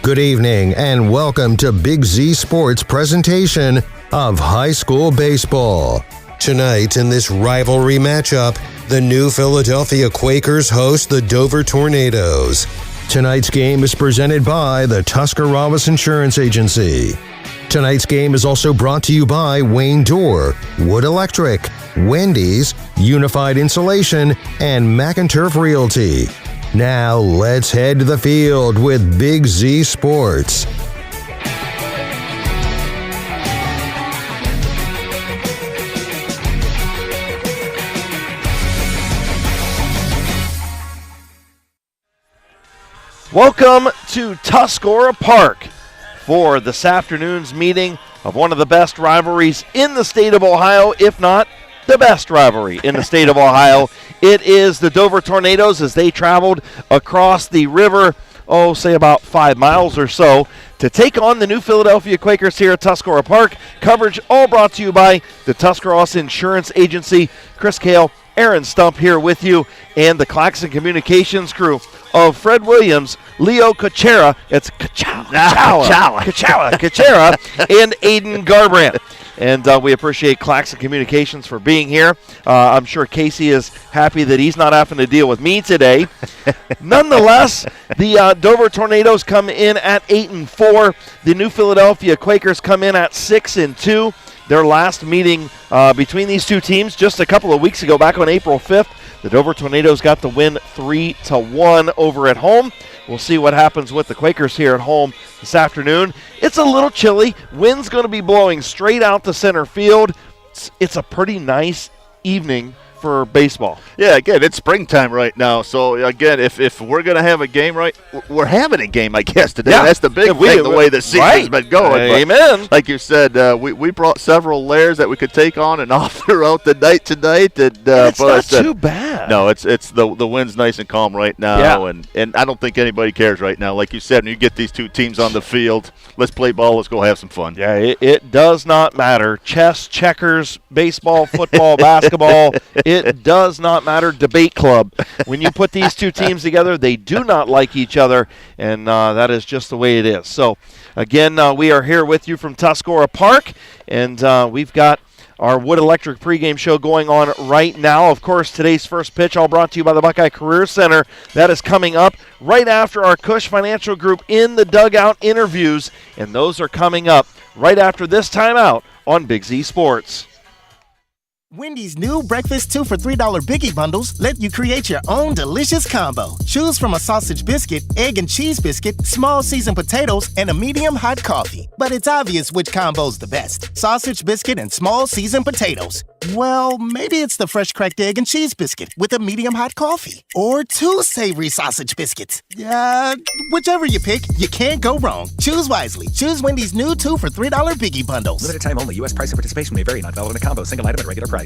Good evening and welcome to Big Z Sports' presentation of high school baseball. Tonight in this rivalry matchup, the New Philadelphia Quakers host the Dover Tornadoes. Tonight's game is presented by the Tuscarawas Insurance Agency. Tonight's game is also brought to you by Wayne Door, Wood Electric, Wendy's, Unified Insulation, and McInturf Realty. Now let's head to the field with Big Z Sports. Welcome to Kochera Park for this afternoon's meeting of one of the best rivalries in the state of Ohio, if not the best rivalry in the state of Ohio. It is the Dover Tornadoes as they traveled across the river, say about 5 miles or so, to take on the New Philadelphia Quakers here at Kochera Park. Coverage all brought to you by the Tuscarawas Insurance Agency. Chris Kale, Aaron Stump here with you, and the Claxon Communications crew of Fred Williams, Leo Kochera, it's Kochera, and Aidan Garabrandt. And we appreciate Claxon Communications for being here. I'm sure Casey is happy that he's not having to deal with me today. Nonetheless, the Dover Tornadoes come in at 8-4. The New Philadelphia Quakers come in at 6-2. Their last meeting between these two teams just a couple of weeks ago, back on April 5th, the Dover Tornadoes got the win 3-1 over at home. We'll see what happens with the Quakers here at home this afternoon. It's a little chilly. Wind's going to be blowing straight out to center field. It's a pretty nice evening for baseball. Yeah, again, it's springtime right now. So, again, if we're going to have a game, right, we're having a game, I guess, today. Yeah. That's the big thing, the way the season's been going. Amen. But like you said, we brought several layers that we could take on and off throughout the night tonight. And it's not too bad. No, it's the wind's nice and calm right now. Yeah. And I don't think anybody cares right now. Like you said, when you get these two teams on the field, let's play ball, let's go have some fun. Yeah, it does not matter. Chess, checkers, baseball, football, basketball, it does not matter. Debate club. When you put these two teams together, they do not like each other, and that is just the way it is. So, again, we are here with you from Kochera Park, and we've got our Wood Electric pregame show going on right now. Of course, today's first pitch, all brought to you by the Buckeye Career Center. That is coming up right after our Cush Financial Group in the dugout interviews, and those are coming up right after this timeout on Big Z Sports. Wendy's new breakfast 2 for $3 Biggie Bundles let you create your own delicious combo. Choose from a sausage biscuit, egg and cheese biscuit, small seasoned potatoes, and a medium hot coffee. But it's obvious which combo's the best. Sausage biscuit and small seasoned potatoes. Well, maybe it's the fresh cracked egg and cheese biscuit with a medium hot coffee. Or 2 savory sausage biscuits. Whichever you pick, you can't go wrong. Choose wisely. Choose Wendy's new 2 for $3 Biggie Bundles. Limited time only. U.S. price and participation may vary. Not valid in a combo. Single item at regular price.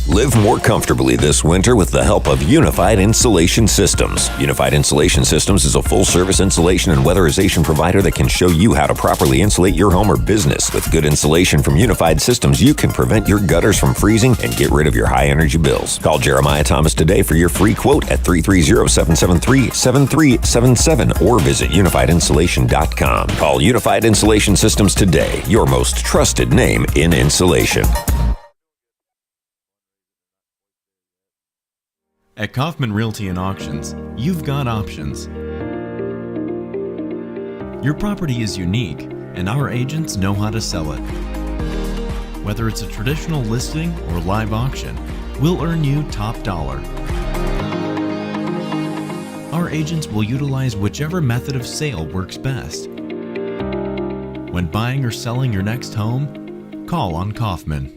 Live more comfortably this winter with the help of Unified Insulation Systems. Unified Insulation Systems is a full-service insulation and weatherization provider that can show you how to properly insulate your home or business. With good insulation from Unified Systems, you can prevent your gutters from freezing and get rid of your high-energy bills. Call Jeremiah Thomas today for your free quote at 330-773-7377 or visit unifiedinsulation.com. Call Unified Insulation Systems today, your most trusted name in insulation. At Kaufman Realty and Auctions, you've got options. Your property is unique, and our agents know how to sell it. Whether it's a traditional listing or live auction, we'll earn you top dollar. Our agents will utilize whichever method of sale works best. When buying or selling your next home, call on Kaufman.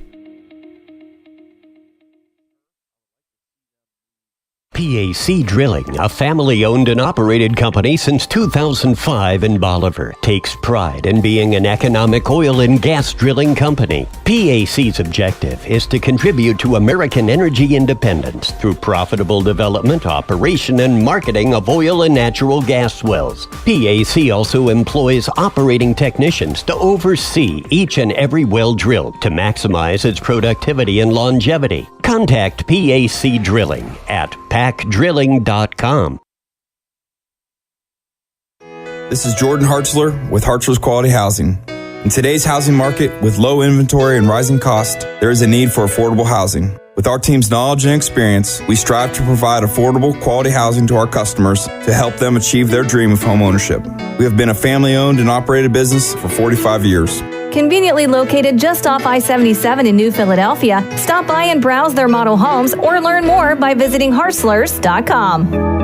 PAC Drilling, a family-owned and operated company since 2005 in Bolivar, takes pride in being an economic oil and gas drilling company. PAC's objective is to contribute to American energy independence through profitable development, operation, and marketing of oil and natural gas wells. PAC also employs operating technicians to oversee each and every well drilled to maximize its productivity and longevity. Contact PAC Drilling at pacdrilling.com. This is Jordan Hartzler with Hartzler's Quality Housing. In today's housing market, with low inventory and rising costs, there is a need for affordable housing. With our team's knowledge and experience, we strive to provide affordable, quality housing to our customers to help them achieve their dream of home ownership. We have been a family-owned and operated business for 45 years. Conveniently located just off I-77 in New Philadelphia, stop by and browse their model homes or learn more by visiting Hartzlers.com.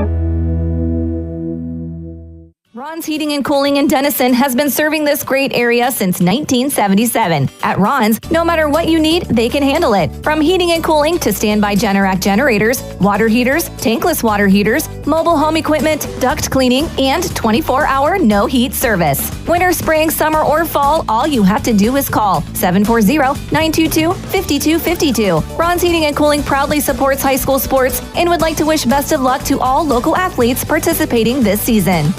Ron's Heating and Cooling in Denison has been serving this great area since 1977. At Ron's, no matter what you need, they can handle it. From heating and cooling to standby Generac generators, water heaters, tankless water heaters, mobile home equipment, duct cleaning, and 24-hour no-heat service. Winter, spring, summer, or fall, all you have to do is call 740-922-5252. Ron's Heating and Cooling proudly supports high school sports and would like to wish best of luck to all local athletes participating this season.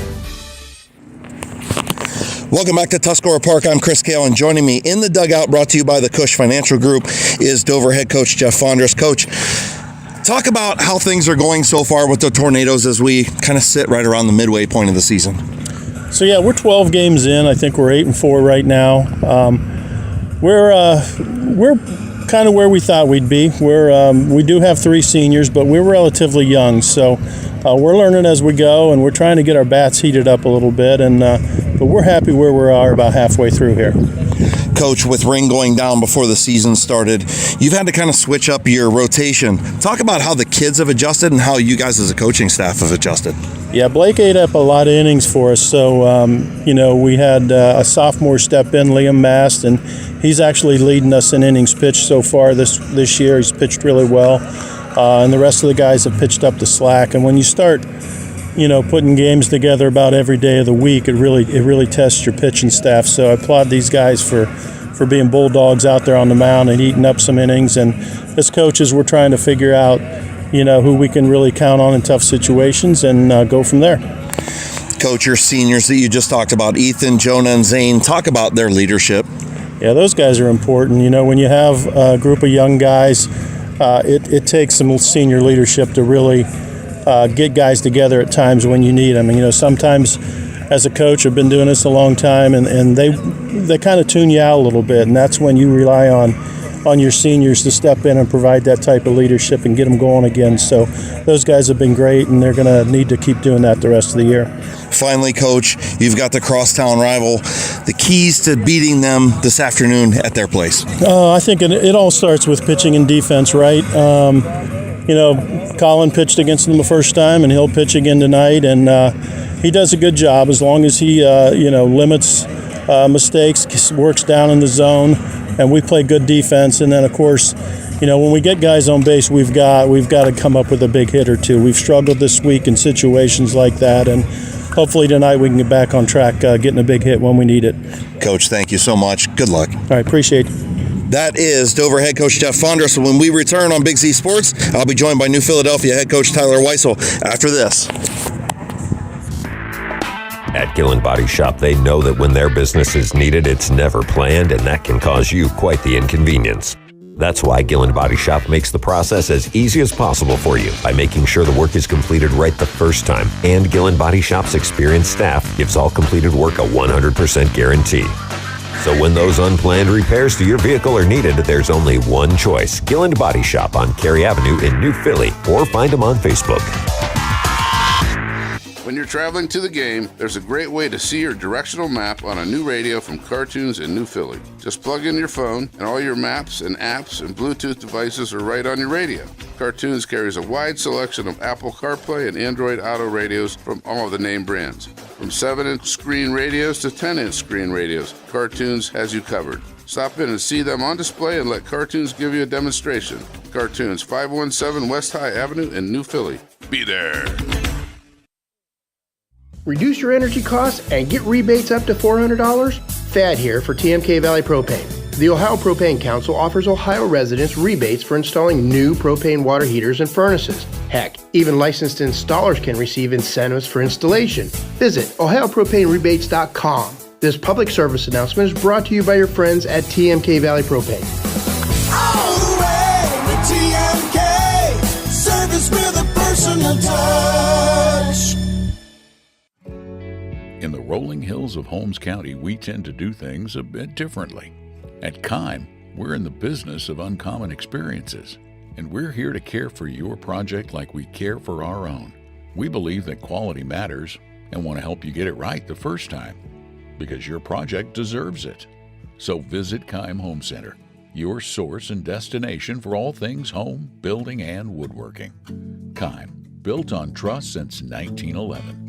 Welcome back to Tuscarora Park. I'm Chris Kale, and joining me in the dugout, brought to you by the Cush Financial Group, is Dover head coach Jeff Fondras. Coach, talk about how things are going so far with the Tornadoes as we kind of sit right around the midway point of the season. So yeah, we're 12 games in. I think we're 8-4 right now. We're kind of where we thought we'd be. We do have 3 seniors, but we're relatively young, so we're learning as we go, and we're trying to get our bats heated up a little bit. But we're happy where we are about halfway through here. Coach, with Ring going down before the season started, you've had to kind of switch up your rotation. Talk about how the kids have adjusted and how you guys as a coaching staff have adjusted. Yeah, Blake ate up a lot of innings for us. So, we had a sophomore step in, Liam Mast, and he's actually leading us in innings pitched so far this year. He's pitched really well, and the rest of the guys have pitched up the slack. And when you start putting games together about every day of the week, it really tests your pitching staff. So I applaud these guys for being bulldogs out there on the mound and eating up some innings. And as coaches, we're trying to figure out, who we can really count on in tough situations and go from there. Coach, your seniors that you just talked about, Ethan, Jonah, and Zane, talk about their leadership. Yeah, those guys are important. When you have a group of young guys, it takes some senior leadership to really get guys together at times when you need them. Sometimes as a coach, I've been doing this a long time, and they kind of tune you out a little bit, and that's when you rely on your seniors to step in and provide that type of leadership and get them going again. So those guys have been great, and they're going to need to keep doing that the rest of the year. Finally, Coach, you've got the crosstown rival. The keys to beating them this afternoon at their place. I think it all starts with pitching and defense, right? Colin pitched against them the first time, and he'll pitch again tonight, and he does a good job as long as he, limits mistakes, works down in the zone, and we play good defense. And then, of course, when we get guys on base, we've got to come up with a big hit or two. We've struggled this week in situations like that, and hopefully tonight we can get back on track, getting a big hit when we need it. Coach, thank you so much. Good luck. All right, appreciate it. That is Dover head coach Jeff Fondras. So when we return on Big Z Sports, I'll be joined by New Philadelphia head coach Tyler Weissel after this. At Gillen Body Shop, they know that when their business is needed, it's never planned, and that can cause you quite the inconvenience. That's why Gillen Body Shop makes the process as easy as possible for you by making sure the work is completed right the first time. And Gillen Body Shop's experienced staff gives all completed work a 100% guarantee. So when those unplanned repairs to your vehicle are needed, there's only one choice. Gilland Body Shop on Cary Avenue in New Philly, or find them on Facebook. When you're traveling to the game, there's a great way to see your directional map on a new radio from Cartoons in New Philly. Just plug in your phone, and all your maps and apps and Bluetooth devices are right on your radio. Cartoons carries a wide selection of Apple CarPlay and Android Auto radios from all of the name brands. From 7-inch screen radios to 10-inch screen radios, Cartoons has you covered. Stop in and see them on display and let Cartoons give you a demonstration. Cartoons, 517 West High Avenue in New Philly. Be there. Reduce your energy costs and get rebates up to $400? Thad here for TMK Valley Propane. The Ohio Propane Council offers Ohio residents rebates for installing new propane water heaters and furnaces. Heck, even licensed installers can receive incentives for installation. Visit OhioPropaneRebates.com. This public service announcement is brought to you by your friends at TMK Valley Propane. All the way with TMK, service with a personal touch. In the rolling hills of Holmes County, we tend to do things a bit differently. At Kime, we're in the business of uncommon experiences, and we're here to care for your project like we care for our own. We believe that quality matters and want to help you get it right the first time, because your project deserves it. So visit Keim Home Center, your source and destination for all things home, building, and woodworking. Keim, built on trust since 1911.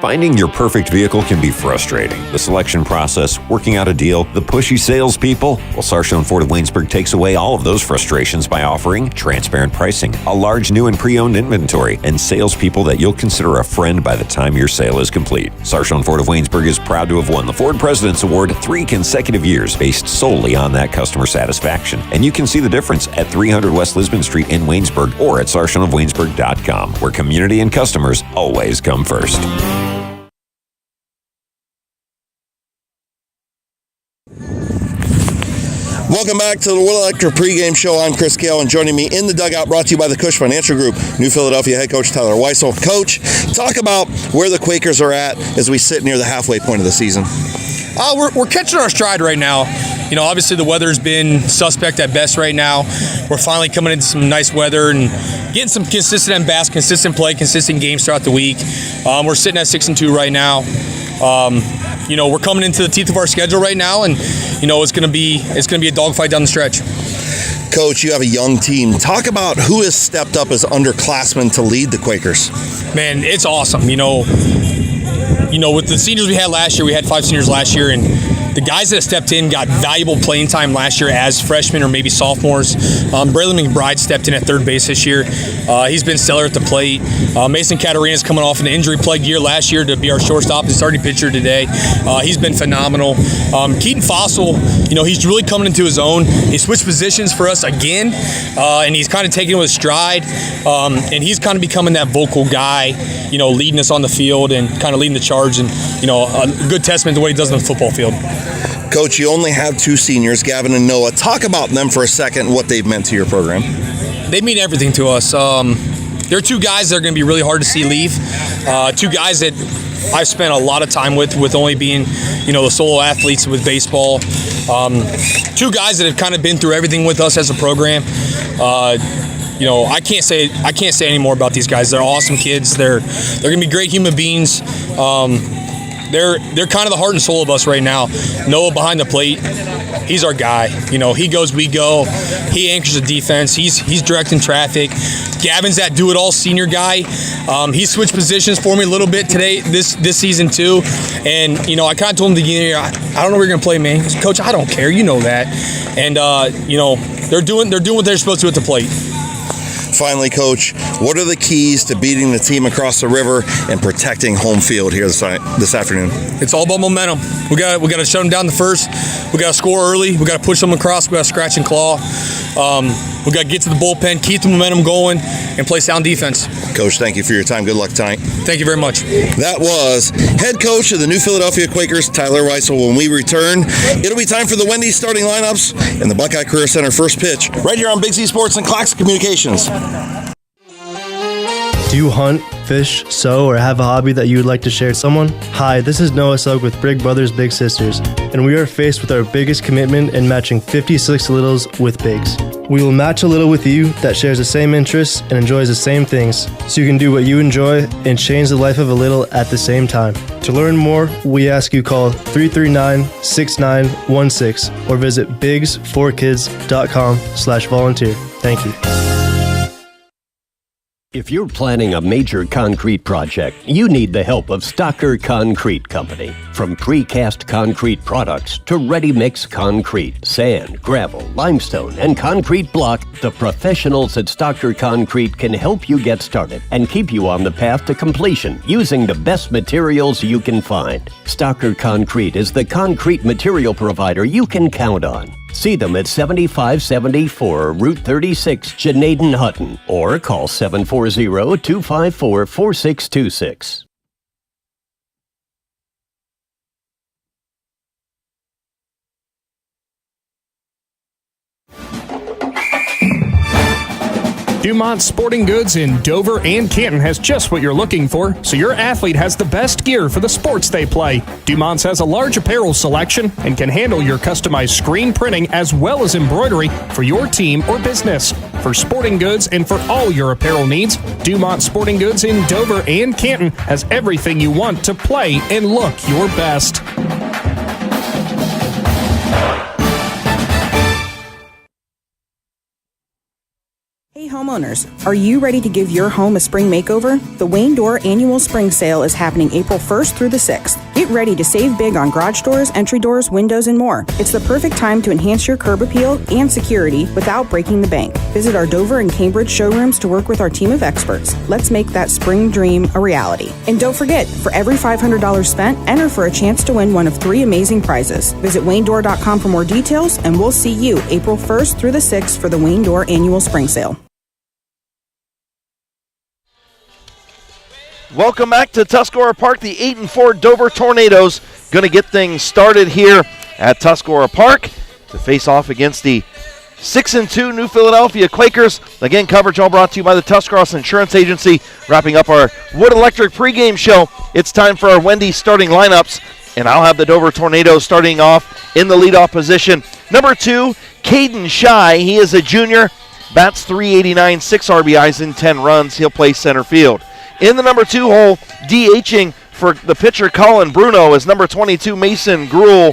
Finding your perfect vehicle can be frustrating. The selection process, working out a deal, the pushy salespeople. Well, Sarshone Ford of Waynesburg takes away all of those frustrations by offering transparent pricing, a large new and pre-owned inventory, and salespeople that you'll consider a friend by the time your sale is complete. Sarshone Ford of Waynesburg is proud to have won the Ford President's Award 3 consecutive years based solely on that customer satisfaction. And you can see the difference at 300 West Lisbon Street in Waynesburg or at SarshoneofWaynesburg.com, where community and customers always come first. Welcome back to the Will Electric Pregame Show. I'm Chris Kale, and joining me in the dugout, brought to you by the Cush Financial Group, New Philadelphia head coach Tyler Weissel. Coach, talk about where the Quakers are at as we sit near the halfway point of the season. We're catching our stride right now. You know, obviously the weather's been suspect at best right now. We're finally coming into some nice weather and getting some consistent at-bats, consistent play, consistent games throughout the week. We're sitting at 6-2 right now. You know, we're coming into the teeth of our schedule right now, and you know it's gonna be a dogfight down the stretch. Coach, you have a young team. Talk about who has stepped up as underclassmen to lead the Quakers. Man, it's awesome. You know, with the seniors we had last year, we had 5 seniors last year, and the guys that stepped in got valuable playing time last year as freshmen or maybe sophomores. Braylon McBride stepped in at third base this year. He's been stellar at the plate. Mason Caterina's coming off an injury-plagued year last year to be our shortstop and starting pitcher today. He's been phenomenal. Keaton Fossil, you know, he's really coming into his own. He switched positions for us again, and he's kind of taking it with stride. And he's kind of becoming that vocal guy, you know, leading us on the field and kind of leading the charge, and, you know, a good testament to what he does on the football field. Coach, you only have 2 seniors, Gavin and Noah. Talk about them for a second and what they've meant to your program. They mean everything to us. They're 2 guys that are going to be really hard to see leave. 2 guys that I've spent a lot of time with only being, you know, the solo athletes with baseball. 2 guys that have kind of been through everything with us as a program. You know, I can't say any more about these guys. They're awesome kids. They're going to be great human beings. They're kind of the heart and soul of us right now. Noah behind the plate, he's our guy. You know, he goes, we go. He anchors the defense. He's directing traffic. Gavin's that do-it-all senior guy. He switched positions for me a little bit today, this season too. And you know, I kind of told him at the beginning, I don't know where you're gonna play, man. He goes, Coach, I don't care. You know that. And you know, they're doing what they're supposed to do at the plate. Finally, Coach, what are the keys to beating the team across the river and protecting home field here this afternoon? It's all about momentum. We got to shut them down the first. We got to score early. We got to push them across. We got to scratch and claw. We got to get to the bullpen, keep the momentum going, and play sound defense. Coach, thank you for your time. Good luck tonight. Thank you very much. That was head coach of the New Philadelphia Quakers, Tyler Weissel. When we return, it'll be time for the Wendy's starting lineups and the Buckeye Career Center first pitch right here on Big Z Sports and Claxon Communications. Do you hunt, fish, sew, or have a hobby that you would like to share with someone? Hi, this is Noah Sugg with Big Brothers Big Sisters, and we are faced with our biggest commitment in matching 56 littles with bigs. We will match a little with you that shares the same interests and enjoys the same things, so you can do what you enjoy and change the life of a little at the same time. To learn more, we ask you call 339-6916 or visit bigs4kids.com/volunteer. Thank you. If you're planning a major concrete project, you need the help of Stocker Concrete Company. From precast concrete products to ready-mix concrete, sand, gravel, limestone, and concrete block, the professionals at Stocker Concrete can help you get started and keep you on the path to completion using the best materials you can find. Stocker Concrete is the concrete material provider you can count on. See them at 7574 Route 36, Janaden Hutton, or call 740-254-4626. Dumont Sporting Goods in Dover and Canton has just what you're looking for, so your athlete has the best gear for the sports they play. Dumont's has a large apparel selection and can handle your customized screen printing as well as embroidery for your team or business. For sporting goods and for all your apparel needs, Dumont Sporting Goods in Dover and Canton has everything you want to play and look your best. Hey homeowners, are you ready to give your home a spring makeover? The Wayne Door Annual Spring Sale is happening April 1st through the 6th. Get ready to save big on garage doors, entry doors, windows, and more. It's the perfect time to enhance your curb appeal and security without breaking the bank. Visit our Dover and Cambridge showrooms to work with our team of experts. Let's make that spring dream a reality. And don't forget, for every $500 spent, enter for a chance to win one of 3 amazing prizes. Visit WayneDoor.com for more details, and we'll see you April 1st through the 6th for the Wayne Door Annual Spring Sale. Welcome back to Tuscarora Park. The 8-4 Dover Tornadoes going to get things started here at Tuscarora Park to face off against the 6-2 New Philadelphia Quakers. Again, coverage all brought to you by the Tuscarawas Insurance Agency. Wrapping up our Wood Electric pregame show, it's time for our Wendy's starting lineups, and I'll have the Dover Tornadoes starting off in the leadoff position. Number 2, Caden Shy. He is a junior, bats .389, 6 RBIs in 10 runs. He'll play center field. In the number 2 hole, DHing for the pitcher Colin Bruno is number 22, Mason Gruhl.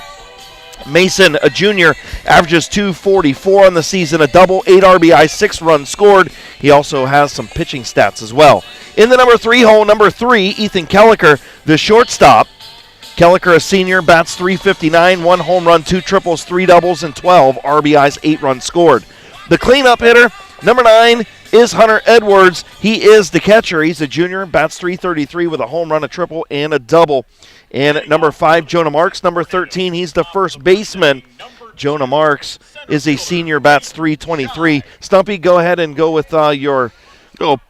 Mason, a junior, averages .244 on the season, a double, 8 RBI, 6 runs scored. He also has some pitching stats as well. In the number 3 hole, number 3, Ethan Kelliker, the shortstop. Kelliker, a senior, bats .359, 1 home run, 2 triples, 3 doubles, and 12 RBIs, 8 runs scored. The cleanup hitter, number 9, is Hunter Edwards. He is the catcher. He's a junior, bats .333 with a home run, a triple, and a double. And number 5, Jonah Marks. Number 13, he's the first baseman. Jonah Marks is a senior, bats .323. Stumpy, go ahead and go with your...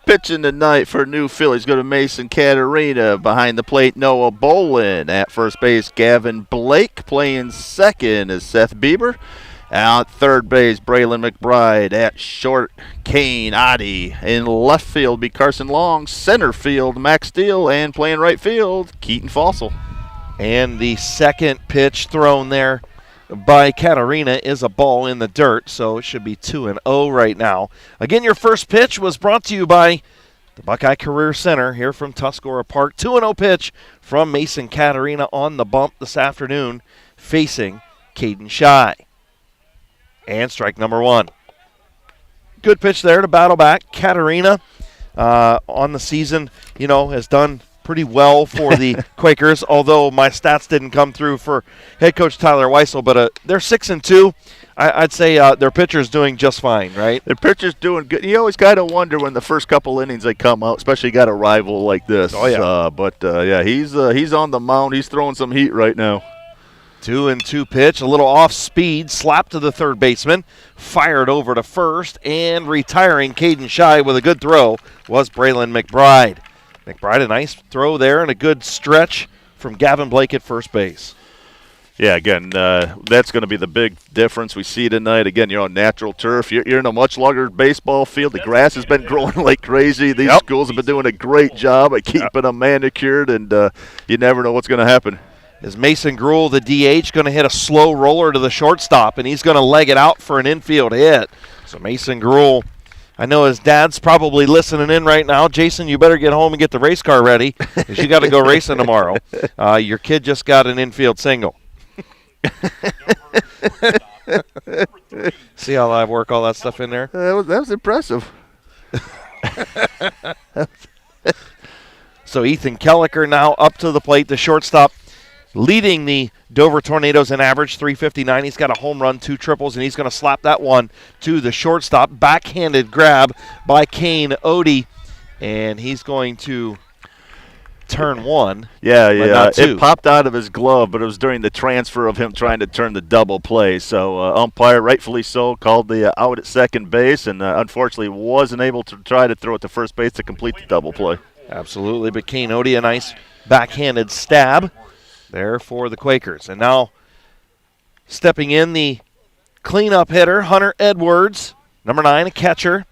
Pitching tonight for New Phillies. Go to Mason Caterina. Behind the plate, Noah Bolin. At first base, Gavin Blake. Playing second is Seth Bieber. At third base, Braylon McBride. At short, Kane Oddie. In left field, be Carson Long. Center field, Max Steele. And playing right field, Keaton Fossil. And the second pitch thrown there by Katarina is a ball in the dirt, so it should be 2-0 right now. Again, your first pitch was brought to you by the Buckeye Career Center here from Tuscarora Park. 2-0 pitch from Mason Katarina on the bump this afternoon, facing Caden Shy. And strike number 1. Good pitch there to battle back. Katarina on the season, has done pretty well for the Quakers, although my stats didn't come through for head coach Tyler Weissel, but they're 6-2. I'd say their pitcher's doing just fine, right? Their pitcher's doing good. You always kind of wonder when the first couple innings they come out, especially got a rival like this. Oh, yeah. He's on the mound. He's throwing some heat right now. 2-2 pitch, a little off speed, slap to the third baseman, fired over to first, and retiring Caden Shy with a good throw was Braylon McBride. McBride, a nice throw there and a good stretch from Gavin Blake at first base. Yeah, again, that's going to be the big difference we see tonight. Again, you're on natural turf. You're in a much larger baseball field. The grass has been growing like crazy. These schools have been doing a great job at keeping them manicured, and you never know what's going to happen. Is Mason Gruhl, the DH, going to hit a slow roller to the shortstop, and he's going to leg it out for an infield hit. So Mason Gruhl, I know his dad's probably listening in right now. Jason, you better get home and get the race car ready because you got to go racing tomorrow. Your kid just got an infield single. See how I work all that stuff in there? That was impressive. So Ethan Kelliker now up to the plate, the shortstop, leading the Dover Tornadoes in average, .359. He's got a home run, 2 triples, and he's going to slap that one to the shortstop. Backhanded grab by Kane Odie, and he's going to turn one. Yeah. It popped out of his glove, but it was during the transfer of him trying to turn the double play. So umpire, rightfully so, called the out at second base, and unfortunately wasn't able to try to throw it to first base to complete the double play. Absolutely, but Kane Odie, a nice backhanded stab there for the Quakers. And now stepping in the cleanup hitter, Hunter Edwards, number 9, a catcher.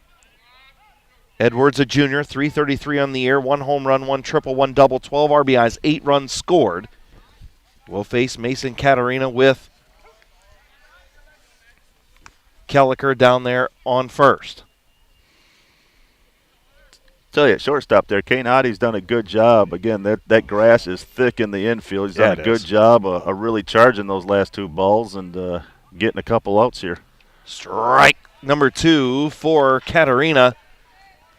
Edwards, a junior, .333 on the year, 1 home run, 1 triple, 1 double, 12 RBIs, 8 runs scored. Will face Mason Katarina with Kelliker down there on first. Tell you, shortstop there, Kane Ottie's done a good job. Again, that grass is thick in the infield. He's done a good job of really charging those last 2 balls and getting a couple outs here. Strike number 2 for Katerina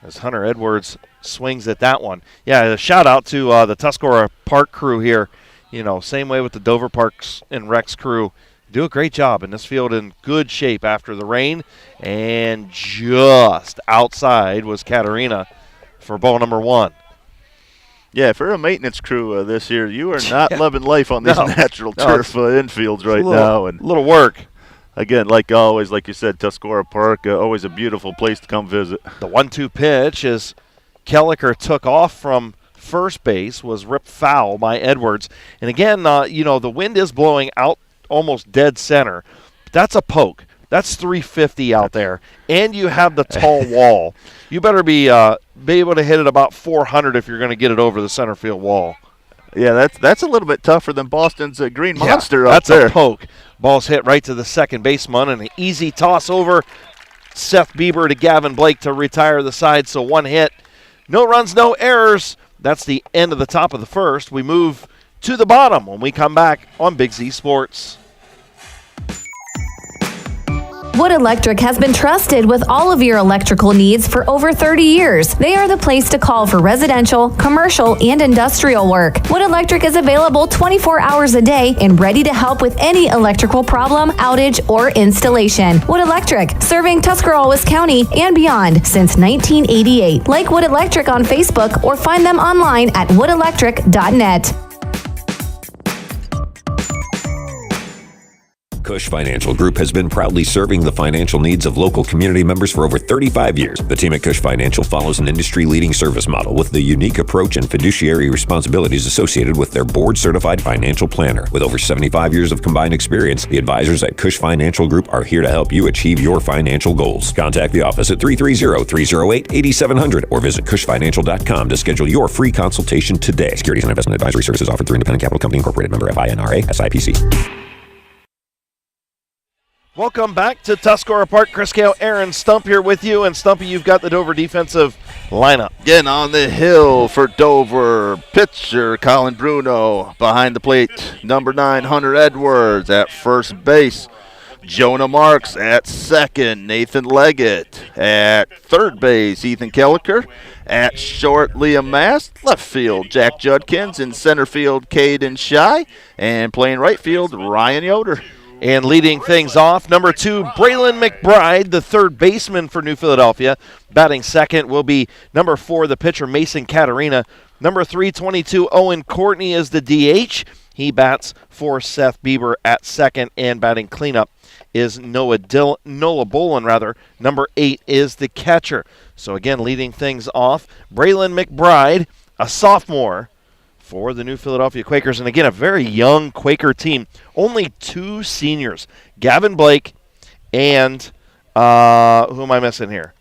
as Hunter Edwards swings at that one. Yeah, a shout out to the Tuscarora Park crew here. You know, same way with the Dover Parks and Rex crew. Do a great job in this field, in good shape after the rain. And just outside was Katerina for ball number 1. Yeah, for a maintenance crew this year, you are not loving life on these natural turf infields right now. And little work. Again, like always, like you said, Tuscarora Park, always a beautiful place to come visit. The 1-2 pitch as Kelliker took off from first base was ripped foul by Edwards. And again, you know, the wind is blowing out almost dead center. That's a poke. That's 350 out there. And you have the tall wall. You better be able to hit it about 400 if you're going to get it over the center field wall. Yeah, that's a little bit tougher than Boston's Green Monster up there. That's a poke. Ball's hit right to the second baseman, and an easy toss over. Seth Bieber to Gavin Blake to retire the side, so 1 hit. No runs, no errors. That's the end of the top of the first. We move to the bottom when we come back on Big Z Sports. Wood Electric has been trusted with all of your electrical needs for over 30 years. They are the place to call for residential, commercial, and industrial work. Wood Electric is available 24 hours a day and ready to help with any electrical problem, outage, or installation. Wood Electric, serving Tuscarawas County and beyond since 1988. Like Wood Electric on Facebook or find them online at woodelectric.net. Cush Financial Group has been proudly serving the financial needs of local community members for over 35 years. The team at Cush Financial follows an industry-leading service model with the unique approach and fiduciary responsibilities associated with their board-certified financial planner. With over 75 years of combined experience, the advisors at Cush Financial Group are here to help you achieve your financial goals. Contact the office at 330-308-8700 or visit cushfinancial.com to schedule your free consultation today. Securities and investment advisory services offered through Independent Capital Company Incorporated, member FINRA, SIPC. Welcome back to Tuscarora Park. Chris Kale, Aaron Stump here with you. And Stumpy, you've got the Dover defensive lineup. Getting on the hill for Dover, pitcher Colin Bruno. Behind the plate, number 9, Hunter Edwards at first base. Jonah Marks at second. Nathan Leggett at third base. Ethan Kelliker at short. Liam Mast. Left field, Jack Judkins. In center field, Caden Shy. And playing right field, Ryan Yoder. And leading things off, number 2, Braylon McBride, the third baseman for New Philadelphia. Batting second will be number 4, the pitcher Mason Katerina. Number 3, 22, Owen Courtney is the DH. He bats for Seth Bieber at second, and batting cleanup is Nola Bolin. Number 8 is the catcher. So again, leading things off, Braylon McBride, a sophomore for the New Philadelphia Quakers. And again, a very young Quaker team. Only 2 seniors, Gavin Blake and who am I missing here?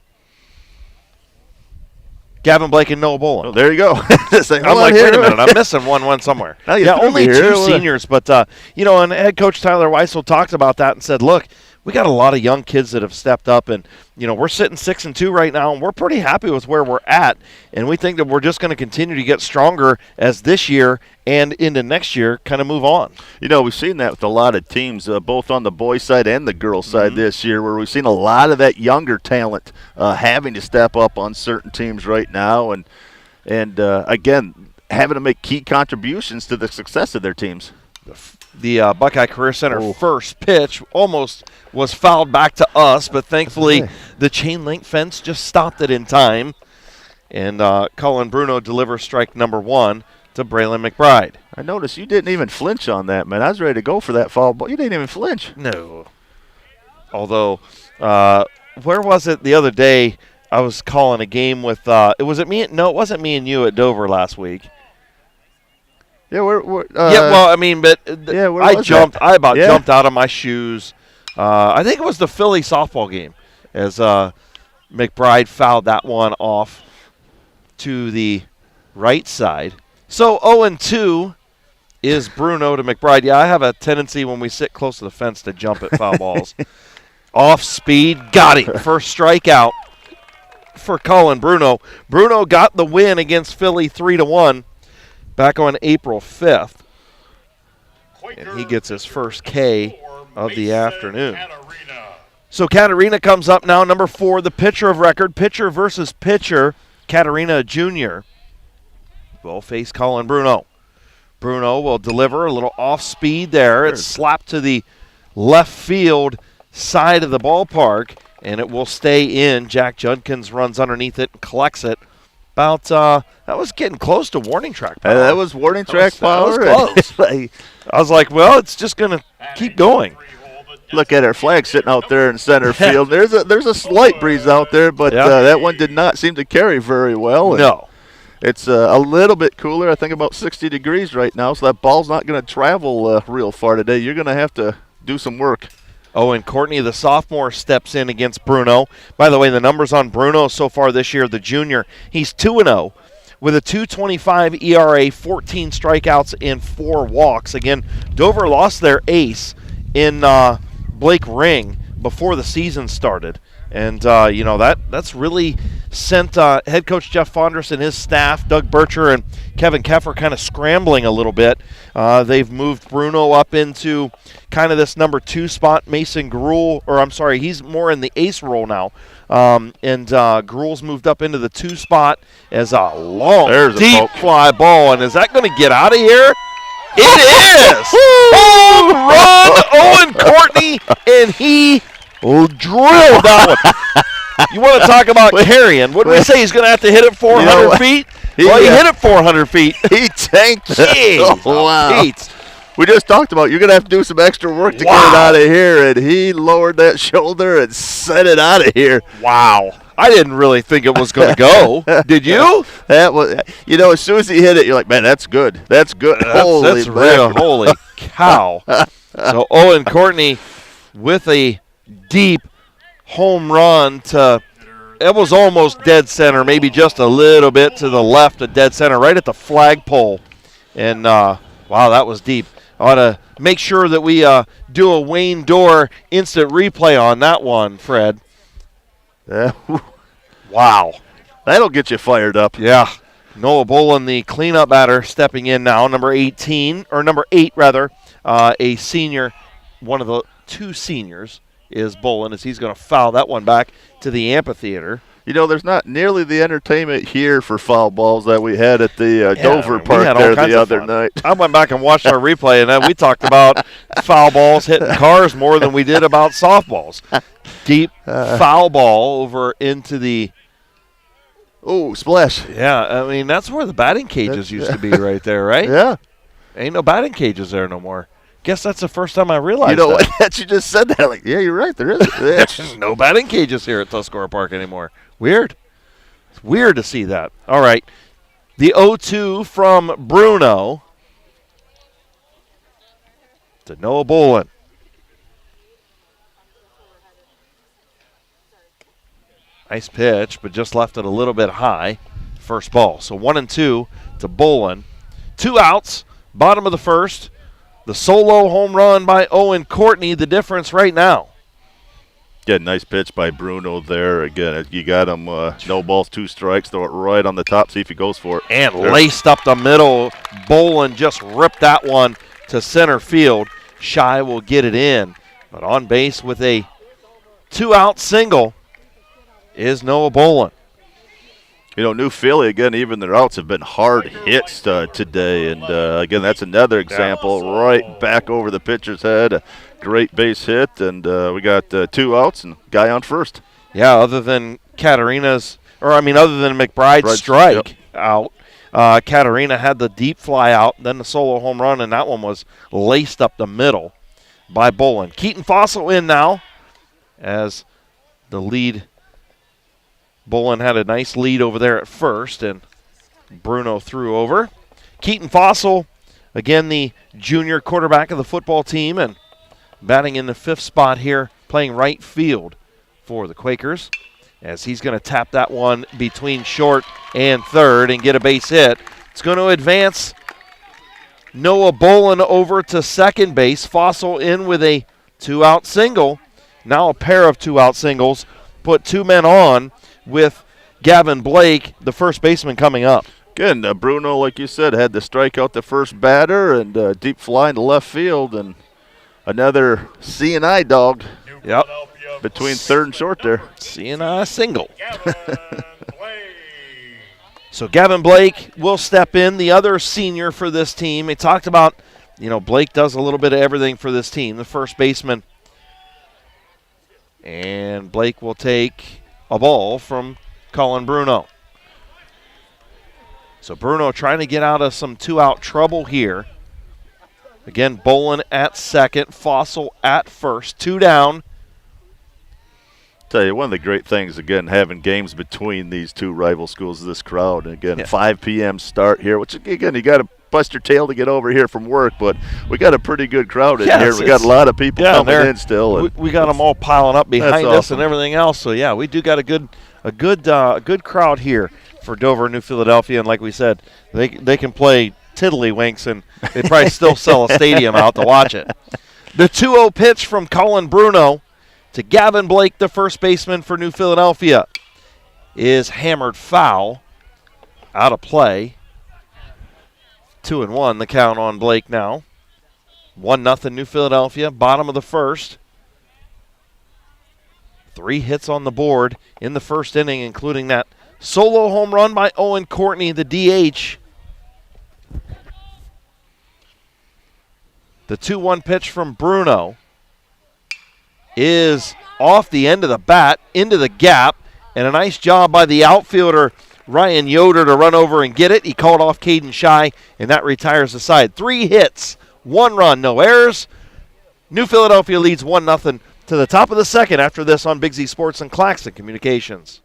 Gavin Blake and Noah Bolin. Oh, there you go. I'm like, wait a minute, I'm missing one somewhere. Yeah, only 2 seniors. But, you know, and head coach Tyler Weissel talked about that and said, look, we got a lot of young kids that have stepped up, and, you know, we're sitting 6-2 right now, and we're pretty happy with where we're at, and we think that we're just going to continue to get stronger as this year and into next year kind of move on. You know, we've seen that with a lot of teams, both on the boys' side and the girls' side this year, where we've seen a lot of that younger talent having to step up on certain teams right now, and again, having to make key contributions to the success of their teams. The Buckeye Career Center first pitch almost was fouled back to us, but thankfully the chain link fence just stopped it in time. And Colin Bruno delivers strike number 1 to Braylon McBride. I noticed you didn't even flinch on that, man. I was ready to go for that foul ball. You didn't even flinch. No. Although, where was it the other day? I was calling a game with it wasn't me and you at Dover last week. Yeah, yeah, well, I mean, but I jumped out of my shoes. I think it was the Philly softball game as McBride fouled that one off to the right side. So 0-2 is Bruno to McBride. Yeah, I have a tendency when we sit close to the fence to jump at foul balls. Off speed, got him. First strikeout for Colin Bruno. Bruno got the win against Philly 3-1. Back on April 5th, and he gets his first K of the afternoon. So Katarina comes up now, number 4, the pitcher of record. Pitcher versus pitcher, Katarina Jr. will face Colin Bruno. Bruno will deliver a little off speed there. It's slapped to the left field side of the ballpark, and it will stay in. Jack Judkins runs underneath it and collects it. About that was getting close to warning track power. That was warning track power. That was close. I was like, well, it's just going to keep going. Look at our flag sitting out there in center field. There's a slight breeze out there, but that one did not seem to carry very well. No. It's a little bit cooler, I think about 60 degrees right now, so that ball's not going to travel real far today. You're going to have to do some work. Oh, and Courtney, the sophomore, steps in against Bruno. By the way, the numbers on Bruno so far this year, the junior, he's 2-0 with a 2.25 ERA, 14 strikeouts, and 4 walks. Again, Dover lost their ace in Blake Ring before the season started. And, that's really sent head coach Jeff Fondress and his staff, Doug Bircher and Kevin Keffer, kind of scrambling a little bit. They've moved Bruno up into kind of this number 2 spot. Mason Gruel, he's more in the ace role now. And Gruel's moved up into the 2 spot as a long, deep fly ball. And is that going to get out of here? It is! Home run, Owen Courtney, and he drilled that one. You want to talk about carrying? What did we say? He's going to have to hit it 400 feet? Well, he hit it 400 feet. He tanked it. Jeez, wow. Pete. We just talked about you're going to have to do some extra work to get it out of here, and he lowered that shoulder and sent it out of here. Wow. I didn't really think it was going to go. Did you? That was, as soon as he hit it, you're like, man, that's good. That's good. That's real. Holy cow. So Owen Courtney with a deep home run it was almost dead center, maybe just a little bit to the left of dead center, right at the flagpole. And, wow, that was deep. I ought to make sure that we do a Wayne Dorr instant replay on that one, Fred. Wow. That'll get you fired up. Yeah. Noah Bolin, the cleanup batter, stepping in now, number 8, a senior, one of the 2 seniors is Bolin, as he's going to foul that one back to the amphitheater. There's not nearly the entertainment here for foul balls that we had at the Dover Park there the other night. I went back and watched our replay, and then we talked about foul balls hitting cars more than we did about softballs. Deep foul ball over into the... Oh, splash. Yeah, I mean, that's where the batting cages used to be right there, right? Yeah. Ain't no batting cages there no more. Guess that's the first time I realized that. You just said that. Like, yeah, you're right. There is. There's no batting cages here at Tuscarora Park anymore. Weird. It's weird to see that. All right. The 0-2 from Bruno to Noah Bolin. Nice pitch, but just left it a little bit high. First ball. So 1-2 to Bolin. 2 outs, bottom of the first. The solo home run by Owen Courtney, the difference right now. Yeah, nice pitch by Bruno there. Again, you got him, no balls, 2 strikes. Throw it right on the top, see if he goes for it. And laced up the middle. Bolin just ripped that one to center field. Shy will get it in. But on base with a 2-out single is Noah Bolin. New Philly, again, even their outs have been hard hits today. And, again, that's another example right back over the pitcher's head. A great base hit, and we got 2 outs and guy on first. Yeah, other than McBride's strike out, Katarina had the deep fly out, then the solo home run, and that one was laced up the middle by Bolin. Keaton Fossil in now as the lead. Bolin had a nice lead over there at first, and Bruno threw over. Keaton Fossil, again, the junior quarterback of the football team, and batting in the 5th spot here, playing right field for the Quakers, as he's going to tap that one between short and third and get a base hit. It's going to advance Noah Bolin over to second base. Fossil in with a 2-out single. Now a pair of 2-out singles. Put 2 men on, with Gavin Blake, the first baseman, coming up. Again, Bruno, like you said, had to strike out the first batter and deep fly into left field, and another C&I dog. Yep. between third and short there. Seeing a single. So Gavin Blake will step in, the other senior for this team. He talked about, Blake does a little bit of everything for this team, the first baseman. And Blake will take a ball from Colin Bruno. So Bruno trying to get out of some two-out trouble here. Again, Bolin at second, Fossil at first, 2 down. Tell you, one of the great things, again, having games between these two rival schools is this crowd. And again, 5 p.m. start here, which, again, you got to bust your tail to get over here from work, but we got a pretty good crowd in here. We got a lot of people coming in still. We got them all piling up behind us and everything else. So, yeah, we do got a good crowd here for Dover, New Philadelphia. And like we said, they can play tiddlywinks, and they probably still sell a stadium out to watch it. The 2-0 pitch from Colin Bruno to Gavin Blake, the first baseman for New Philadelphia, is hammered foul, out of play. 2-1 the count on Blake now. 1-0 New Philadelphia, bottom of the first. 3 hits on the board in the first inning, including that solo home run by Owen Courtney, the DH. The 2-1 pitch from Bruno is off the end of the bat, into the gap, and a nice job by the outfielder, Ryan Yoder, to run over and get it. He called off Caden Shy, and that retires the side. 3 hits, 1 run, no errors. New Philadelphia leads 1-0 to the top of the second after this on Big Z Sports and Claxon Communications.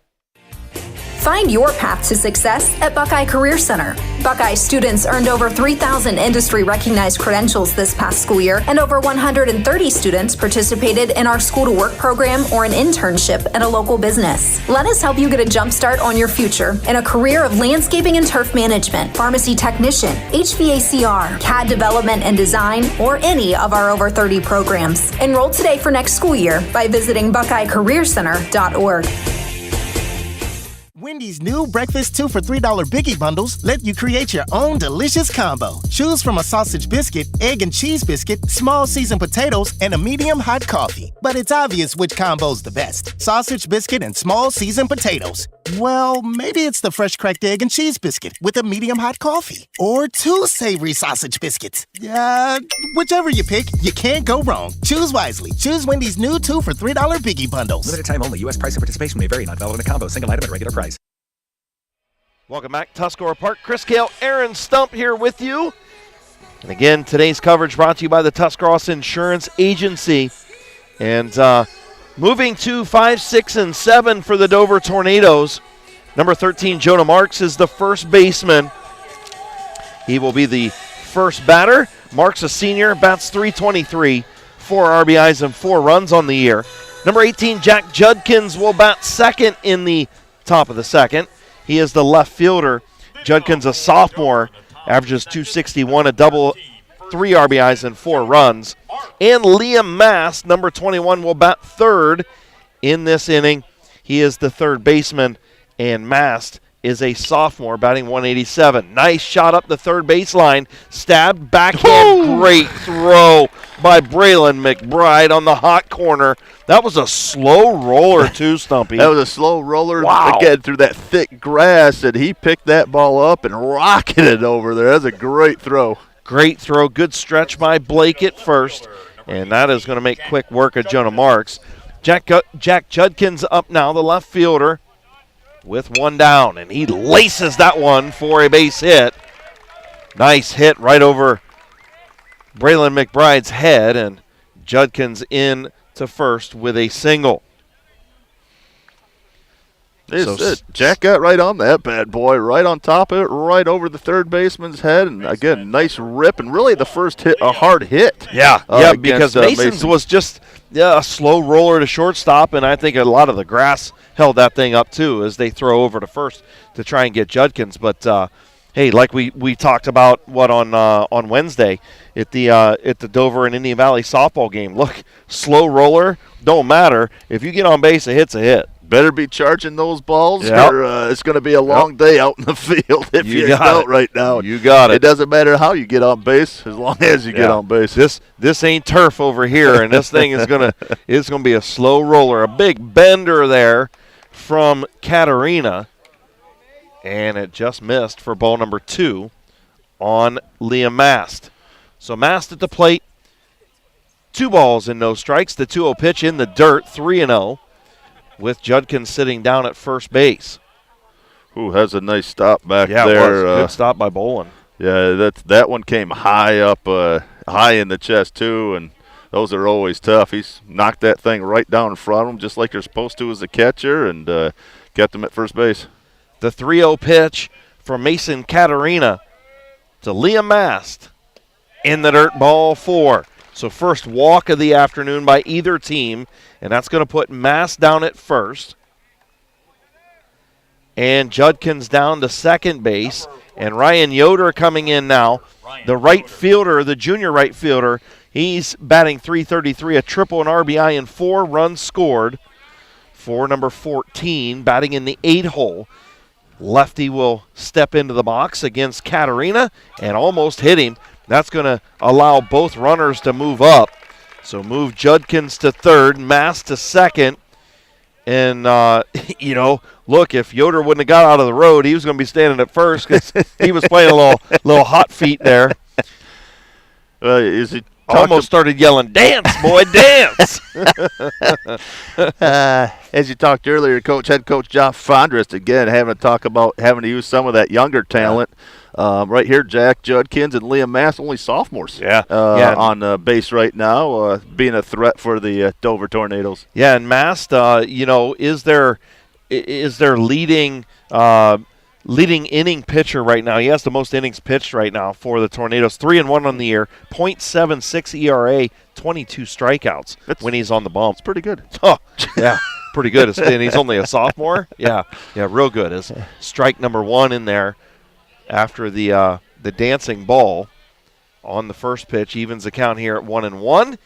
Find your path to success at Buckeye Career Center. Buckeye students earned over 3,000 industry-recognized credentials this past school year, and over 130 students participated in our School to Work program or an internship at a local business. Let us help you get a jump start on your future in a career of landscaping and turf management, pharmacy technician, HVACR, CAD development and design, or any of our over 30 programs. Enroll today for next school year by visiting BuckeyeCareerCenter.org. Wendy's new breakfast 2 for $3 Biggie bundles let you create your own delicious combo. Choose from a sausage biscuit, egg and cheese biscuit, small seasoned potatoes, and a medium hot coffee. But it's obvious which combo's the best. Sausage biscuit and small seasoned potatoes. Well, maybe it's the fresh cracked egg and cheese biscuit with a medium hot coffee. Or 2 savory sausage biscuits. Whichever you pick, you can't go wrong. Choose wisely. Choose Wendy's new 2 for $3 Biggie bundles. Limited time only. U.S. price and participation may vary. Not valid in a combo. Single item at regular price. Welcome back, Tuscarora Park. Chris Kale, Aaron Stump here with you. And again, today's coverage brought to you by the Tuscarawas Insurance Agency. And moving to 5, 6, and 7 for the Dover Tornadoes. Number 13, Jonah Marks, is the first baseman. He will be the first batter. Marks, a senior, bats .323, 4 RBIs and 4 runs on the year. Number 18, Jack Judkins, will bat second in the top of the second. He is the left fielder. Judkins, a sophomore, averages .261, a double, 3 RBIs and 4 runs. And Liam Mast, number 21, will bat third in this inning. He is the third baseman, and Mast is a sophomore, batting .187. Nice shot up the third baseline. Stabbed backhand. Great throw by Braylon McBride on the hot corner. That was a slow roller, too, Stumpy. That was a slow roller, again, through that thick grass, and he picked that ball up and rocketed it over there. That's a great throw. Great throw. Good stretch by Blake at first, and that is going to make quick work of Jonah Marks. Jack Judkins up now, the left fielder, with 1 down, and he laces that one for a base hit. Nice hit right over Braylon McBride's head, and Judkins in to first with a single. Jack got right on that bad boy, right on top of it, right over the third baseman's head, and again, nice rip, and really the first hit, a hard hit. Yeah, because Mason's was just a slow roller to shortstop, and I think a lot of the grass held that thing up too as they throw over to first to try and get Judkins. But hey, like we talked about on Wednesday at the Dover and Indian Valley softball game. Look, slow roller don't matter if you get on base. A hit's a hit. Better be charging those balls, Yep. or it's going to be a long day out in the field if You you got don't it. right now. You got it. It doesn't matter how you get on base, as long as you get on base. This ain't turf over here, and this thing is gonna be a slow roller. A big bender there from Katerina, and it just missed for ball number 2 on Liam Mast. So Mast at the plate, 2 balls and no strikes. The 2-0 pitch in the dirt, 3-0. With Judkins sitting down at first base. Who has a nice stop back there. there. It was. Good stop by Bolin. Yeah, that one came high up, high in the chest, too, and those are always tough. He's knocked that thing right down in front of him, just like you're supposed to as a catcher, and kept him at first base. The 3-0 pitch from Mason Katerina to Liam Mast in the dirt, ball 4. So first walk of the afternoon by either team, and that's going to put Mast down at first. And Judkins down to second base. And Ryan Yoder coming in now. The right fielder, the junior right fielder, he's batting .333, a triple, an RBI, and 4 runs scored for number 14, batting in the 8 hole. Lefty will step into the box against Katerina and almost hit him. That's going to allow both runners to move up. So move Judkins to third, Mast to second. And, look, if Yoder wouldn't have got out of the road, he was going to be standing at first because he was playing a little hot feet there. Almost started yelling, "Dance, boy, dance!" As you talked earlier, head coach John Fondrest, again, having to use some of that younger talent. Right here, Jack Judkins and Liam Mast, only sophomores on base right now, being a threat for the Dover Tornadoes. Yeah, and Mast, is their leading inning pitcher right now. He has the most innings pitched right now for the Tornadoes. 3-1 on the year, .76 ERA, 22 strikeouts when he's on the bump. It's pretty good. Oh, yeah, pretty good. And he's only a sophomore. Yeah, real good. Is strike number 1 in there after the dancing ball on the first pitch. Evens the count here at 1-1.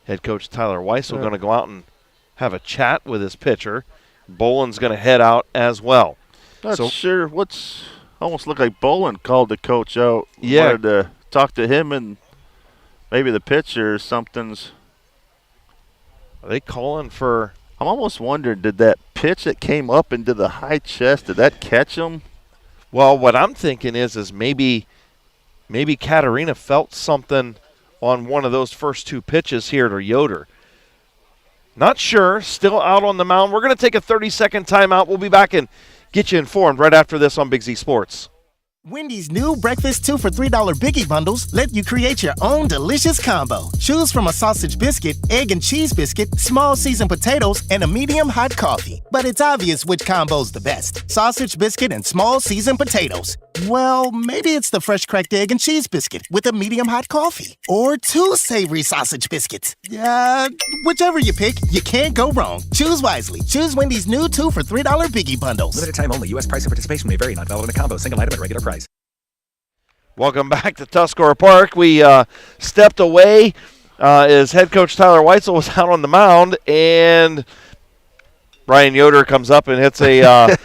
Head coach Tyler Weissel going to go out and have a chat with his pitcher. Boland's going to head out as well. Not sure. Almost looked like Bolin called the coach out. Yeah. Wanted to talk to him and maybe the pitcher or something's. Are they calling for? I'm almost wondering, did that pitch that came up into the high chest, did that catch him? Well, what I'm thinking is maybe Katerina felt something on one of those first 2 pitches here to Yoder. Not sure. Still out on the mound. We're going to take a 30-second timeout. We'll be back and get you informed right after this on Big Z Sports. Wendy's new breakfast 2 for $3 Biggie Bundles let you create your own delicious combo. Choose from a sausage biscuit, egg and cheese biscuit, small seasoned potatoes, and a medium hot coffee. But it's obvious which combo's the best. Sausage biscuit and small seasoned potatoes. Well, maybe it's the fresh cracked egg and cheese biscuit with a medium hot coffee. Or 2 savory sausage biscuits. Whichever you pick, you can't go wrong. Choose wisely. Choose Wendy's new 2 for $3 Biggie Bundles. Limited time only. U.S. price and participation may vary. Not valid in a combo. Single item at regular price. Welcome back to Tuscarora Park. We stepped away as head coach Tyler Weitzel was out on the mound, and Ryan Yoder comes up and hits a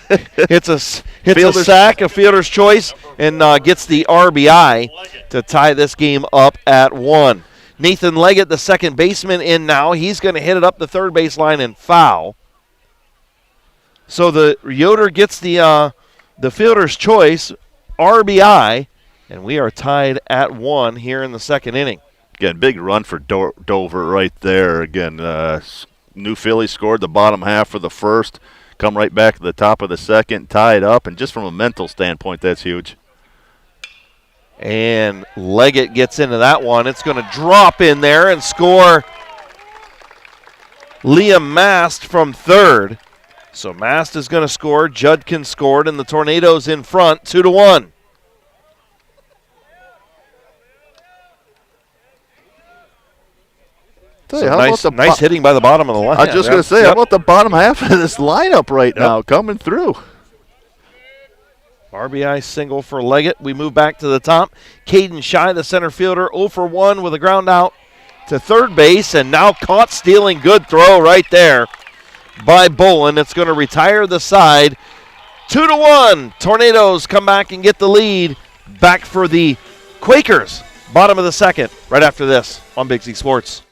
sack, a fielder's choice, and gets the RBI to tie this game up at 1. Nathan Leggett, the second baseman, in now. He's going to hit it up the third baseline and foul. So the Yoder gets the fielder's choice, RBI, and we are tied at 1 here in the second inning. Again, big run for Dover right there. Again, New Philly scored the bottom half for the first, come right back to the top of the second, tie it up, and just from a mental standpoint, that's huge. And Leggett gets into that one. It's going to drop in there and score Liam Mast from third. So Mast is going to score. Judkins scored, and the Tornadoes in front, 2-1. So nice hitting by the bottom of the line. I was just going to say, how about the bottom half of this lineup right now coming through? RBI single for Leggett. We move back to the top. Caden Shy, the center fielder, 0 for 1 with a ground out to third base, and now caught stealing. Good throw right there by Bolin. It's going to retire the side. 2-1. Tornadoes come back and get the lead. Back for the Quakers. Bottom of the second, right after this on Big Z Sports.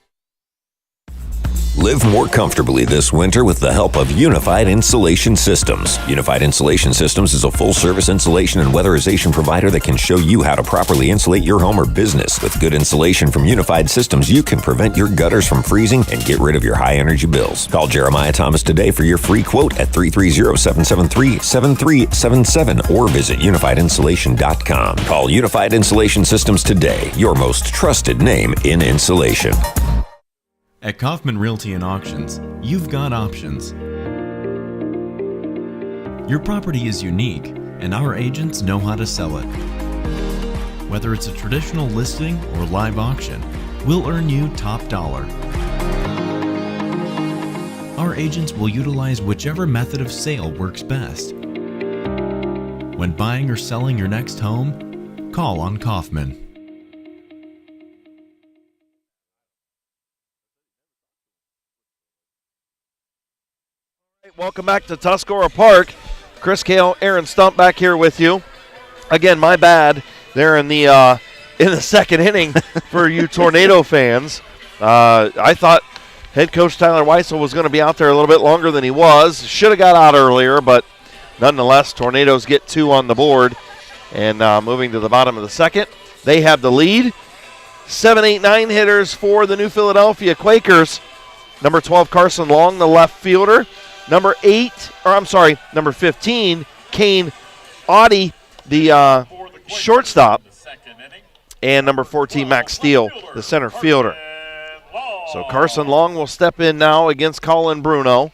Live more comfortably this winter with the help of Unified Insulation Systems. Unified Insulation Systems is a full-service insulation and weatherization provider that can show you how to properly insulate your home or business. With good insulation from Unified Systems, you can prevent your gutters from freezing and get rid of your high-energy bills. Call Jeremiah Thomas today for your free quote at 330-773-7377 or visit unifiedinsulation.com. Call Unified Insulation Systems today, your most trusted name in insulation. At Kaufman Realty and Auctions, you've got options. Your property is unique, and our agents know how to sell it. Whether it's a traditional listing or live auction, we'll earn you top dollar. Our agents will utilize whichever method of sale works best. When buying or selling your next home, call on Kaufman. Welcome back to Tuscarora Park. Chris Kale, Aaron Stump back here with you. Again, my bad there in the second inning for you Tornado fans. I thought head coach Tyler Weissel was going to be out there a little bit longer than he was. Should have got out earlier, but nonetheless, Tornadoes get 2 on the board. And moving to the bottom of the second, they have the lead. 7, 8, 9 hitters for the New Philadelphia Quakers. Number 12, Carson Long, the left fielder. Number 15, Kane Audie, the shortstop. And number 14, Max Steele, the center fielder. So Carson Long will step in now against Colin Bruno.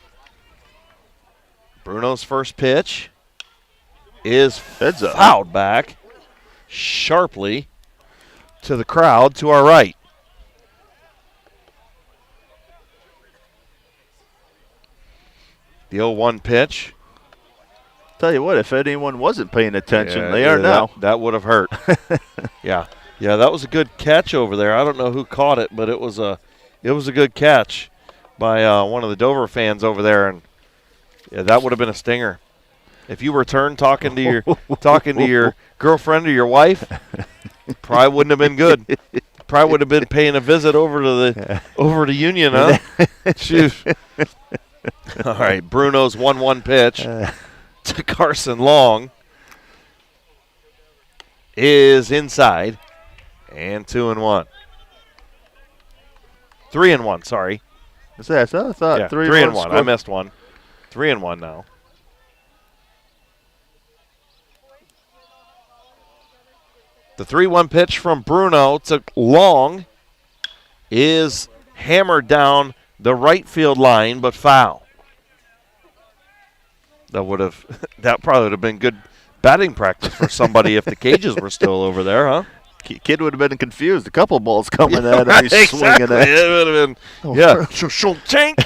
Bruno's first pitch is fouled back sharply to the crowd to our right. The 0-1 pitch. Tell you what, if anyone wasn't paying attention, they are now. That would have hurt. Yeah, that was a good catch over there. I don't know who caught it, but it was a good catch by one of the Dover fans over there, and that would have been a stinger. If you were turned talking to your girlfriend or your wife, probably wouldn't have been good. Probably would have been paying a visit over to Union, huh? Shoot. All right, Bruno's 1-1 pitch to Carson Long is inside, and 2-1. 3-1, sorry. I thought 3-1. I missed one. 3-1 now. The 3-1 pitch from Bruno to Long is hammered down the right field line, but foul. That probably would have been good batting practice for somebody if the cages were still over there, huh? Kid would have been confused. A couple balls coming at him. He's swinging at it. It would have been, chink.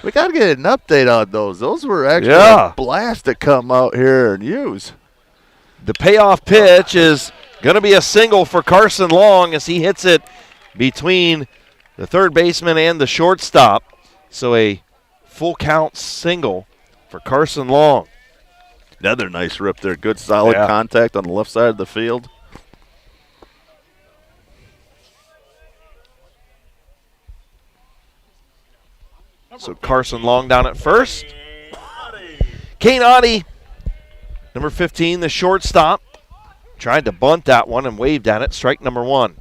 We got to get an update on those. Those were actually a blast to come out here and use. The payoff pitch is going to be a single for Carson Long as he hits it between the third baseman and the shortstop. So a full count single for Carson Long. Another nice rip there. Good solid contact on the left side of the field. So Carson Long down at first. Kane Audie, number 15, the shortstop, tried to bunt that one and waved at it. Strike number 1.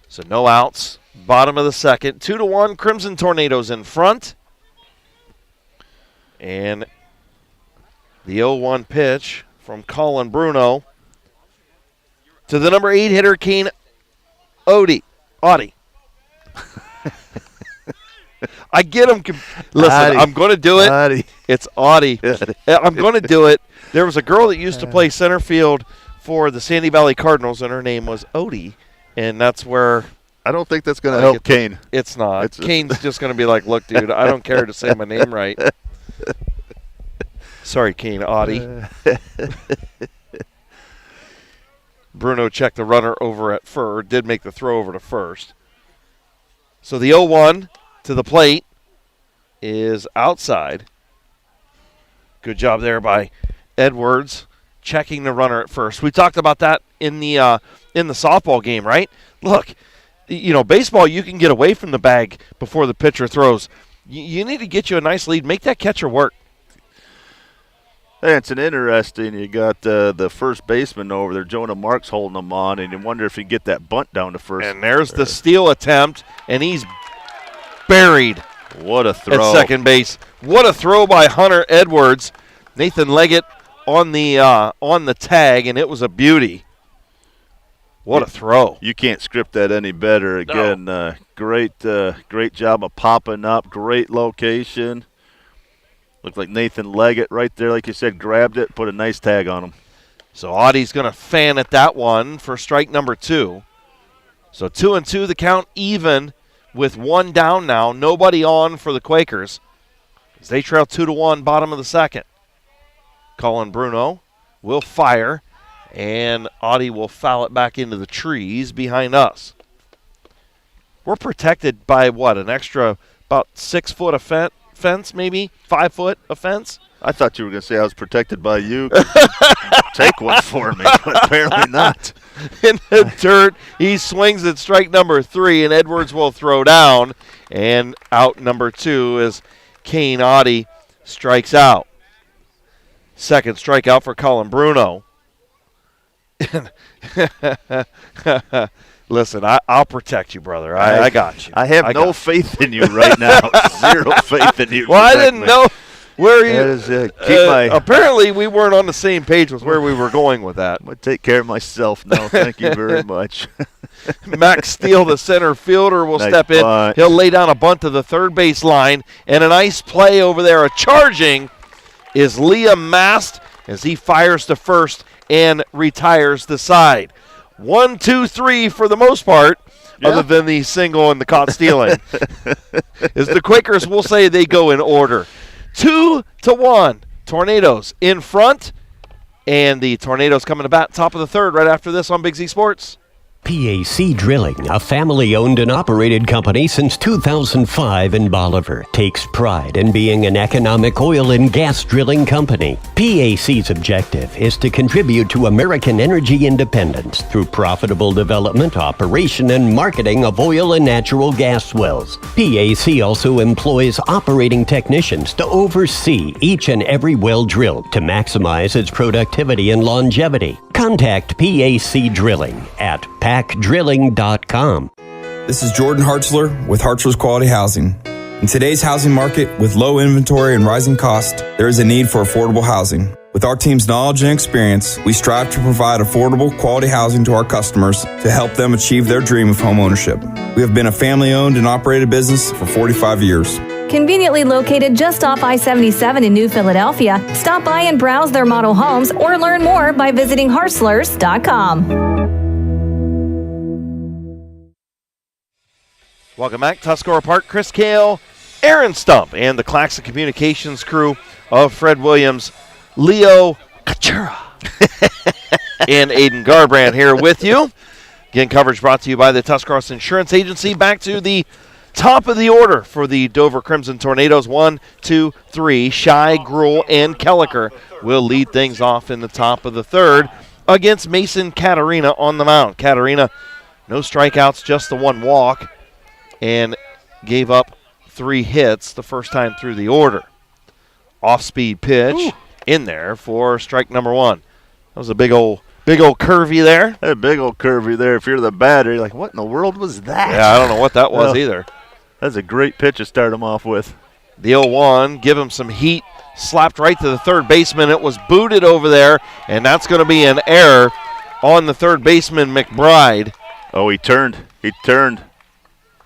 So no outs. Bottom of the second. 2-1. Crimson Tornadoes in front. And the 0-1 pitch from Colin Bruno to the number 8 hitter, Kane Audie. I get him. Listen, Audie. I'm going to do it. Audie. It's Audie. I'm going to do it. There was a girl that used to play center field for the Sandy Valley Cardinals, and her name was Odie, and that's where. I don't think that's going to help Kane. It's not. Kane's just going to be like, look, dude, I don't care to say my name right. Sorry, Kane Audie. Bruno checked the runner over at did make the throw over to first. So the 0-1 to the plate is outside. Good job there by Edwards checking the runner at first. We talked about that in the softball game, right? Look, baseball, you can get away from the bag before the pitcher throws. You need to get you a nice lead. Make that catcher work. Hey, it's an interesting. You got the first baseman over there, Jonah Marks, holding him on, and you wonder if he can get that bunt down to first. And there's the steal attempt, and he's buried. What a throw. At second base. What a throw by Hunter Edwards. Nathan Leggett on the tag, and it was a beauty. What a throw. You can't script that any better. Again, no. Great job of popping up. Great location. Looked like Nathan Leggett right there, like you said, grabbed it, put a nice tag on him. So Audie's going to fan at that one for strike number 2. So 2-2, the count even with 1 down now. Nobody on for the Quakers as they trail 2-1, bottom of the second. Colin Bruno will fire, and Audie will foul it back into the trees behind us. We're protected by, an extra about 6 foot of fence, maybe 5 foot of fence? I thought you were going to say I was protected by you. Take one for me, but apparently not. In the dirt, he swings at strike number 3, and Edwards will throw down. And out number 2 as Kane Audie strikes out. Second strikeout for Colin Bruno. Listen, I'll protect you, brother. I got you. I have no faith in you right now. Zero faith in you. Well, I didn't know where you. Apparently, we weren't on the same page with where we were going with that. I'm going to take care of myself now. Thank you very much. Max Steele, the center fielder, will step in. Bunt. He'll lay down a bunt to the third base line, and a nice play over there. A charging is Liam Mast as he fires to first and retires the side. 1, 2, 3 for the most part, other than the single and the caught stealing. As the Quakers will say they go in order. 2-1. Tornadoes in front, and the Tornadoes coming to bat top of the third right after this on Big Z Sports. PAC Drilling, a family-owned and operated company since 2005 in Bolivar, takes pride in being an economic oil and gas drilling company. PAC's objective is to contribute to American energy independence through profitable development, operation, and marketing of oil and natural gas wells. PAC also employs operating technicians to oversee each and every well drilled to maximize its productivity and longevity. Contact PAC Drilling at pacdrilling.com. This is Jordan Hartzler with Hartzler's Quality Housing. In today's housing market, with low inventory and rising cost, there is a need for affordable housing. With our team's knowledge and experience, we strive to provide affordable, quality housing to our customers to help them achieve their dream of home ownership. We have been a family-owned and operated business for 45 years. Conveniently located just off I-77 in New Philadelphia, stop by and browse their model homes or learn more by visiting Hartzlers.com. Welcome back. Tuscarora Park, Chris Kale, Aaron Stump, and the Claxon Communications crew of Fred Williams, Leo Kochera, and Aidan Garabrandt here with you. Again, coverage brought to you by the Tuscarawas Insurance Agency. Back to the top of the order for the Dover Crimson Tornadoes. 1, 2, 3. Shai, Gruhl, and Kelliker will lead things off in the top of the third against Mason Caterina on the mound. Caterina, no strikeouts, just the 1 walk, and gave up 3 hits the first time through the order. Off-speed pitch in there for strike number 1. That was a big old curvy there. A big old curvy there. If you're the batter, you're like, what in the world was that? Yeah, I don't know what that was either. That's a great pitch to start him off with. The 0-1, give him some heat, slapped right to the third baseman. It was booted over there, and that's going to be an error on the third baseman, McBride. Oh, he turned.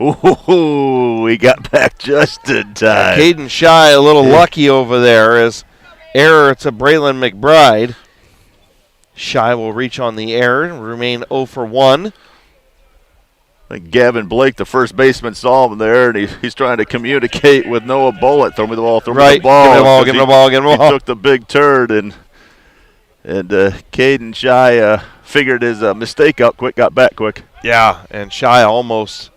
Ooh, he got back just in time. Caden Shai a little lucky over there as error to Braylon McBride. Shai will reach on the error and remain 0 for 1. I think Gavin Blake, the first baseman, saw him there, and he's trying to communicate with Noah Bullitt. Throw me the ball, throw me the ball. Give me the ball. He took the big turd, and Caden Shai figured his mistake out quick, got back quick. Yeah, and Shai almost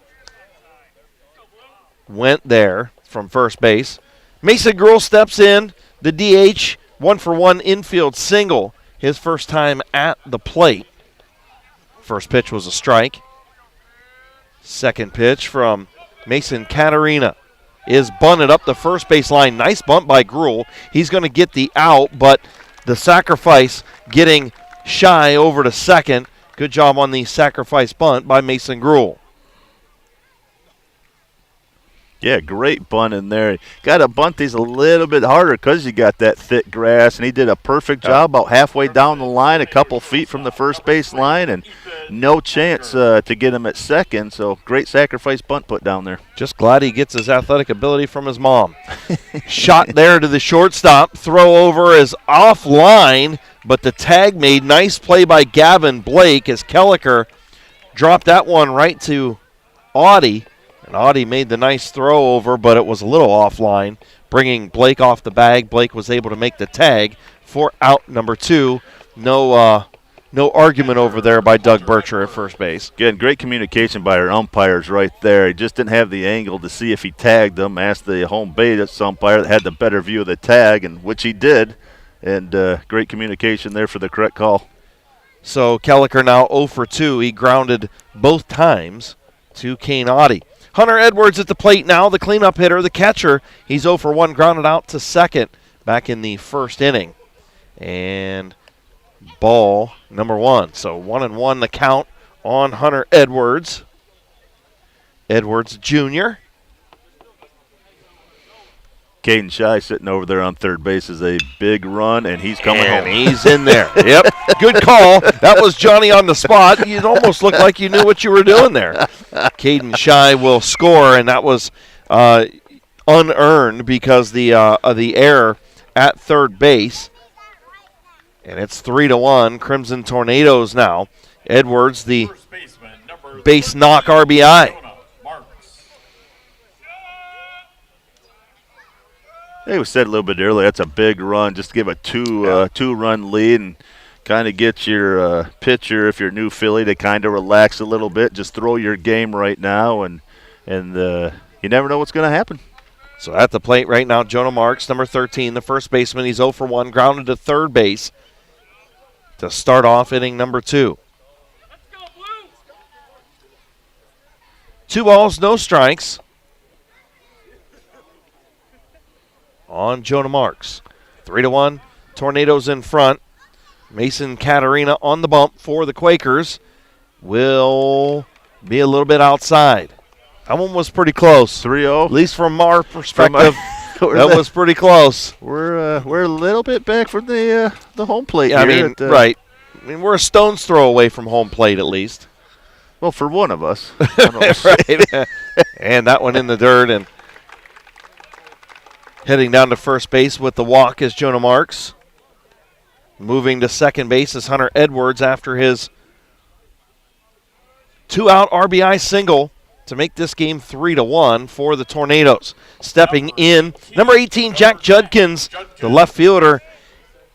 went there from first base. Mason Gruhl steps in, the DH, 1-for-1 infield single, his first time at the plate. First pitch was a strike. Second pitch from Mason Caterina is bunted up the first base line. Nice bunt by Gruhl. He's going to get the out, but the sacrifice getting shy over to second. Good job on the sacrifice bunt by Mason Gruhl. Yeah, great bunt in there. Got to bunt these a little bit harder because you got that thick grass, and he did a perfect job about halfway down the line, a couple feet from the first base line, and no chance to get him at second. So great sacrifice bunt put down there. Just glad he gets his athletic ability from his mom. Shot there to the shortstop. Throw over is offline, but the tag made. Nice play by Gavin Blake as Kelliker dropped that one right to Audie. And Audie made the nice throw over, but it was a little offline, bringing Blake off the bag. Blake was able to make the tag for out number 2. No argument over there by Doug Bircher at first base. Again, great communication by our umpires right there. He just didn't have the angle to see if he tagged them. Asked the home base umpire that had the better view of the tag, and which he did. And great communication there for the correct call. So Kelliker now 0 for 2. He grounded both times to Kane Audie. Hunter Edwards at the plate now, the cleanup hitter, the catcher. He's 0 for 1, grounded out to second back in the first inning. And ball number 1. So 1-1 the count on Hunter Edwards. Edwards Jr. Caden Shy sitting over there on third base is a big run, and he's coming home. He's in there. Yep, good call. That was Johnny on the spot. You almost looked like you knew what you were doing there. Caden Shy will score, and that was unearned because of the error at third base. And it's 3-1. Crimson Tornadoes now. Edwards, the base knock RBI. It was said a little bit earlier, that's a big run, just to give a two-run lead and kind of get your pitcher, if you're a new Philly, to kind of relax a little bit. Just throw your game right now, and you never know what's going to happen. So at the plate right now, Jonah Marks, number 13, the first baseman. He's 0 for 1, grounded to third base to start off inning number 2. 2 balls, no strikes on Jonah Marks. 3-1, Tornadoes in front. Mason Caterina on the bump for the Quakers will be a little bit outside. That one was pretty close. 3-0. At least from our perspective, that was pretty close. We're a little bit back from the home plate. Yeah, here right. I mean, we're a stone's throw away from home plate at least. Well, for one of us. Right. And that one in the dirt, and heading down to first base with the walk is Jonah Marks. Moving to second base is Hunter Edwards after his 2-out RBI single to make this game 3-1 for the Tornadoes. Stepping in, number 18, Jack Judkins, the left fielder.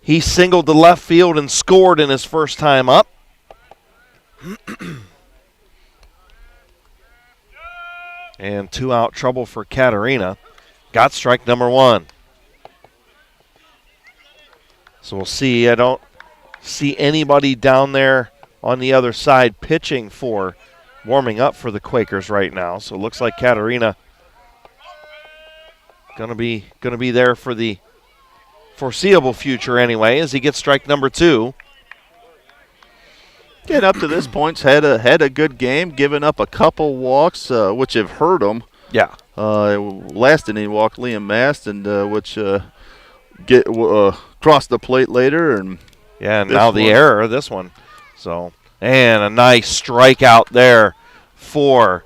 He singled to left field and scored in his first time up. And 2-out trouble for Caterina. Got strike number 1. So we'll see. I don't see anybody down there on the other side pitching for warming up for the Quakers right now. So it looks like Caterina gonna be there for the foreseeable future anyway, as he gets strike number 2. Getting up to this point, had a good game, giving up a couple walks, which have hurt him. Yeah. Last inning, he walked Liam Maston, which crossed the plate later, and now the error of this one. So, and a nice strikeout there for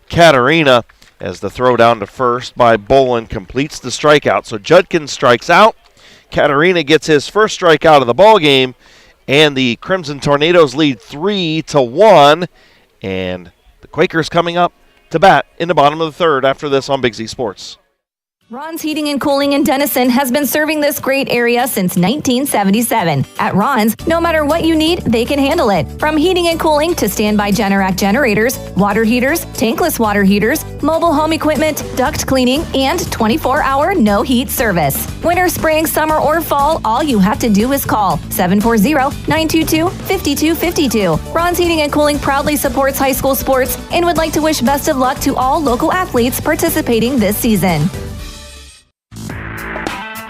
Caterina as the throw down to first by Bolin completes the strikeout. So Judkins strikes out. Caterina gets his first strikeout of the ball game, and the Crimson Tornadoes lead 3-1. And the Quakers coming up to bat in the bottom of the third after this on Big Z Sports. Ron's Heating and Cooling in Denison has been serving this great area since 1977. At Ron's, no matter what you need, they can handle it. From heating and cooling to standby Generac generators, water heaters, tankless water heaters, mobile home equipment, duct cleaning, and 24-hour no-heat service. Winter, spring, summer, or fall, all you have to do is call 740-922-5252. Ron's Heating and Cooling proudly supports high school sports and would like to wish best of luck to all local athletes participating this season.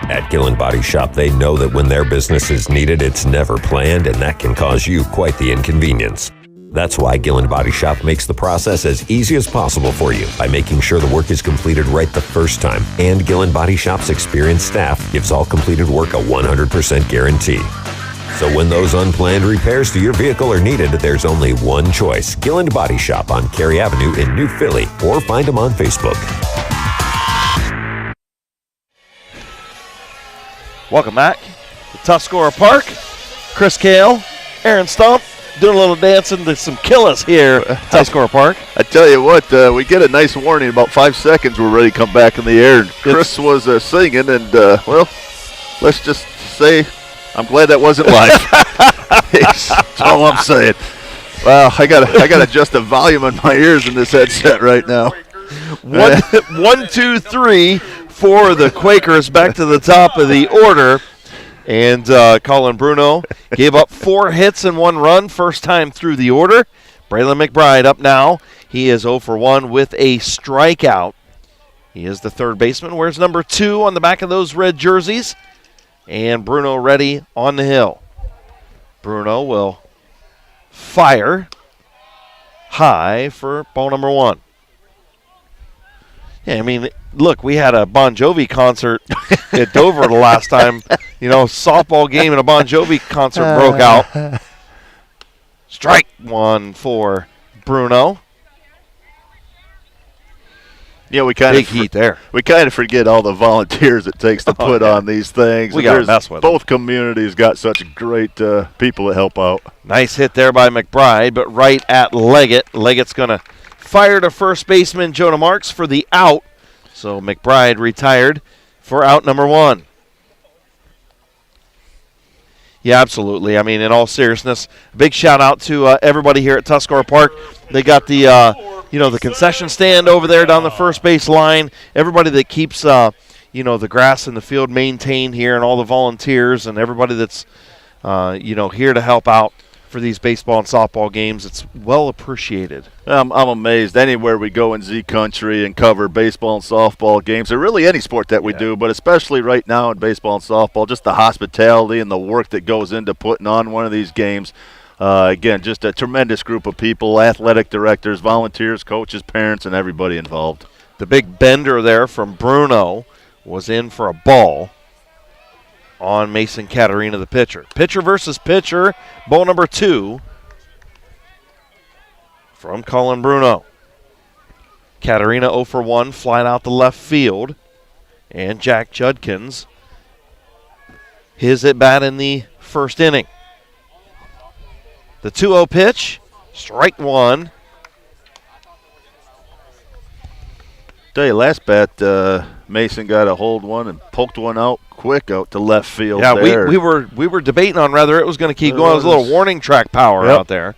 At Gillen Body Shop, they know that when their business is needed, it's never planned, and that can cause you quite the inconvenience. That's why Gillen Body Shop makes the process as easy as possible for you by making sure the work is completed right the first time. And Gillen Body Shop's experienced staff gives all completed work a 100% guarantee. So when those unplanned repairs to your vehicle are needed, there's only one choice. Gillen Body Shop on Cary Avenue in New Philly, or find them on Facebook. Welcome back to Tuscarora Park. Chris Kale, Aaron Stump, doing a little dancing to some Killis here at Tuscarora Park. I tell you what, we get a nice warning. About 5 seconds, we're ready to come back in the air. And Chris was singing, and, well, let's just say I'm glad that wasn't live. That's all I'm saying. Wow, I gotta adjust the volume on my ears in this headset right now. 1, 2, 3 for the Quakers back to the top of the order. And Colin Bruno gave up 4 hits and 1 run, first time through the order. Braylon McBride up now. He is 0 for 1 with a strikeout. He is the third baseman, wears number 2 on the back of those red jerseys. And Bruno ready on the hill. Bruno will fire high for ball number 1. Yeah, I mean, look, we had a Bon Jovi concert at Dover the last time. You know, softball game and a Bon Jovi concert broke out. Strike 1 for Bruno. Yeah, we kind big heat there. We kind of forget all the volunteers it takes to put on these things. We got to mess with both communities got such great people that help out. Nice hit there by McBride, but right at Leggett. Leggett's going to fire to first baseman Jonah Marks for the out. So McBride retired for out number 1. Yeah, absolutely. I mean, in all seriousness, big shout out to everybody here at Tuscarora Park. They got the the concession stand over there down the first base line. Everybody that keeps the grass in the field maintained here, and all the volunteers and everybody that's here to help out for these baseball and softball games. It's well appreciated. I'm amazed anywhere we go in Z Country and cover baseball and softball games, or really any sport that we do, but especially right now in baseball and softball, just the hospitality and the work that goes into putting on one of these games. Again, just a tremendous group of people, athletic directors, volunteers, coaches, parents, and everybody involved. The big bender there from Bruno was in for a ball on Mason Caterina, the pitcher. Pitcher versus pitcher, ball number 2 from Colin Bruno. Caterina 0 for 1, flying out to left field. And Jack Judkins, his at bat in the first inning. The 2-0 pitch, strike 1. Tell you, last bat, Mason got a hold one and poked one out quick out to left field. Yeah, there. we were debating on whether it was going to keep going. It was a little warning track power out there.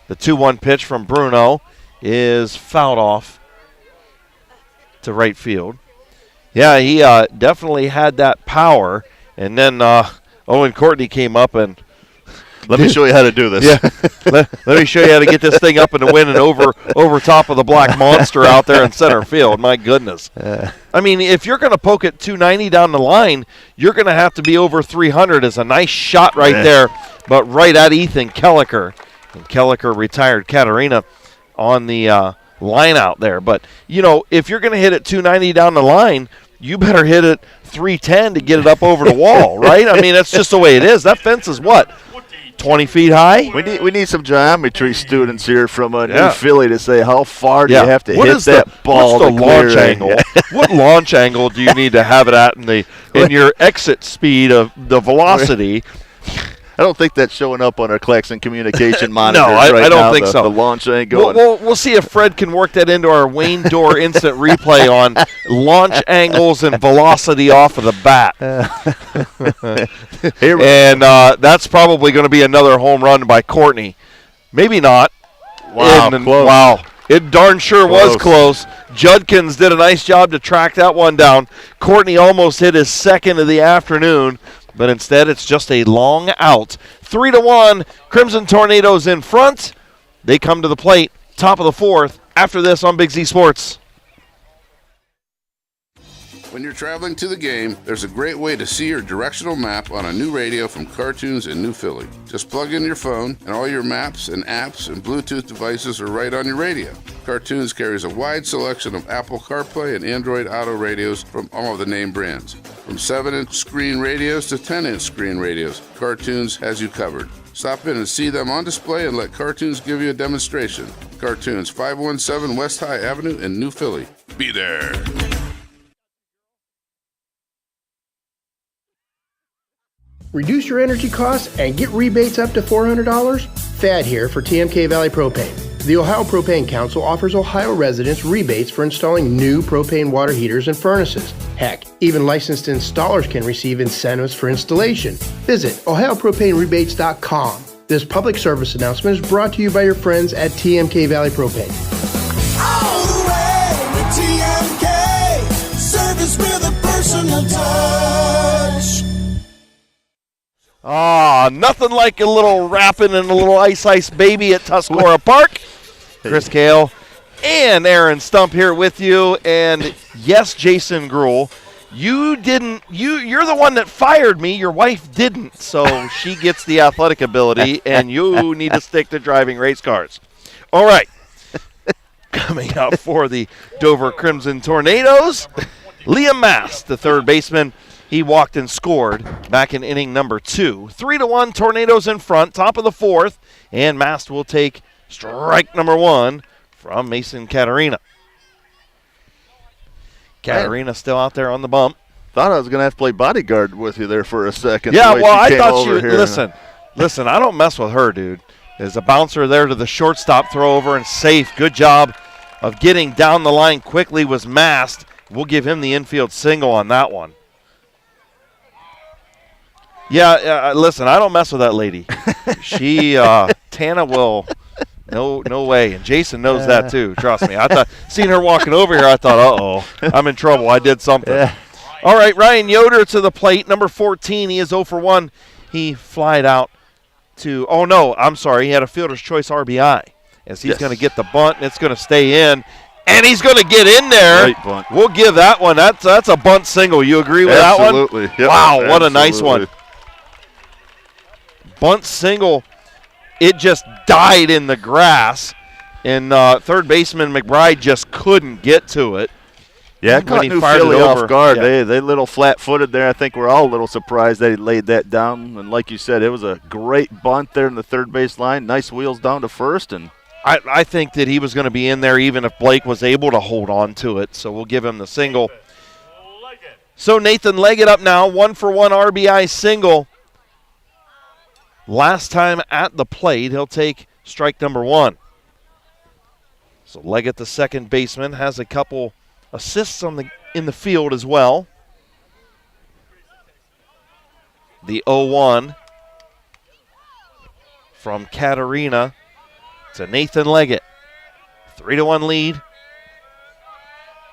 The 2-1 pitch from Bruno is fouled off to right field. Yeah, he definitely had that power. And then Owen Courtney came up and let me show you how to do this. Yeah, let me show you how to get this thing up and to win and over top of the black monster out there in center field. My goodness. I mean, if you're going to poke it 290 down the line, you're going to have to be over 300. It's a nice shot right there, but right at Ethan Kelliker. And Kelliker retired Caterina on the line out there. But, if you're going to hit it 290 down the line, you better hit it 310 to get it up over the wall, right? I mean, that's just the way it is. That fence is what? 20 feet high? We need some geometry students here from New Philly to say how far do you have to hit that ball. What's the launch angle? What launch angle do you need to have it at in your exit speed of the velocity? I don't think that's showing up on our Claxon communication monitor. No, I don't now. think so. The launch ain't going. We'll see if Fred can work that into our Wayne Door instant replay on launch angles and velocity off of the bat. And that's probably going to be another home run by Courtney. Maybe not. Wow, close. Wow. It darn sure was close. Judkins did a nice job to track that one down. Courtney almost hit his second of the afternoon, but instead it's just a long out. 3-1, Crimson Tornadoes in front. They come to the plate, top of the fourth, after this on Big Z Sports. When you're traveling to the game, there's a great way to see your directional map on a new radio from Cartoons in New Philly. Just plug in your phone, and all your maps and apps and Bluetooth devices are right on your radio. Cartoons carries a wide selection of Apple CarPlay and Android Auto radios from all of the name brands. From 7-inch screen radios to 10-inch screen radios, Cartoons has you covered. Stop in and see them on display and let Cartoons give you a demonstration. Cartoons, 517 West High Avenue in New Philly. Be there. Reduce your energy costs and get rebates up to $400? Thad here for TMK Valley Propane. The Ohio Propane Council offers Ohio residents rebates for installing new propane water heaters and furnaces. Heck, even licensed installers can receive incentives for installation. Visit ohiopropanerebates.com. This public service announcement is brought to you by your friends at TMK Valley Propane. All the way with TMK. Service with a personal touch. Nothing like a little rapping and a little ice baby at Tuscarora Park. Chris Kale and Aaron Stump here with you. And yes, Jason Gruhl, you're the one that fired me. Your wife didn't. So she gets the athletic ability, and you need to stick to driving race cars. All right. Coming up for the Dover Crimson Tornadoes, Liam Mast, the third baseman. He walked and scored back in inning number 2. 3-1, Tornadoes in front, top of the fourth, and Mast will take strike number 1 from Mason Katerina. Katerina still out there on the bump. Thought I was going to have to play bodyguard with you there for a second. Yeah, well, I thought you listen, I don't mess with her, dude. There's a bouncer there to the shortstop, throw over and safe. Good job of getting down the line quickly was Mast. We'll give him the infield single on that one. Yeah, listen, I don't mess with that lady. She, Tana will, no way. And Jason knows that too, trust me. I thought, seeing her walking over here, I thought, uh-oh, I'm in trouble. I did something. All right, Ryan Yoder to the plate, number 14. He is 0 for 1. He flied out to, he had a fielder's choice RBI. As he's going to get the bunt, and it's going to stay in. And he's going to get in there. Great bunt. We'll give that one. That's a bunt single. You agree with that one? Absolutely. Yep. Wow, what a nice one. Bunt single. It just died in the grass. And third baseman McBride just couldn't get to it. Yeah, caught New Philly off guard. Yeah. They little flat-footed there. I think we're all a little surprised that he laid that down. And like you said, it was a great bunt there in the third base line. Nice wheels down to first. And I think that he was going to be in there even if Blake was able to hold on to it. So we'll give him the single. So Nathan Leggett up now, 1 for 1 RBI single. Last time at the plate, he'll take strike number 1. So Leggett, the second baseman, has a couple assists in the field as well. The 0-1 from Katerina to Nathan Leggett. 3-1 lead.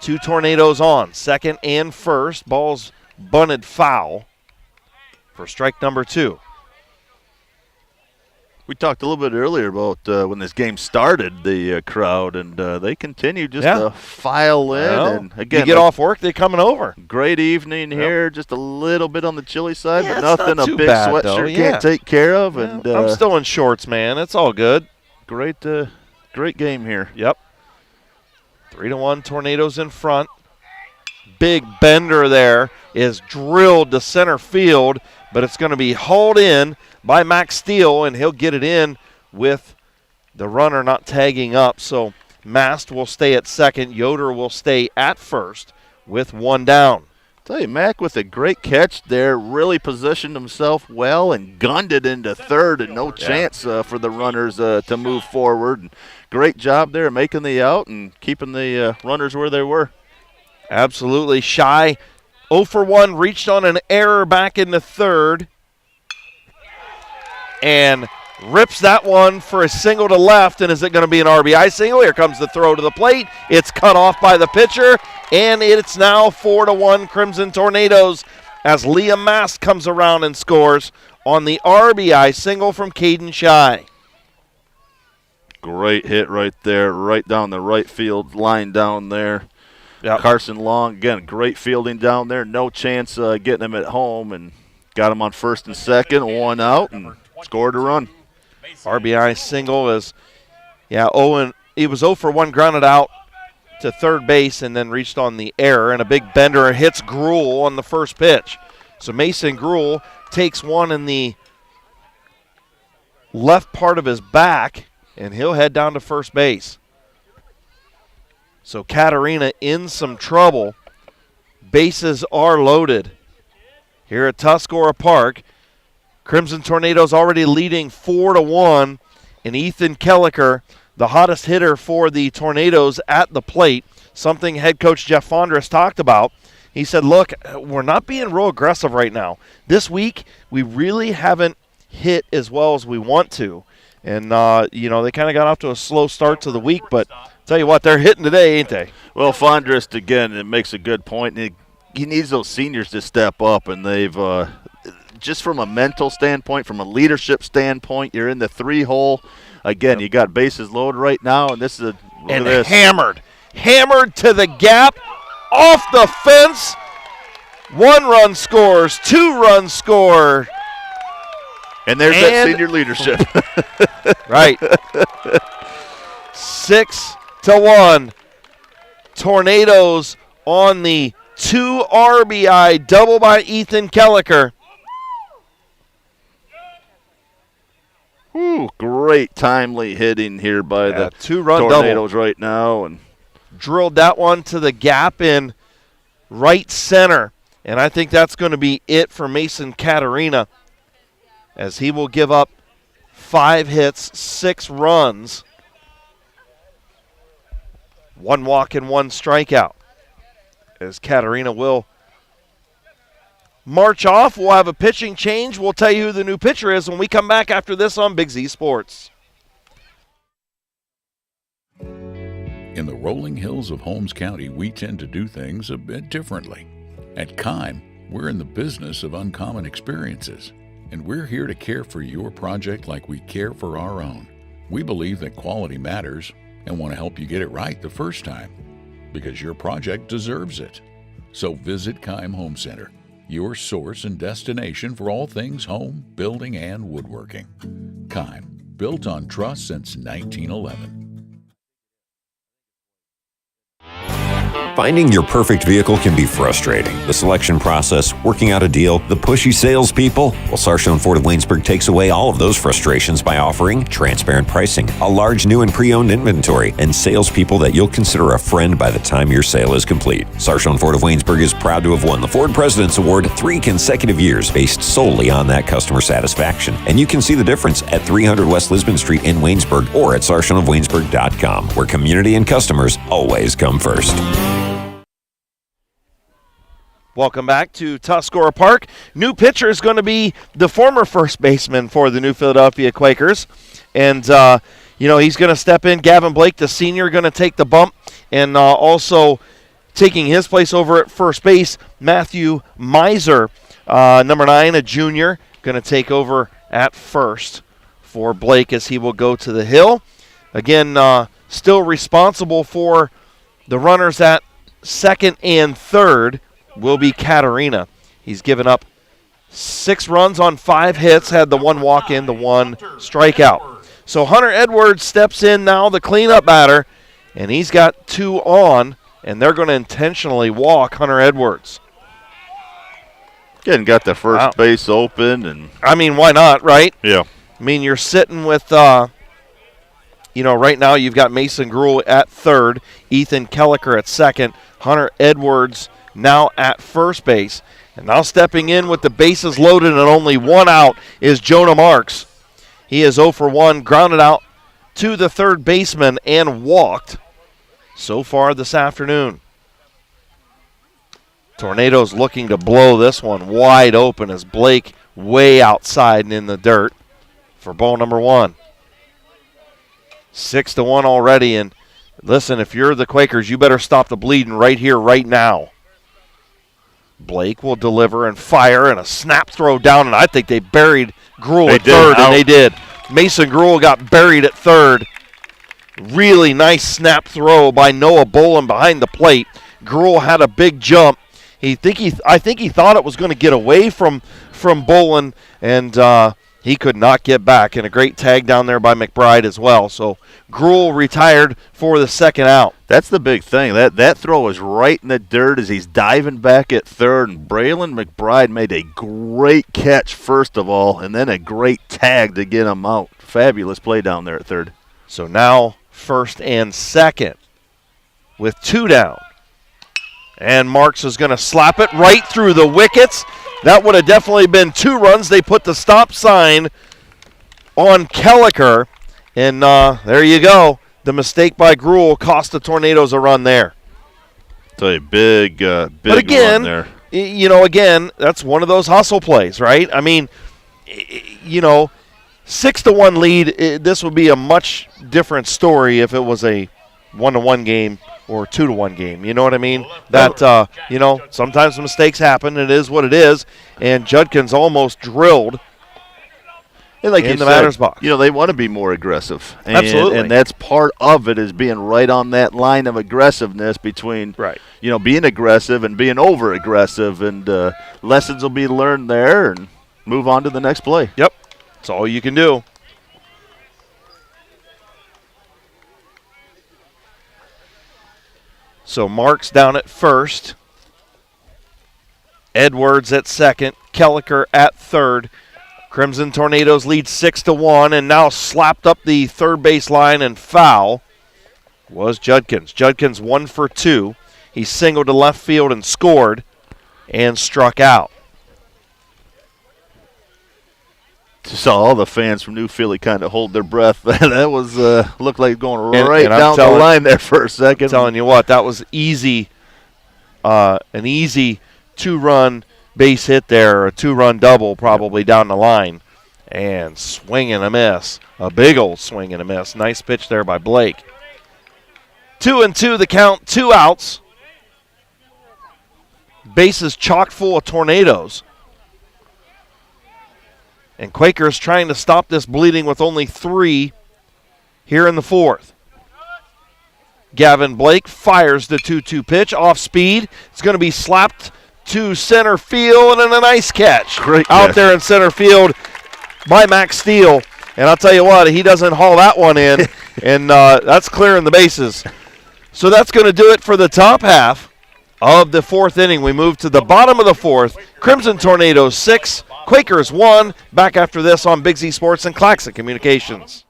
2 Tornadoes on, second and first. Ball's bunted foul for strike number 2. We talked a little bit earlier about when this game started, the crowd, and they continue just to file in. Well, and again, you get off work, they're coming over. Great evening here, just a little bit on the chilly side, but nothing not a too big bad, sweatshirt can't take care of. Yeah, And I'm still in shorts, man. It's all good. Great game here. Yep. 3-1 Tornadoes in front. Big bender there is drilled to center field, but it's going to be hauled in by Max Steele, and he'll get it in with the runner not tagging up. So Mast will stay at second. Yoder will stay at first with 1 down. Tell you, Mac with a great catch there, really positioned himself well and gunned it into third, and no chance for the runners to move forward. And great job there making the out and keeping the runners where they were. Absolutely. Shy 0 for 1, reached on an error back into third, and rips that one for a single to left. And is it going to be an RBI single? Here comes the throw to the plate. It's cut off by the pitcher, and it's now 4-1 Crimson Tornadoes as Liam Mast comes around and scores on the RBI single from Caden Shy. Great hit right there, right down the right field line down there. Yep. Carson Long, again, great fielding down there. No chance getting him at home, and got him on first and second, one out, and scored a run. RBI single is, Owen, he was 0 for 1, grounded out to third base and then reached on the error, and a big bender hits Gruel on the first pitch. So Mason Gruel takes one in the left part of his back, and he'll head down to first base. So Katarina in some trouble. Bases are loaded here at Tuscarora Park. Crimson Tornadoes already leading 4-1, and Ethan Kelliker, the hottest hitter for the Tornadoes at the plate, something head coach Jeff Fondras talked about. He said, look, we're not being real aggressive right now. This week, we really haven't hit as well as we want to. And, they kind of got off to a slow start to the week, but tell you what, they're hitting today, ain't they? Well, Fondras, again, it makes a good point. He needs those seniors to step up, and they've just from a mental standpoint, from a leadership standpoint, you're in the 3-hole. Again, you got bases loaded right now, and this is hammered to the gap, off the fence. 1 run scores, 2 runs score. And there's that senior leadership. Right. 6-1. Tornadoes on the 2 RBI double by Ethan Kelliker. Ooh, great timely hitting here by the 2-run Tornadoes double right now, and drilled that one to the gap in right center. And I think that's going to be it for Mason Katarina, as he will give up 5 hits, 6 runs, 1 walk and 1 strikeout. As Katarina will march off, we'll have a pitching change. We'll tell you who the new pitcher is when we come back after this on Big Z Sports. In the rolling hills of Holmes County, we tend to do things a bit differently. At Kime, we're in the business of uncommon experiences, and we're here to care for your project like we care for our own. We believe that quality matters and want to help you get it right the first time, because your project deserves it. So visit Kime Home Center, your source and destination for all things home, building, and woodworking. Kime, built on trust since 1911. Finding your perfect vehicle can be frustrating. The selection process, working out a deal, the pushy salespeople. Well, Sarshone Ford of Waynesburg takes away all of those frustrations by offering transparent pricing, a large new and pre-owned inventory, and salespeople that you'll consider a friend by the time your sale is complete. Sarshone Ford of Waynesburg is proud to have won the Ford President's Award 3 consecutive years based solely on that customer satisfaction. And you can see the difference at 300 West Lisbon Street in Waynesburg or at SarshoneofWaynesburg.com, where community and customers always come first. Welcome back to Tuscarora Park. New pitcher is going to be the former first baseman for the New Philadelphia Quakers. And, he's going to step in. Gavin Blake, the senior, going to take the bump. And also taking his place over at first base, Matthew Miser, number 9, a junior, going to take over at first for Blake as he will go to the hill. Again, still responsible for the runners at second and third will be Katarina. He's given up 6 runs on 5 hits, had the 1 walk-in, the 1 strikeout. So Hunter Edwards steps in now, the cleanup batter, and he's got 2 on, and they're going to intentionally walk Hunter Edwards. Again, got the first base open. And I mean, why not, right? Yeah. I mean, you're sitting with, right now you've got Mason Gruel at third, Ethan Kelliker at second, Hunter Edwards now at first base. And now stepping in with the bases loaded and only one out is Jonah Marks. He is 0 for 1, grounded out to the third baseman and walked so far this afternoon. Tornadoes looking to blow this one wide open as Blake way outside and in the dirt for ball number 1. 6-1 already, and listen, if you're the Quakers, you better stop the bleeding right here, right now. Blake will deliver and fire, and a snap throw down, and I think they buried Gruel at third, and they did. Mason Gruel got buried at third. Really nice snap throw by Noah Bolin behind the plate. Gruel had a big jump. I think he thought it was going to get away from Bolin, and he could not get back. And a great tag down there by McBride as well. So Gruel retired for the second out. That's the big thing. That throw was right in the dirt as he's diving back at third. And Braylon McBride made a great catch first of all, and then a great tag to get him out. Fabulous play down there at third. So now first and second with 2 down. And Marks is going to slap it right through the wickets. That would have definitely been 2 runs. They put the stop sign on Kelliker. And there you go. The mistake by Gruel cost the Tornadoes a run there. So a big but again, run there. Again, that's one of those hustle plays, right? I mean, 6-1 lead, this would be a much different story if it was a 1-1 game or 2-1 game. You know what I mean? That, sometimes mistakes happen. It is what it is. And Judkins almost drilled in the batter's box. They want to be more aggressive. Absolutely. And that's part of it, is being right on that line of aggressiveness between, being aggressive and being over-aggressive. And lessons will be learned there and move on to the next play. Yep. That's all you can do. So Marks down at first. Edwards at second. Kelliker at third. Crimson Tornadoes lead 6-1, and now slapped up the third base line and foul was Judkins. Judkins 1 for 2. He singled to left field and scored and struck out. Saw all the fans from New Philly kind of hold their breath. That was looked like going right and down the line there for a second. I'm telling you what, that was easy, an easy 2-run base hit there, or a 2-run double probably down the line. And swing and a miss. A big old swing and a miss. Nice pitch there by Blake. 2-2 the count, 2 outs. Bases chock full of Tornadoes. And Quakers trying to stop this bleeding with only 3 here in the 4th. Gavin Blake fires the 2-2 pitch off speed. It's going to be slapped to center field, and a nice catch. Great out catch there in center field by Max Steele. And I'll tell you what, he doesn't haul that one in, and that's clearing the bases. So that's going to do it for the top half of the 4th inning. We move to the bottom of the 4th. Crimson Tornadoes 6, Quakers 1. Back after this on Big Z Sports and Claxon Communications.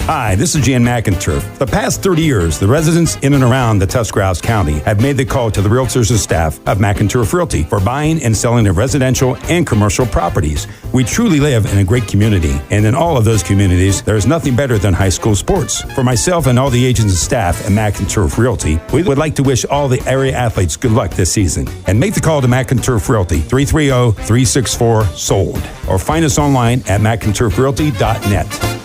Hi, this is Jan McInturf. For the past 30 years, the residents in and around the Tuscarawas County have made the call to the realtors and staff of McInturf Realty for buying and selling of residential and commercial properties. We truly live in a great community, and in all of those communities, there is nothing better than high school sports. For myself and all the agents and staff at McInturf Realty, we would like to wish all the area athletes good luck this season. And make the call to McInturf Realty, 330-364-SOLD, or find us online at McInturfRealty.net.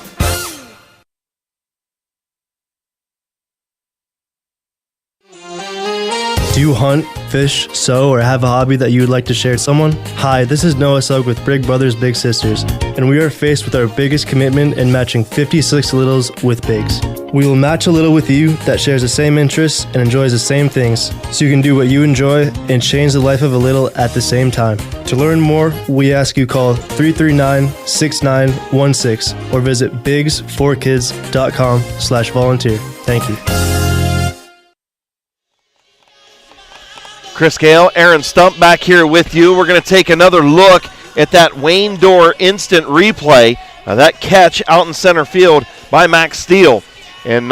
Do you hunt, fish, sew, or have a hobby that you would like to share with someone? Hi, this is Noah Sugg with Brig Brothers Big Sisters, and we are faced with our biggest commitment in matching 56 littles with bigs. We will match a little with you that shares the same interests and enjoys the same things, so you can do what you enjoy and change the life of a little at the same time. To learn more, we ask you call 339-6916 or visit bigs4kids.com/volunteer. Thank you. Chris Gale, Aaron Stump back here with you. We're going to take another look at that Wayne Dorr instant replay. That catch out in center field by Max Steele. And,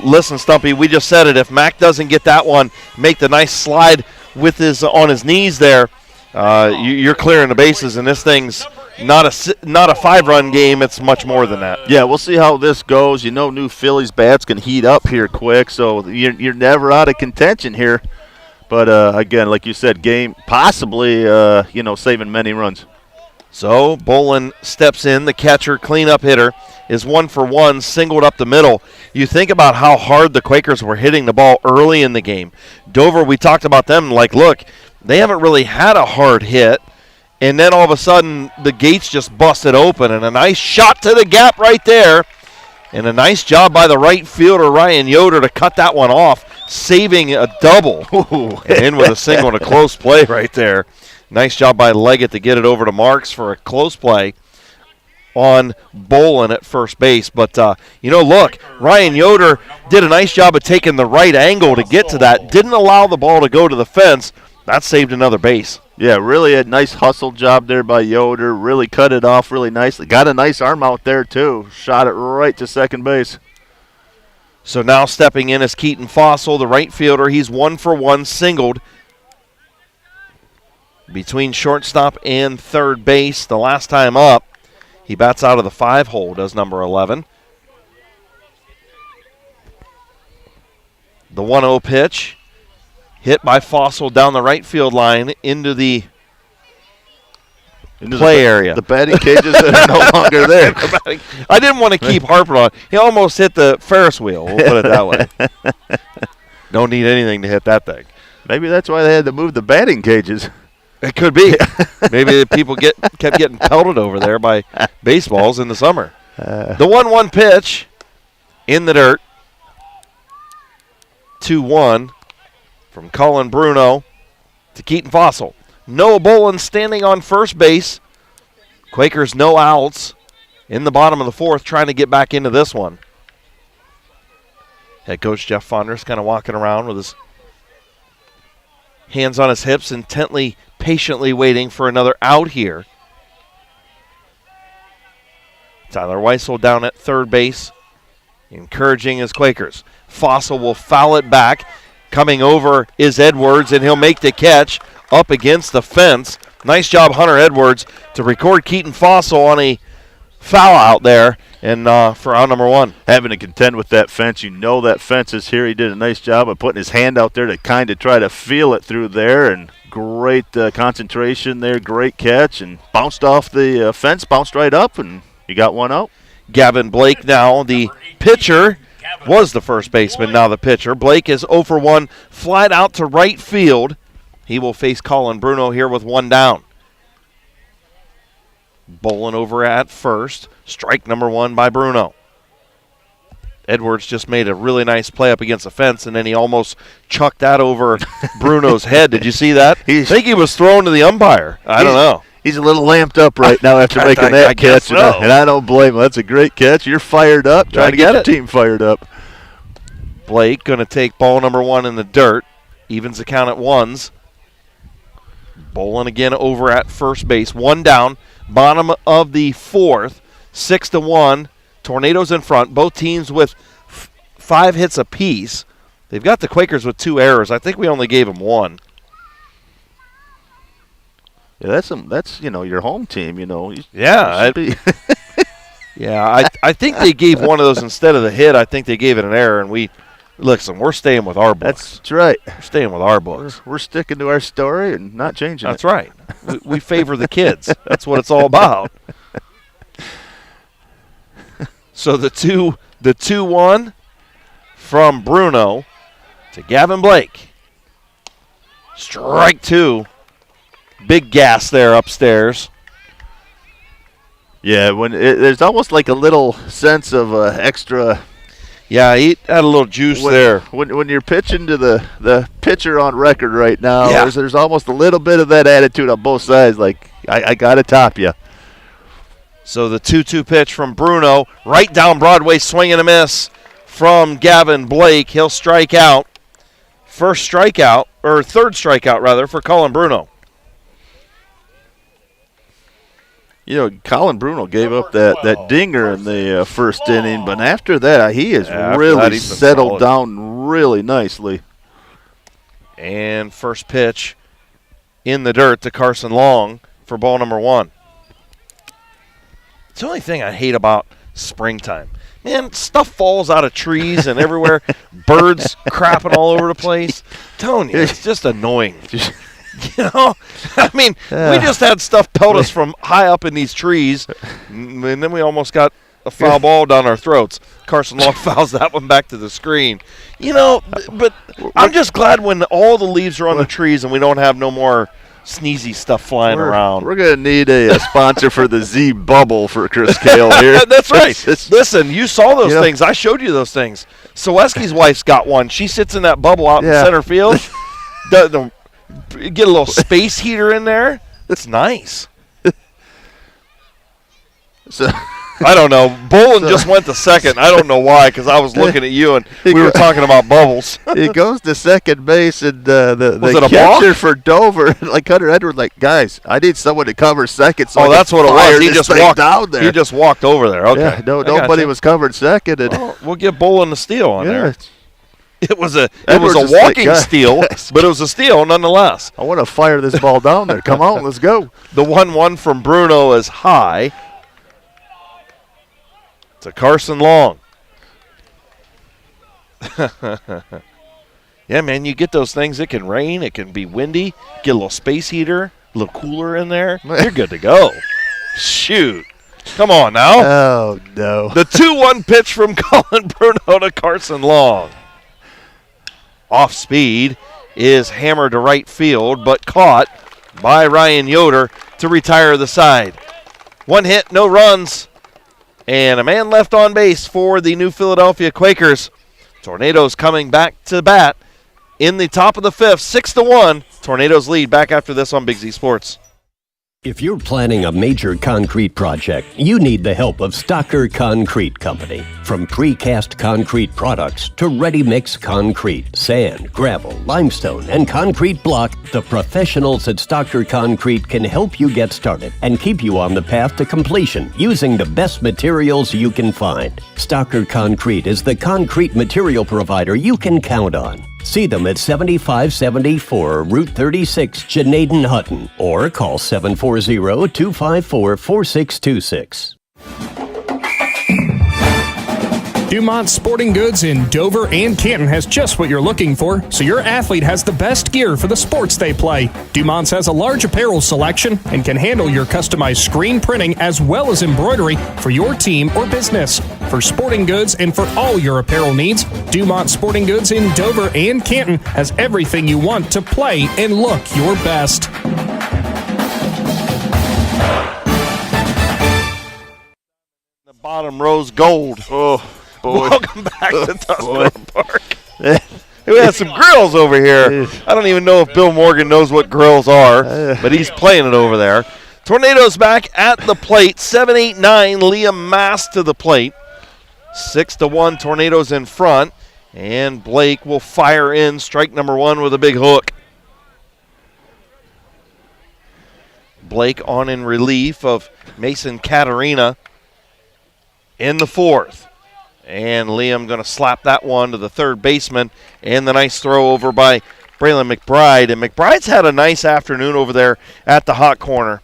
listen, Stumpy, we just said it. If Mac doesn't get that one, make the nice slide with on his knees there, you're clearing the bases, and this thing's not a 5-run game. It's much more than that. Yeah, we'll see how this goes. New Phillies bats can heat up here quick, so you're never out of contention here. But, again, like you said, game possibly, saving many runs. So Bolin steps in. The catcher, cleanup hitter, is 1 for 1, singled up the middle. You think about how hard the Quakers were hitting the ball early in the game. Dover, we talked about them look, they haven't really had a hard hit. And then all of a sudden, the gates just busted open, and a nice shot to the gap right there. And a nice job by the right fielder, Ryan Yoder, to cut that one off, saving a double. And in with a single and a close play right there. Nice job by Leggett to get it over to Marks for a close play on Bolin at first base. But, look, Ryan Yoder did a nice job of taking the right angle to get to that. Didn't allow the ball to go to the fence. That saved another base. Yeah, really a nice hustle job there by Yoder. Really cut it off really nicely. Got a nice arm out there, too. Shot it right to second base. So now stepping in is Keaton Fossil, the right fielder. He's 1 for 1, singled between shortstop and third base. The last time up, he bats out of the 5-hole, does number 11. The 1-0 pitch, hit by Fossil down the right field line into the play area. The batting cages that are no longer there. I didn't want to keep harping on it. He almost hit the Ferris wheel, we'll put it that way. Don't need anything to hit that thing. Maybe that's why they had to move the batting cages. It could be. Maybe people kept getting pelted over there by baseballs in the summer. The 1-1 pitch in the dirt. 2-1 from Colin Bruno to Keaton Fossil. Noah Bolin standing on first base. Quakers no outs in the bottom of the 4th, trying to get back into this one. Head coach Jeff Fonders kind of walking around with his hands on his hips, intently, patiently waiting for another out here. Tyler Weissel down at third base, encouraging his Quakers. Fossil will foul it back. Coming over is Edwards, and he'll make the catch up against the fence. Nice job, Hunter Edwards, to record Keaton Fossil on a foul out there, and for out number 1. Having to contend with that fence. That fence is here. He did a nice job of putting his hand out there to kind of try to feel it through there, and great concentration there, great catch, and bounced off the fence, bounced right up, and you got one out. Gavin Blake now, the pitcher, was the first baseman, now the pitcher. Blake is 0 for 1, flied out to right field. He will face Colin Bruno here with 1 down. Bolin over at first. Strike number 1 by Bruno. Edwards just made a really nice play up against the fence, and then he almost chucked that over Bruno's head. Did you see that? I think he was thrown to the umpire. I don't know. He's a little lamped up right now after making that catch, so. and I don't blame him. That's a great catch. You're fired up, trying to get your team fired up. Blake going to take ball number 1 in the dirt. Evens the count at 1s. Bolin again over at first base. 1 down. Bottom of the 4th. 6-1. Tornadoes in front. Both teams with 5 hits apiece. They've got the Quakers with 2 errors. I think we only gave them 1. Yeah, that's your home team. Yeah, I think they gave one of those instead of the hit. I think they gave it an error, and we're staying with our books. That's right. We're staying with our books. We're sticking to our story and not changing That's right. We favor the kids. That's what it's all about. So the 2-1 from Bruno to Gavin Blake. Strike 2. Big gas there upstairs. Yeah, there's almost like a little sense of extra. Yeah, he had a little juice there. When you're pitching to the pitcher on record right now, there's almost a little bit of that attitude on both sides, like, I got to top you. So the 2-2 pitch from Bruno, right down Broadway, swing and a miss from Gavin Blake. He'll strike out. Third strikeout, rather, for Colin Bruno. You know, Colin Bruno gave up that dinger in the first inning, but after that, he has really settled down really nicely. And first pitch in the dirt to Carson Long for ball number 1. It's the only thing I hate about springtime. Man, stuff falls out of trees and everywhere. Birds crapping all over the place. Telling you, it's just annoying. You know, I mean, we just had stuff pelt us from high up in these trees, and then we almost got a foul ball down our throats. Carson Long fouls that one back to the screen. You know, but I'm just glad when all the leaves are on the trees and we don't have no more sneezy stuff flying around. We're going to need a sponsor for the Z Bubble for Chris Cale here. That's right. Listen, you saw those things. I showed you those things. Soweski's wife's got one. She sits in that bubble out in center field. Get a little space heater in there. That's nice. I don't know. Bolin just went to second. I don't know why, because I was looking at you and we were talking about bubbles. He goes to second base, and the catcher for Dover, like Hunter Edwards, like, guys, I need someone to cover second. So that's what it was. He just walked down there. He just walked over there. Okay. Yeah, nobody was covered second. And we'll give Bolin the steal on there. It was a walking steal, but it was a steal nonetheless. I want to fire this ball down there. Come on, let's go. The 1-1 from Bruno is high to Carson Long. Yeah, man, you get those things. It can rain. It can be windy. Get a little space heater, a little cooler in there. You're good to go. Shoot. Come on now. Oh, no. The 2-1 pitch from Colin Bruno to Carson Long. Off speed is hammered to right field, but caught by Ryan Yoder to retire the side. 1 hit, no runs, and a man left on base for the New Philadelphia Quakers. Tornadoes coming back to bat in the top of the 5th, 6-1. Tornadoes lead. Back after this on Big Z Sports. If you're planning a major concrete project, you need the help of Stocker Concrete Company. From precast concrete products to ready-mix concrete, sand, gravel, limestone, and concrete block, the professionals at Stocker Concrete can help you get started and keep you on the path to completion using the best materials you can find. Stocker Concrete is the concrete material provider you can count on. See them at 7574 Route 36, Janaden-Hutton, or call 740-254-4626. Dumont Sporting Goods in Dover and Canton has just what you're looking for, so your athlete has the best gear for the sports they play. Dumont's has a large apparel selection and can handle your customized screen printing as well as embroidery for your team or business. For sporting goods and for all your apparel needs, Dumont Sporting Goods in Dover and Canton has everything you want to play and look your best. The bottom row's gold. Oh, boy. Welcome back to Tuscaloosa Park. We had some grills over here. I don't even know if Bill Morgan knows what grills are, but he's playing it over there. Tornadoes back at the plate. 7-8-9. Liam Mast to the plate. 6-1. Tornadoes in front. And Blake will fire in strike number 1 with a big hook. Blake on in relief of Mason Caterina in the 4th. And Liam going to slap that one to the third baseman. And the nice throw over by Braylon McBride. And McBride's had a nice afternoon over there at the hot corner.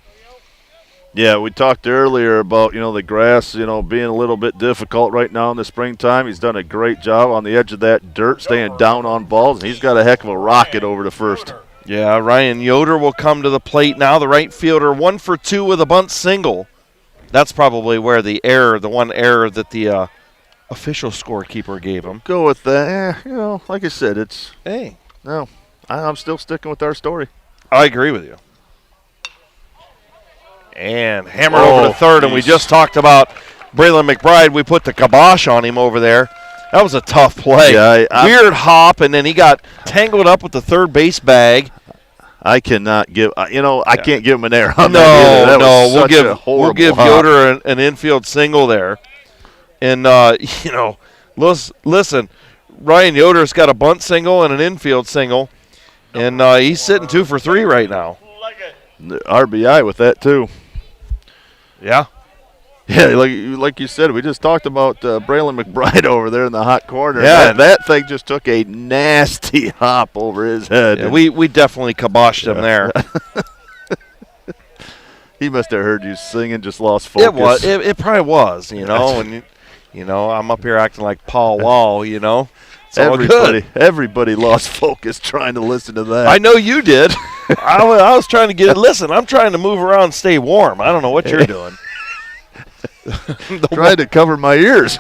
Yeah, we talked earlier about, the grass, being a little bit difficult right now in the springtime. He's done a great job on the edge of that dirt, staying down on balls, and he's got a heck of a rocket over to first. Yeah, Ryan Yoder will come to the plate now. The right fielder, 1 for 2 with a bunt single. That's probably where the one error that the official scorekeeper gave him. Go with that. Like I said, it's... Hey. No, I'm still sticking with our story. I agree with you. And hammer over to third, and we just talked about Braylon McBride. We put the kibosh on him over there. That was a tough play. Yeah, Weird hop, and then he got tangled up with the third base bag. I cannot give, I can't give him an error on that either. We'll give Yoder an infield single there. And, listen, Ryan Yoder's got a bunt single and an infield single, and he's sitting 2 for 3 right now. The RBI with that, too. Yeah. Yeah, like you said, we just talked about Braylon McBride over there in the hot corner. Yeah. That thing just took a nasty hop over his head. Yeah, we definitely kiboshed him there. He must have heard you sing and just lost focus. It was. It probably was, and I'm up here acting like Paul Wall, It's all good. Everybody lost focus trying to listen to that. I know you did. I was trying to listen, I'm trying to move around and stay warm. I don't know what you're doing. Trying to cover my ears.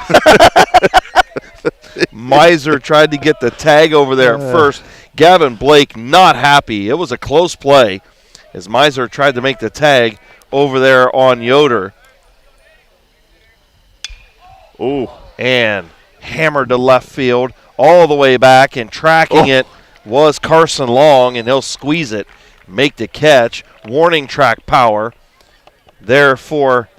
Miser tried to get the tag over there at first. Gavin Blake not happy. It was a close play as Miser tried to make the tag over there on Yoder. And hammered to left field all the way back, and tracking it was Carson Long, and he'll squeeze it, make the catch. Warning track power there for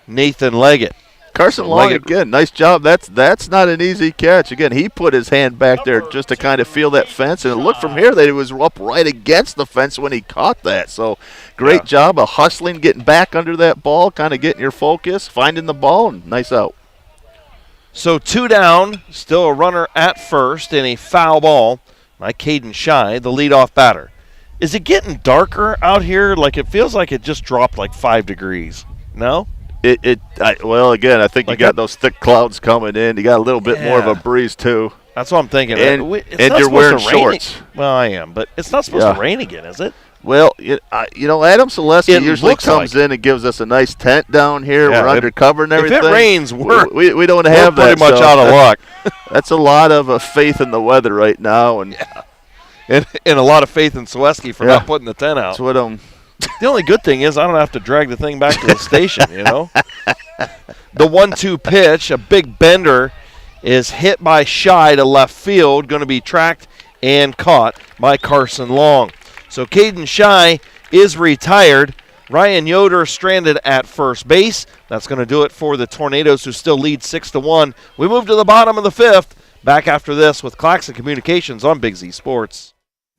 Nathan Leggett. Carson Long, again, nice job. That's not an easy catch. Again, he put his hand back there just to kind of feel that fence, and it looked from here that it was up right against the fence when he caught that. So great job of hustling, getting back under that ball, kind of getting your focus, finding the ball, and nice out. So 2 down, still a runner at first, and a foul ball by Caden Shy, the leadoff batter. Is it getting darker out here? Like, it feels like it just dropped like 5 degrees. No? Well, again, I think you got those thick clouds coming in. You got a little bit more of a breeze, too. That's what I'm thinking. And you're wearing shorts. Well, I am, but it's not supposed to rain again, is it? Well, Adam Selesky usually comes in and gives us a nice tent down here. We're undercover and everything. If it rains, we don't have that. Pretty much out of luck. That's a lot of faith in the weather right now, and a lot of faith in Selesky for not putting the tent out. That's what The only good thing is I don't have to drag the thing back to the station, The 1-2 pitch, a big bender, is hit by Shy to left field, going to be tracked and caught by Carson Long. So Caden Shy is retired. Ryan Yoder stranded at first base. That's going to do it for the Tornadoes, who still lead 6-1. We move to the bottom of the 5th. Back after this with Claxon Communications on Big Z Sports.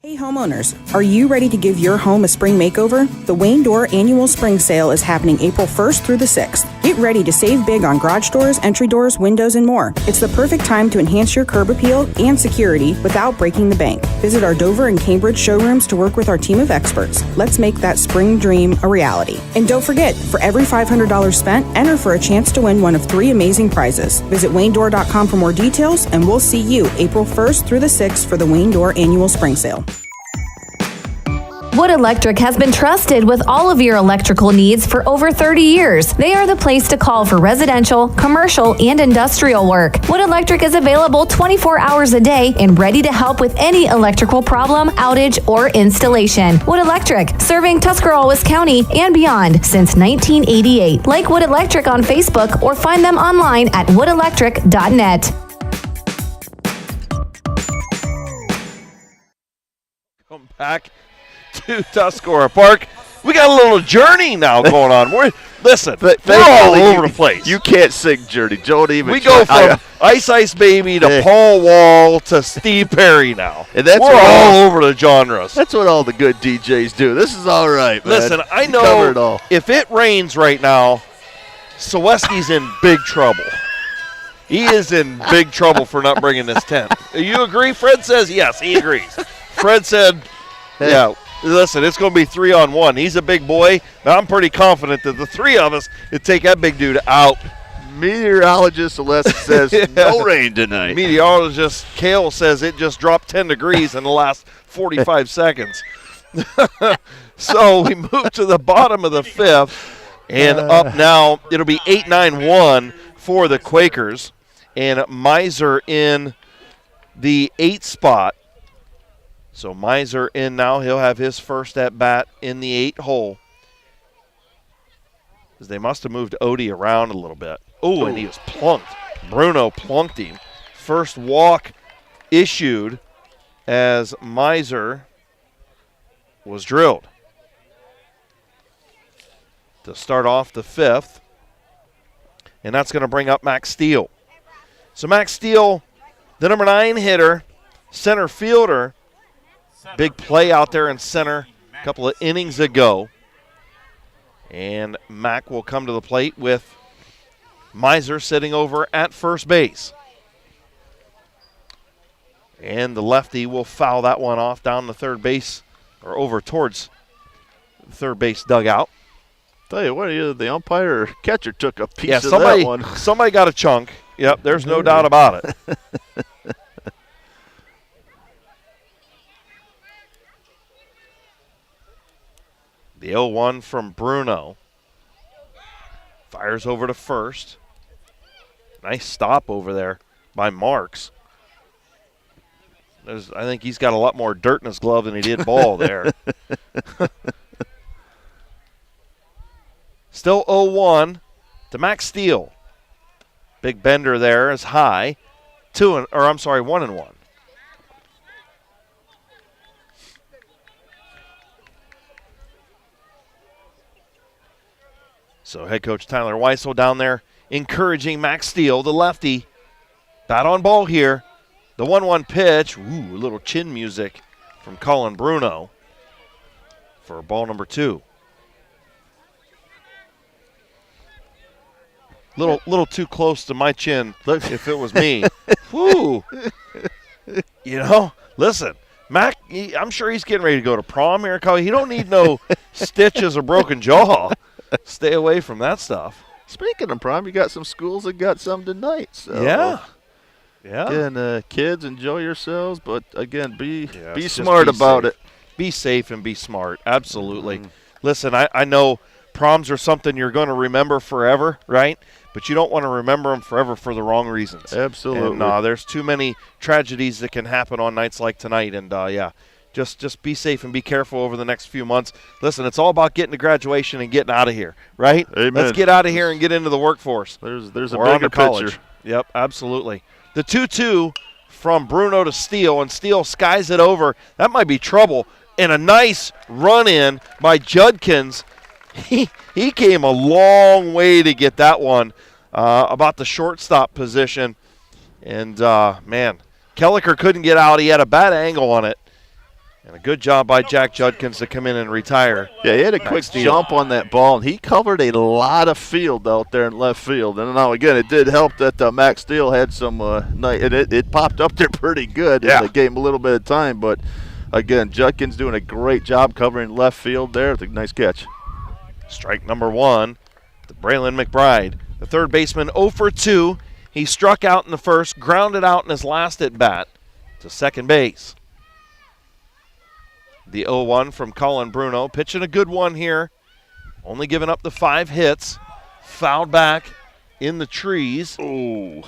Hey homeowners, are you ready to give your home a spring makeover? The Wayne Door Annual Spring Sale is happening April 1st through the 6th. Get ready to save big on garage doors, entry doors, windows, and more. It's the perfect time to enhance your curb appeal and security without breaking the bank. Visit our Dover and Cambridge showrooms to work with our team of experts. Let's make that spring dream a reality. And don't forget, for every $500 spent, enter for a chance to win one of 3 amazing prizes. Visit WayneDoor.com for more details, and we'll see you April 1st through the 6th for the Wayne Door Annual Spring Sale. Wood Electric has been trusted with all of your electrical needs for over 30 years. They are the place to call for residential, commercial, and industrial work. Wood Electric is available 24 hours a day and ready to help with any electrical problem, outage, or installation. Wood Electric, serving Tuscarawas County and beyond since 1988. Like Wood Electric on Facebook or find them online at woodelectric.net. Come back to Tuscarora Park. We got a little journey now going on. We're all over the place. You can't sing Journey. Don't even. We go from Ice Baby to Paul Wall to Steve Perry now. And that's we're all over the genres. That's what all the good DJs do. This is all right, man. Listen, I know if it rains right now, Selesky's in big trouble. He is in big trouble for not bringing this tent. You agree? Fred says yes, he agrees. Fred said, yeah. Listen, it's going to be 3-on-1. He's a big boy. Now, I'm pretty confident that the 3 of us could take that big dude out. Meteorologist Celeste says no rain tonight. Meteorologist Kale says it just dropped 10 degrees in the last 45 seconds. So we move to the bottom of the 5th, and up now it'll be 8-9-1 for the Quakers, and Miser in the 8th spot. So Miser in now. He'll have his first at bat in the 8 hole. Because they must have moved Odie around a little bit. Oh, and he was plunked. Bruno plunked him. First walk issued as Miser was drilled. To start off the 5th. And that's going to bring up Max Steele. So Max Steele, the number 9 hitter, center fielder. Big play out there in center a couple of innings ago. And Mack will come to the plate with Miser sitting over at first base. And the lefty will foul that one off down the third base, or over towards the third base dugout. Tell you what, either the umpire or catcher took a piece of somebody, that one. Somebody got a chunk. Yep, there's no doubt about it. The 0-1 from Bruno. Fires over to first. Nice stop over there by Marks. I think he's got a lot more dirt in his glove than he did ball there. Still 0-1 to Max Steele. Big bender there is high. 1-1. So head coach Tyler Weissel down there encouraging Max Steele, the lefty. Bat on ball here. The 1-1 pitch. Ooh, a little chin music from Colin Bruno for ball number 2. Little too close to my chin if it was me. Woo. Listen, Mac, I'm sure he's getting ready to go to prom here. He don't need no stitches or broken jaw. Stay away from that stuff. Speaking of prom, you got some schools that got some tonight. So. Yeah. Again, kids, enjoy yourselves, but again, be smart about it. Be safe and be smart. Absolutely. Mm-hmm. Listen, I know proms are something you're going to remember forever, right? But you don't want to remember them forever for the wrong reasons. Absolutely. And there's too many tragedies that can happen on nights like tonight. And, just be safe and be careful over the next few months. Listen, it's all about getting to graduation and getting out of here, right? Amen. Let's get out of here and get into the workforce. There's a bigger bigger college. picture. Yep, absolutely. The 2-2 from Bruno to Steele, and Steele skies it over. That might be trouble. And a nice run-in by Judkins. He came a long way to get that one about the shortstop position. And, Kelliker couldn't get out. He had a bad angle on it. And a good job by Jack Judkins to come in and retire. Yeah, he had a quick jump on that ball, and he covered a lot of field out there in left field. And now, again, it did help that Max Steele had some night, and it popped up there pretty good. Yeah. And it gave him a little bit of time. But, again, Judkins doing a great job covering left field there. Nice catch. Strike number 1 to Braylon McBride. The third baseman 0 for 2. He struck out in the first, grounded out in his last at bat to second base. The 0-1 from Colin Bruno, pitching a good one here. Only giving up the 5 hits. Fouled back in the trees. Ooh.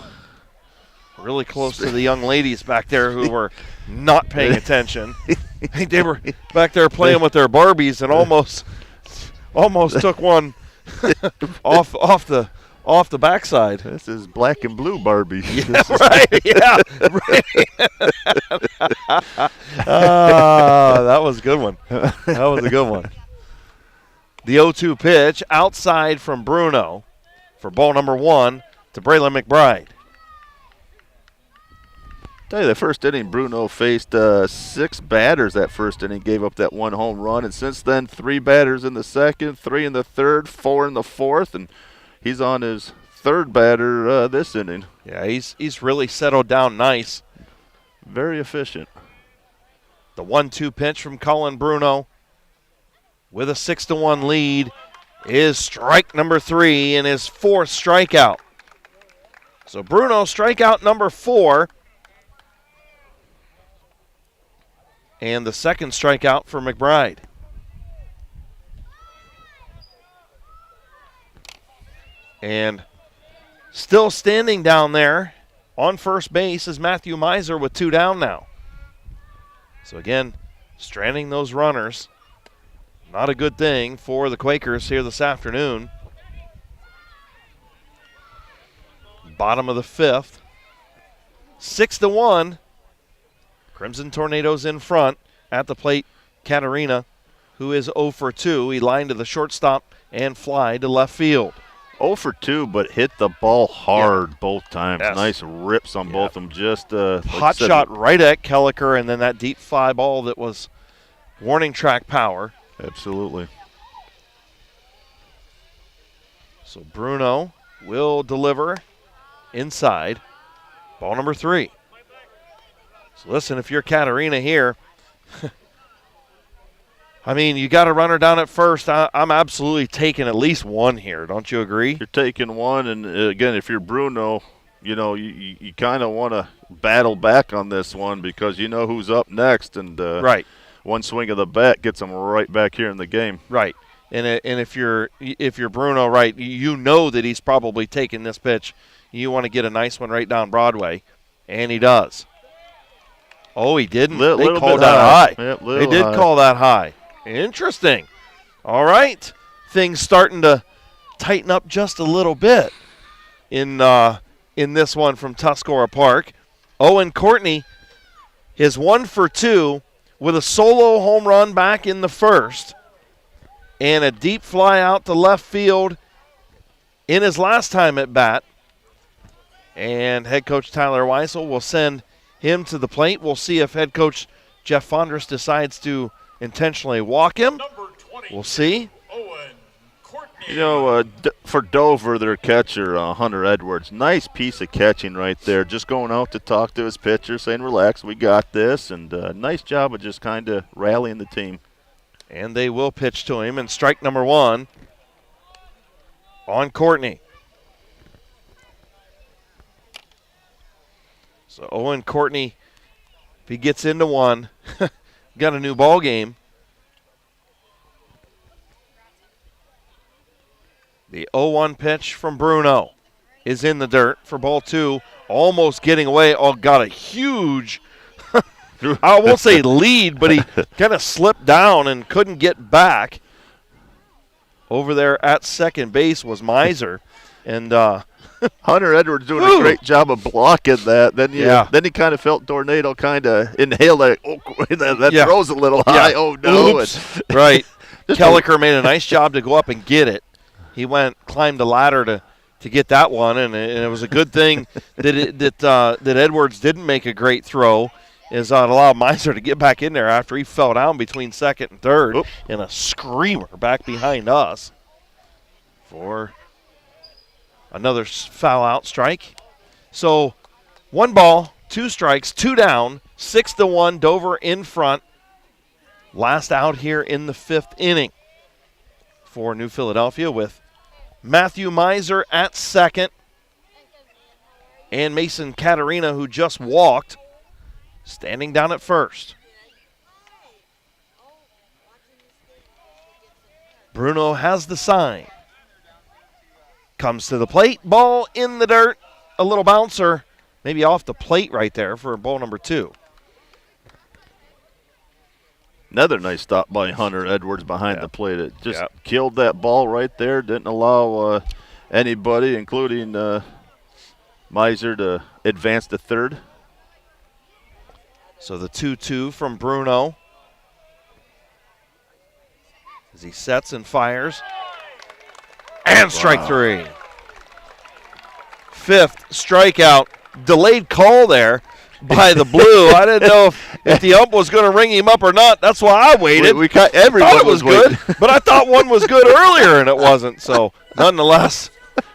Really close to the young ladies back there who were not paying attention. I think they were back there playing with their Barbies and almost took one off the backside. This is black and blue Barbie. Yeah, right. Yeah, right. That was a good one. That was a good one. The 0-2 pitch outside from Bruno for ball number 1 to Braylon McBride. Tell you, the first inning, Bruno faced 6 batters that first inning, gave up that 1 home run. And since then, 3 batters in the second, 3 in the third, 4 in the fourth. And he's on his 3rd batter this inning. Yeah, he's really settled down nice. Very efficient. The 1-2 pitch from Colin Bruno with a 6-1 lead is strike number 3 and his 4th strikeout. So Bruno, strikeout number 4. And the 2nd strikeout for McBride. And still standing down there on first base is Matthew Miser with 2 down now. So again, stranding those runners. Not a good thing for the Quakers here this afternoon. Bottom of the 5th. 6-1. Crimson Tornadoes in front. At the plate, Katarina, who is 0 for 2. He lined to the shortstop and fly to left field. 0 for 2, but hit the ball hard both times. Yes. Nice rips on both of them. Just hot shot right at Kelliker, and then that deep fly ball that was warning track power. Absolutely. So Bruno will deliver inside. Ball number 3. So listen, if you're Katarina here, I mean, you got a runner down at first. I'm absolutely taking at least one here. Don't you agree? You're taking one, and again, if you're Bruno, you kind of want to battle back on this one because you know who's up next, and right. One swing of the bat gets them right back here in the game. Right, and if you're Bruno, right, you know that he's probably taking this pitch. You want to get a nice one right down Broadway, and he does. Oh, he didn't. They called that high. Yep, they did call that high. Interesting. All right. Things starting to tighten up just a little bit in this one from Tuscarora Park. Owen Courtney is 1 for 2 with a solo home run back in the first and a deep fly out to left field in his last time at bat. And head coach Tyler Weissel will send him to the plate. We'll see if head coach Jeff Fondress decides to intentionally walk him. We'll see. For Dover, their catcher, Hunter Edwards, nice piece of catching right there. Just going out to talk to his pitcher, saying, relax, we got this. And nice job of just kind of rallying the team. And they will pitch to him. And strike number 1 on Courtney. So Owen Courtney, if he gets into one, got a new ball game. The 0-1 pitch from Bruno is in the dirt for ball 2, almost getting away. Oh, got a huge, I won't say lead, but he kind of slipped down and couldn't get back. Over there at second base was Miser, and Hunter Edwards doing a great job of blocking that. Then he kind of felt Tornado kind of inhale that. Oh, that throws a little high. Yeah. Oh, no. Right. Kelliker made a nice job to go up and get it. He climbed the ladder to get that one, and it was a good thing that Edwards didn't make a great throw, is it allowed Miser to get back in there after he fell down between second and third in a screamer back behind us for another foul out strike. So 1 ball, 2 strikes, 2 down, 6-1, Dover in front. Last out here in the 5th inning for New Philadelphia with Matthew Miser at second and Mason Katarina, who just walked, standing down at first. Bruno has the sign. Comes to the plate, ball in the dirt, a little bouncer, maybe off the plate right there for ball number 2. Another nice stop by Hunter Edwards behind the plate. It just killed that ball right there. Didn't allow anybody, including Miser, to advance to third. So the 2-2 from Bruno as he sets and fires. And strike 3. 5th strikeout. Delayed call there by the blue. I didn't know if the ump was going to ring him up or not. That's why I waited. Everyone was good, but I thought one was good earlier and it wasn't. So nonetheless,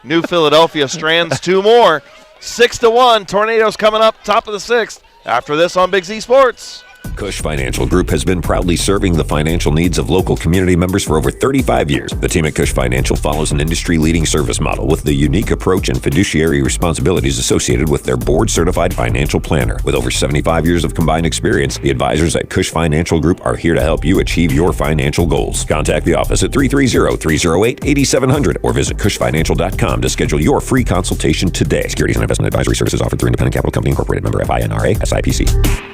New Philadelphia strands 2 more. 6-1. Tornadoes coming up top of the 6th. After this on Big Z Sports. Cush Financial Group has been proudly serving the financial needs of local community members for over 35 years. The team at Cush Financial follows an industry-leading service model with the unique approach and fiduciary responsibilities associated with their board-certified financial planner. With over 75 years of combined experience, the advisors at Cush Financial Group are here to help you achieve your financial goals. Contact the office at 330-308-8700 or visit cushfinancial.com to schedule your free consultation today. Securities and investment advisory services offered through Independent Capital Company Incorporated, member FINRA, SIPC.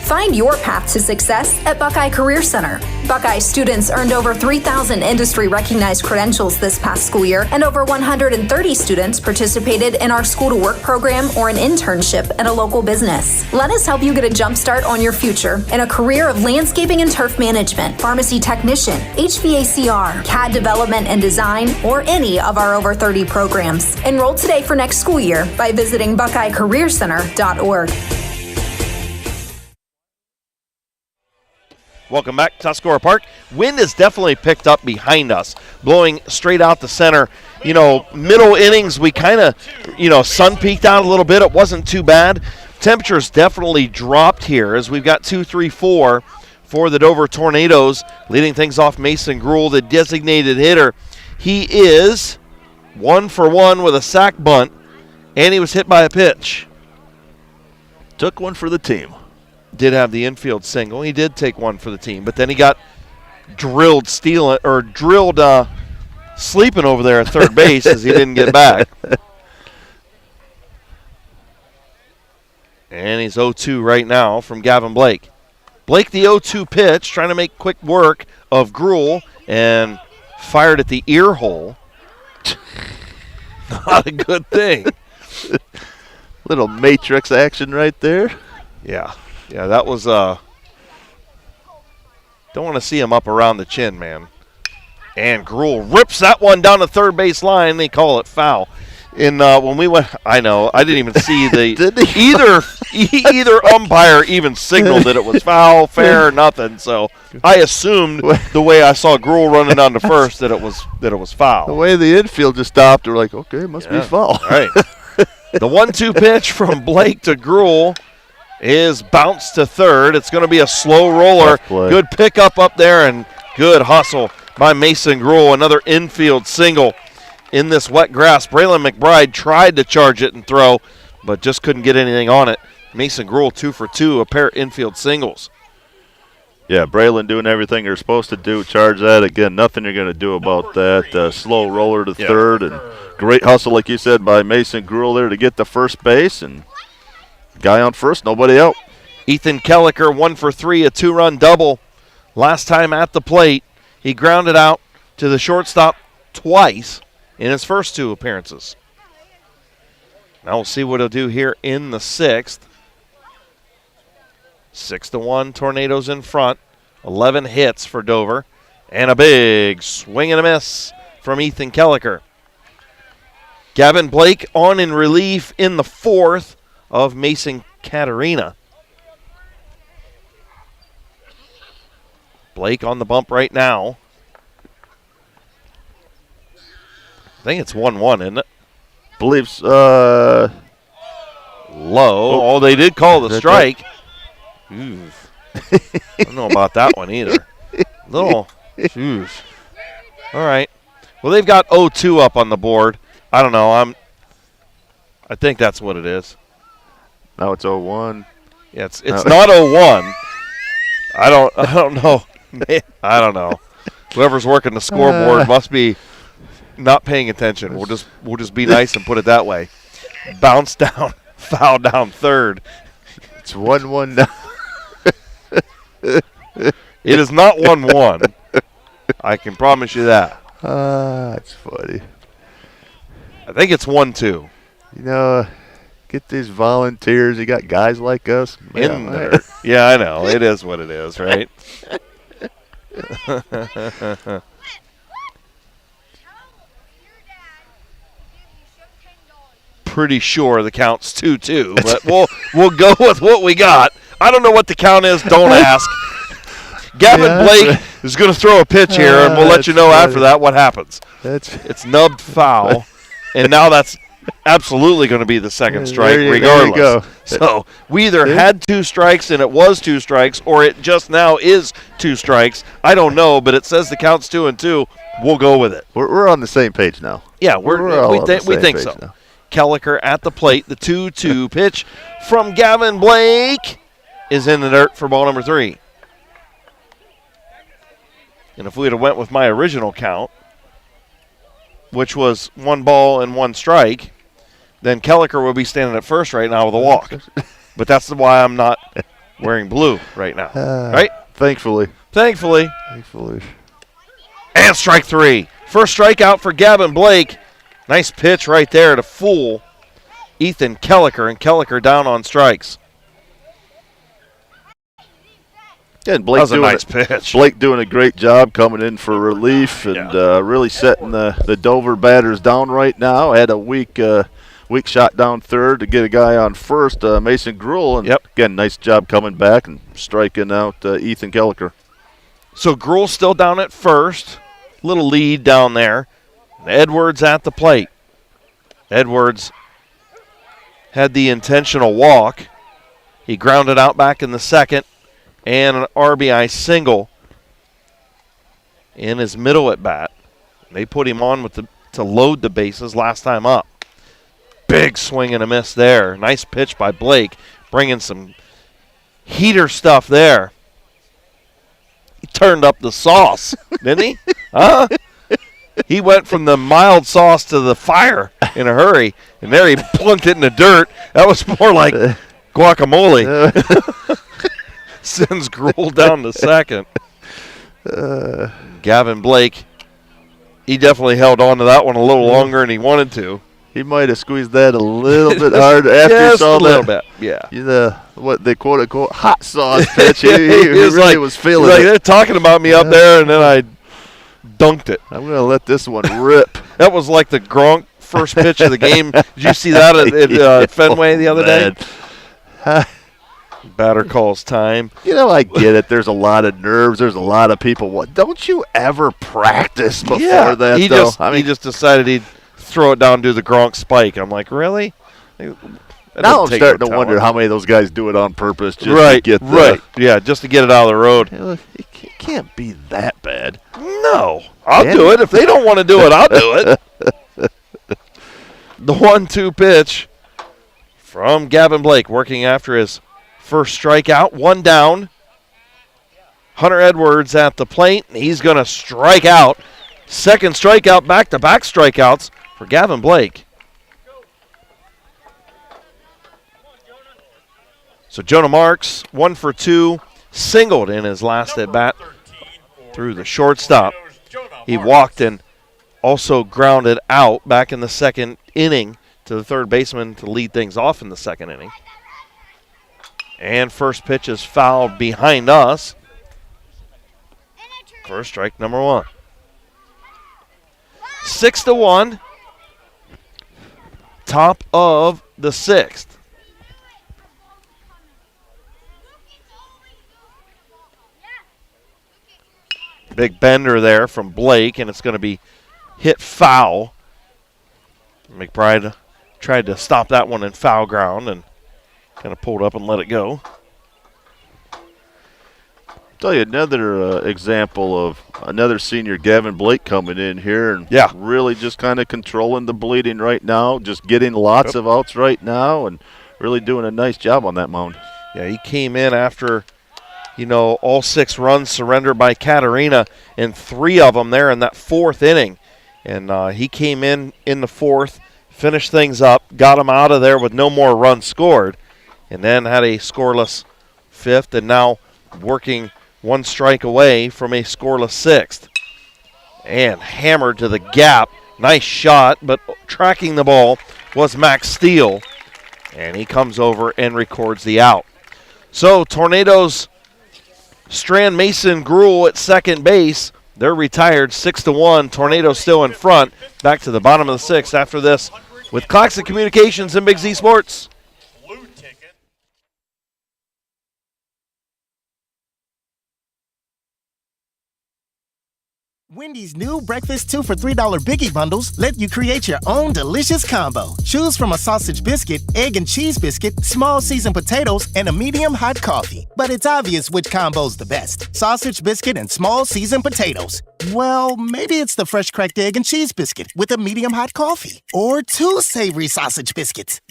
Find your path to success at Buckeye Career Center. Buckeye students earned over 3,000 industry-recognized credentials this past school year, and over 130 students participated in our School to Work program or an internship at a local business. Let us help you get a jump start on your future in a career of landscaping and turf management, pharmacy technician, HVACR, CAD development and design, or any of our over 30 programs. Enroll today for next school year by visiting BuckeyeCareerCenter.org. Welcome back to Tuscarora Park. Wind has definitely picked up behind us, blowing straight out the center. You know, middle innings, we kind of, sun peaked out a little bit. It wasn't too bad. Temperatures definitely dropped here as we've got 2, 3, 4 for the Dover Tornadoes. Leading things off, Mason Gruhl, the designated hitter. He is 1 for 1 with a sac bunt, and he was hit by a pitch. Took one for the team. Did have the infield single. He did take one for the team, but then he got drilled sleeping over there at third base as he didn't get back. And he's 0-2 right now from Gavin Blake. Blake, the 0-2 pitch, trying to make quick work of Gruhl and fired at the ear hole. Not a good thing. Little Matrix action right there. Yeah, that was don't want to see him up around the chin, man. And Gruhl rips that one down the third base line. They call it foul. And when we went, I know, I didn't even see either umpire even signaled that it was foul, fair, or nothing. So I assumed the way I saw Gruhl running down to first that it was foul. The way the infield just stopped, we're like, okay, it must be foul. All right. The 1-2 pitch from Blake to Gruhl is bounced to third. It's going to be a slow roller. Good pickup up there and good hustle by Mason Gruhl. Another infield single in this wet grass. Braylon McBride tried to charge it and throw, but just couldn't get anything on it. Mason Gruhl 2 for 2, a pair of infield singles. Yeah, Braylon doing everything they're supposed to do. Charge that. Again, nothing you're going to do about that. Slow roller to third, and great hustle, like you said, by Mason Gruhl there to get to first base. And guy on first, nobody out. Ethan Kelliker 1 for 3, a 2-run double. Last time at the plate, he grounded out to the shortstop twice in his first 2 appearances. Now we'll see what he'll do here in the 6th. 6-1, Tornadoes in front. 11 hits for Dover. And a big swing and a miss from Ethan Kelliker. Gavin Blake on in relief in the 4th of Mason Katerina. Blake on the bump right now. I think it's 1-1, isn't it? Believes low. Oh, they did call the strike. I don't know about that one either. Little. All right. Well, they've got 0-2 up on the board. I don't know. I think that's what it is. Now it's 0-1. Yeah, it's not 0-1. I don't know. I don't know. Whoever's working the scoreboard must be not paying attention. We'll just be nice and put it that way. Bounce down, foul down third. It's 1-1 now. It is not 1-1. I can promise you that. That's funny. I think it's 1-2. Get these volunteers. You got guys like us in there. Yeah, I know. It is what it is, right? Pretty sure the count's 2-2, but we'll go with what we got. I don't know what the count is. Don't ask. Gavin Blake is going to throw a pitch here, and we'll let you know after that what happens. It's nubbed foul, and now that's absolutely going to be the second strike regardless. There you go. So we either had 2 strikes and it was 2 strikes, or it just now is 2 strikes. I don't know, but it says the count's 2-2. We'll go with it. We're on the same page now. Yeah, we think so. Now. Kelliker at the plate. The 2-2 pitch from Gavin Blake is in the dirt for ball number 3. And if we had went with my original count, which was 1 ball and 1 strike, then Kelliker would be standing at first right now with a walk. But that's why I'm not wearing blue right now. Right? Thankfully. And strike 3. First strikeout for Gavin Blake. Nice pitch right there to fool Ethan Kelliker, and Kelliker down on strikes. Yeah, and Blake that was a nice pitch. Blake doing a great job coming in for relief and really setting the Dover batters down right now. Had a weak shot down third to get a guy on first, Mason Gruhl. And again, nice job coming back and striking out Ethan Kelliker. So Gruhl still down at first. Little lead down there. And Edwards at the plate. Edwards had the intentional walk. He grounded out back in the second. And an RBI single in his middle at bat. They put him on to load the bases last time up. Big swing and a miss there. Nice pitch by Blake, bringing some heater stuff there. He turned up the sauce, didn't he? Huh? He went from the mild sauce to the fire in a hurry, and there he plunked it in the dirt. That was more like guacamole. Sends Gruhl down to second. Gavin Blake, he definitely held on to that one a little longer than he wanted to. He might have squeezed that a little bit harder after he saw a little bit. Yeah. What they quote unquote hot sauce pitch. He really was feeling it. They're talking about me up there, and then I dunked it. I'm going to let this one rip. That was like the Gronk first pitch of the game. Did you see that at Fenway the other day? Batter calls time. I get it. There's a lot of nerves. There's a lot of people. Don't you ever practice before that, he though? He just decided he'd throw it down and do the Gronk spike. I'm like, really? Now I'm starting to wonder how many of those guys do it on purpose just to get just to get it out of the road. It can't be that bad. No. I'll do it. If they don't want to do it, I'll do it. The 1-2 pitch from Gavin Blake, working after his first strikeout. One down. Hunter Edwards at the plate. He's going to strike out. Second strikeout, back-to-back strikeouts for Gavin Blake. So Jonah Marks, 1 for 2, singled in his last at-bat through the shortstop. He walked and also grounded out back in the second inning to the third baseman to lead things off in the second inning. And first pitch is fouled behind us for strike number 1. 6-1, top of the 6th. Big bender there from Blake, and it's going to be hit foul. McBride tried to stop that one in foul ground and kind of pulled up and let it go. Tell you another example of another senior, Gavin Blake, coming in here and really just kind of controlling the bleeding right now, just getting lots of outs right now and really doing a nice job on that mound. Yeah, he came in after, all 6 runs surrendered by Katerina, and 3 of them there in that 4th inning. And he came in the 4th, finished things up, got him out of there with no more runs scored, and then had a scoreless 5th, and now working 1 strike away from a scoreless 6th. And hammered to the gap. Nice shot, but tracking the ball was Max Steele. And he comes over and records the out. So Tornadoes Strand Mason Gruhl at second base. They're retired 6-1. Tornadoes still in front. Back to the bottom of the 6th after this with Claxon Communications and Big Z Sports. Wendy's new breakfast 2 for $3 Biggie Bundles let you create your own delicious combo. Choose from a sausage biscuit, egg and cheese biscuit, small seasoned potatoes, and a medium hot coffee. But it's obvious which combo's the best. Sausage biscuit and small seasoned potatoes. Well, maybe it's the fresh cracked egg and cheese biscuit with a medium hot coffee. Or 2 savory sausage biscuits.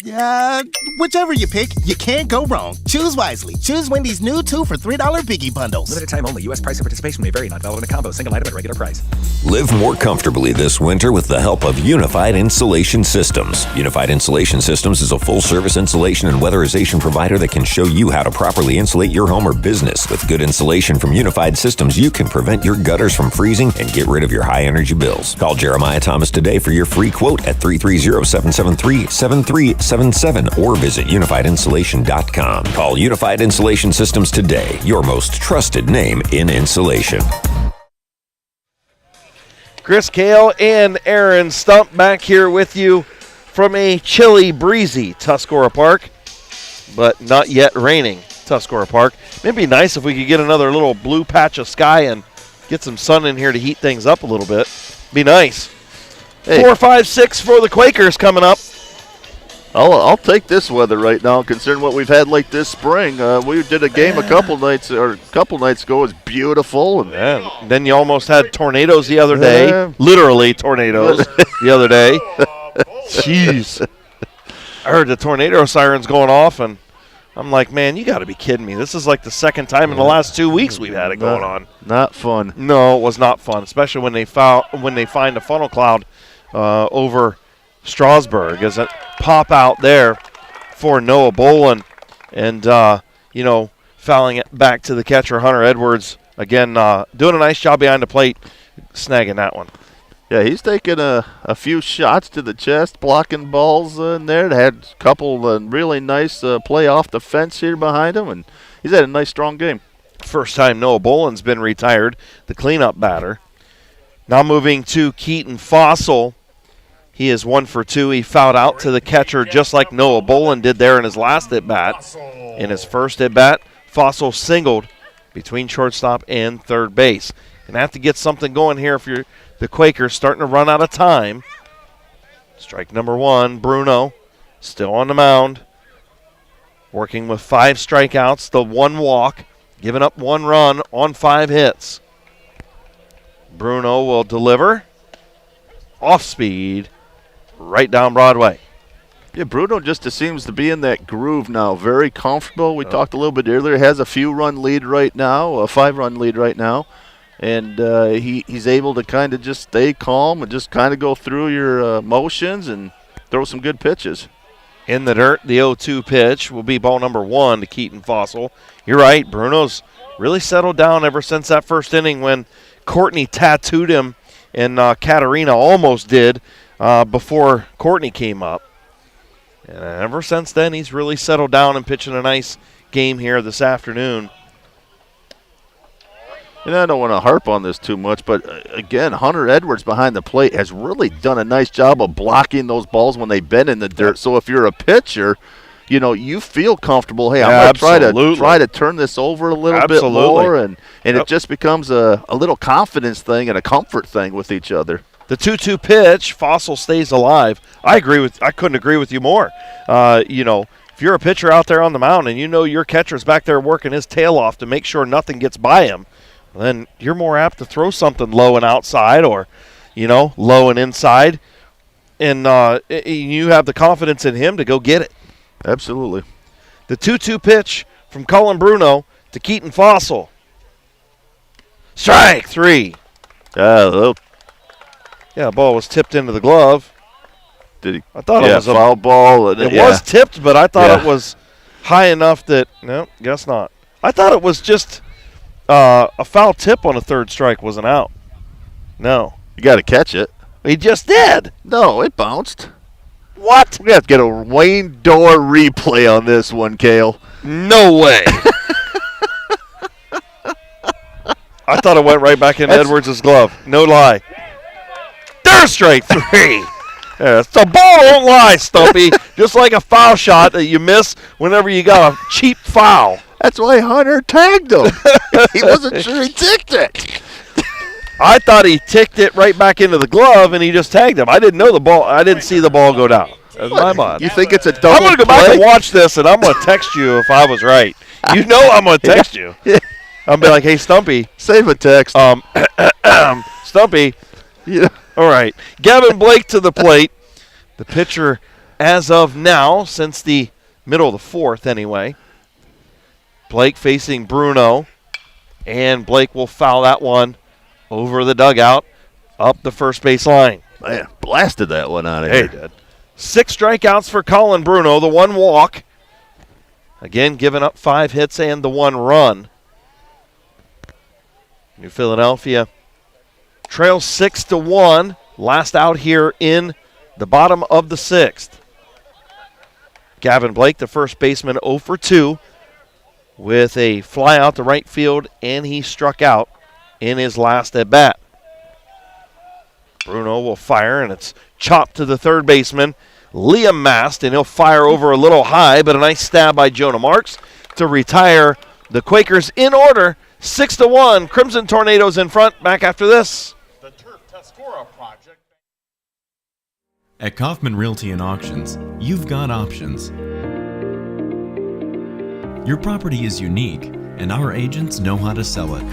Whichever you pick, you can't go wrong. Choose wisely. Choose Wendy's new 2 for $3 Biggie Bundles. Limited time only. U.S. price and participation may vary. Not valid in a combo. Single item at regular price. Live more comfortably this winter with the help of Unified Insulation Systems. Unified Insulation Systems is a full-service insulation and weatherization provider that can show you how to properly insulate your home or business. With good insulation from Unified Systems, you can prevent your gutters from freezing and get rid of your high-energy bills. Call Jeremiah Thomas today for your free quote at 330-773-7377 or visit unifiedinsulation.com. Call Unified Insulation Systems today, your most trusted name in insulation. Chris Kale and Aaron Stump back here with you from a chilly, breezy Tuscarora Park, but not yet raining Tuscarora Park. It'd be nice if we could get another little blue patch of sky and Get some sun in here to heat things up a little bit. Be nice. Hey. 4, 5, 6 for the Quakers coming up. I'll take this weather right now, considering what we've had late this spring. We did a game a couple nights ago. It was beautiful. And then you almost had tornadoes the other day. Literally tornadoes the other day. Jeez. I heard the tornado sirens going off, and I'm like, man, you got to be kidding me. This is like the second time in the last 2 weeks we've had it going on. Not fun. No, it was not fun, especially when they find a funnel cloud over Strasburg as it pop out there for Noah Bolin, and fouling it back to the catcher Hunter Edwards again, doing a nice job behind the plate, snagging that one. Yeah, he's taken a few shots to the chest, blocking balls in there. They had a couple really nice play off the fence here behind him, and he's had a nice strong game. First time Noah Bolin's been retired, the cleanup batter. Now moving to Keaton Fossil. He is 1 for 2. He fouled out to the catcher just like Noah Bolin did there in his last at-bat. In his first at-bat, Fossil singled between shortstop and third base. Going to have to get something going here if you're the Quakers, starting to run out of time. Strike number 1, Bruno, still on the mound. Working with 5 strikeouts, the 1 walk, giving up 1 run on 5 hits. Bruno will deliver. Off speed. Right down Broadway. Yeah, Bruno just seems to be in that groove now. Very comfortable. We talked a little bit earlier. Has a 5-run lead right now. And he's able to kind of just stay calm and just kind of go through your motions and throw some good pitches. In the dirt, the 0-2 pitch will be ball number 1 to Keaton Fossil. You're right. Bruno's really settled down ever since that first inning when Courtney tattooed him and Katarina almost did. Before Courtney came up. And ever since then, he's really settled down and pitching a nice game here this afternoon. And I don't want to harp on this too much, but again, Hunter Edwards behind the plate has really done a nice job of blocking those balls when they've been in the dirt. So if you're a pitcher, you feel comfortable. Hey, I'm going to try to turn this over a little bit more, and it just becomes a little confidence thing and a comfort thing with each other. The 2-2 pitch, Fossil stays alive. I couldn't agree with you more. If you're a pitcher out there on the mound and your catcher's back there working his tail off to make sure nothing gets by him, then you're more apt to throw something low and outside or, low and inside. And you have the confidence in him to go get it. Absolutely. The 2-2 pitch from Colin Bruno to Keaton Fossil. Strike 3. Yeah, the ball was tipped into the glove. Did he? I thought it was a foul ball. It was tipped, but I thought it was high enough that no, guess not. I thought it was just a foul tip on a third strike was an out. No, you got to catch it. He just did. No, it bounced. What? We have to get a Wayne Dorr replay on this one, Cale. No way. I thought it went right back in Edwards' glove. No lie. There's strike 3. Yeah, the ball won't lie, Stumpy. Just like a foul shot that you miss whenever you got a cheap foul. That's why Hunter tagged him. He wasn't sure he ticked it. I thought he ticked it right back into the glove, and he just tagged him. I didn't know the ball. I didn't see the ball go down. That's my bad. You think it's a double I'm going to go back and watch this, and I'm going to text you if I was right. I'm going to text you. I'll be like, hey, Stumpy. Save a text. Stumpy. Yeah. All right. Gavin Blake to the plate. The pitcher as of now, since the middle of the 4th anyway. Blake facing Bruno. And Blake will foul that one over the dugout up the first base line. Man, blasted that one out of here. He did. 6 strikeouts for Colin Bruno, the 1 walk. Again, giving up 5 hits and the 1 run. New Philadelphia trails 6-1. Last out here in the bottom of the 6th. Gavin Blake, the first baseman, 0 for 2 with a fly out to right field, and he struck out in his last at bat. Bruno will fire, and it's chopped to the third baseman, Liam Mast, and he'll fire over a little high, but a nice stab by Jonah Marks to retire the Quakers in order. 6-1. Crimson Tornadoes in front. Back after this. The Turf Tuscarora Project. At Kaufman Realty and Auctions, you've got options. Your property is unique, and our agents know how to sell it.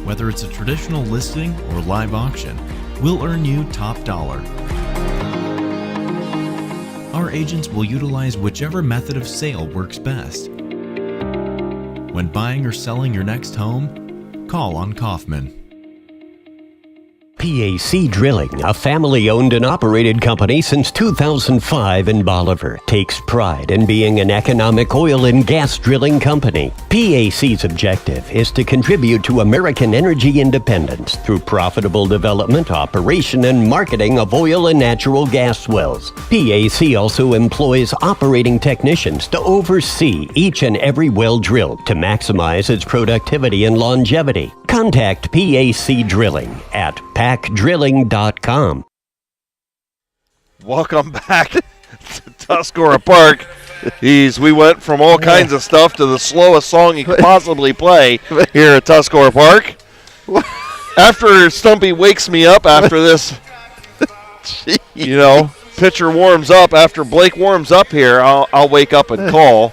Whether it's a traditional listing or live auction, we'll earn you top dollar. Our agents will utilize whichever method of sale works best. When buying or selling your next home, call on Kaufman. PAC Drilling, a family-owned and operated company since 2005 in Bolivar, takes pride in being an economic oil and gas drilling company. PAC's objective is to contribute to American energy independence through profitable development, operation, and marketing of oil and natural gas wells. PAC also employs operating technicians to oversee each and every well drilled to maximize its productivity and longevity. Contact PAC Drilling at pacdrilling.com. Welcome back to Tuscarora Park. We went from all kinds of stuff to the slowest song you could possibly play here at Tuscarora Park. After Stumpy wakes me up after this, pitcher warms up. After Blake warms up here, I'll wake up and call.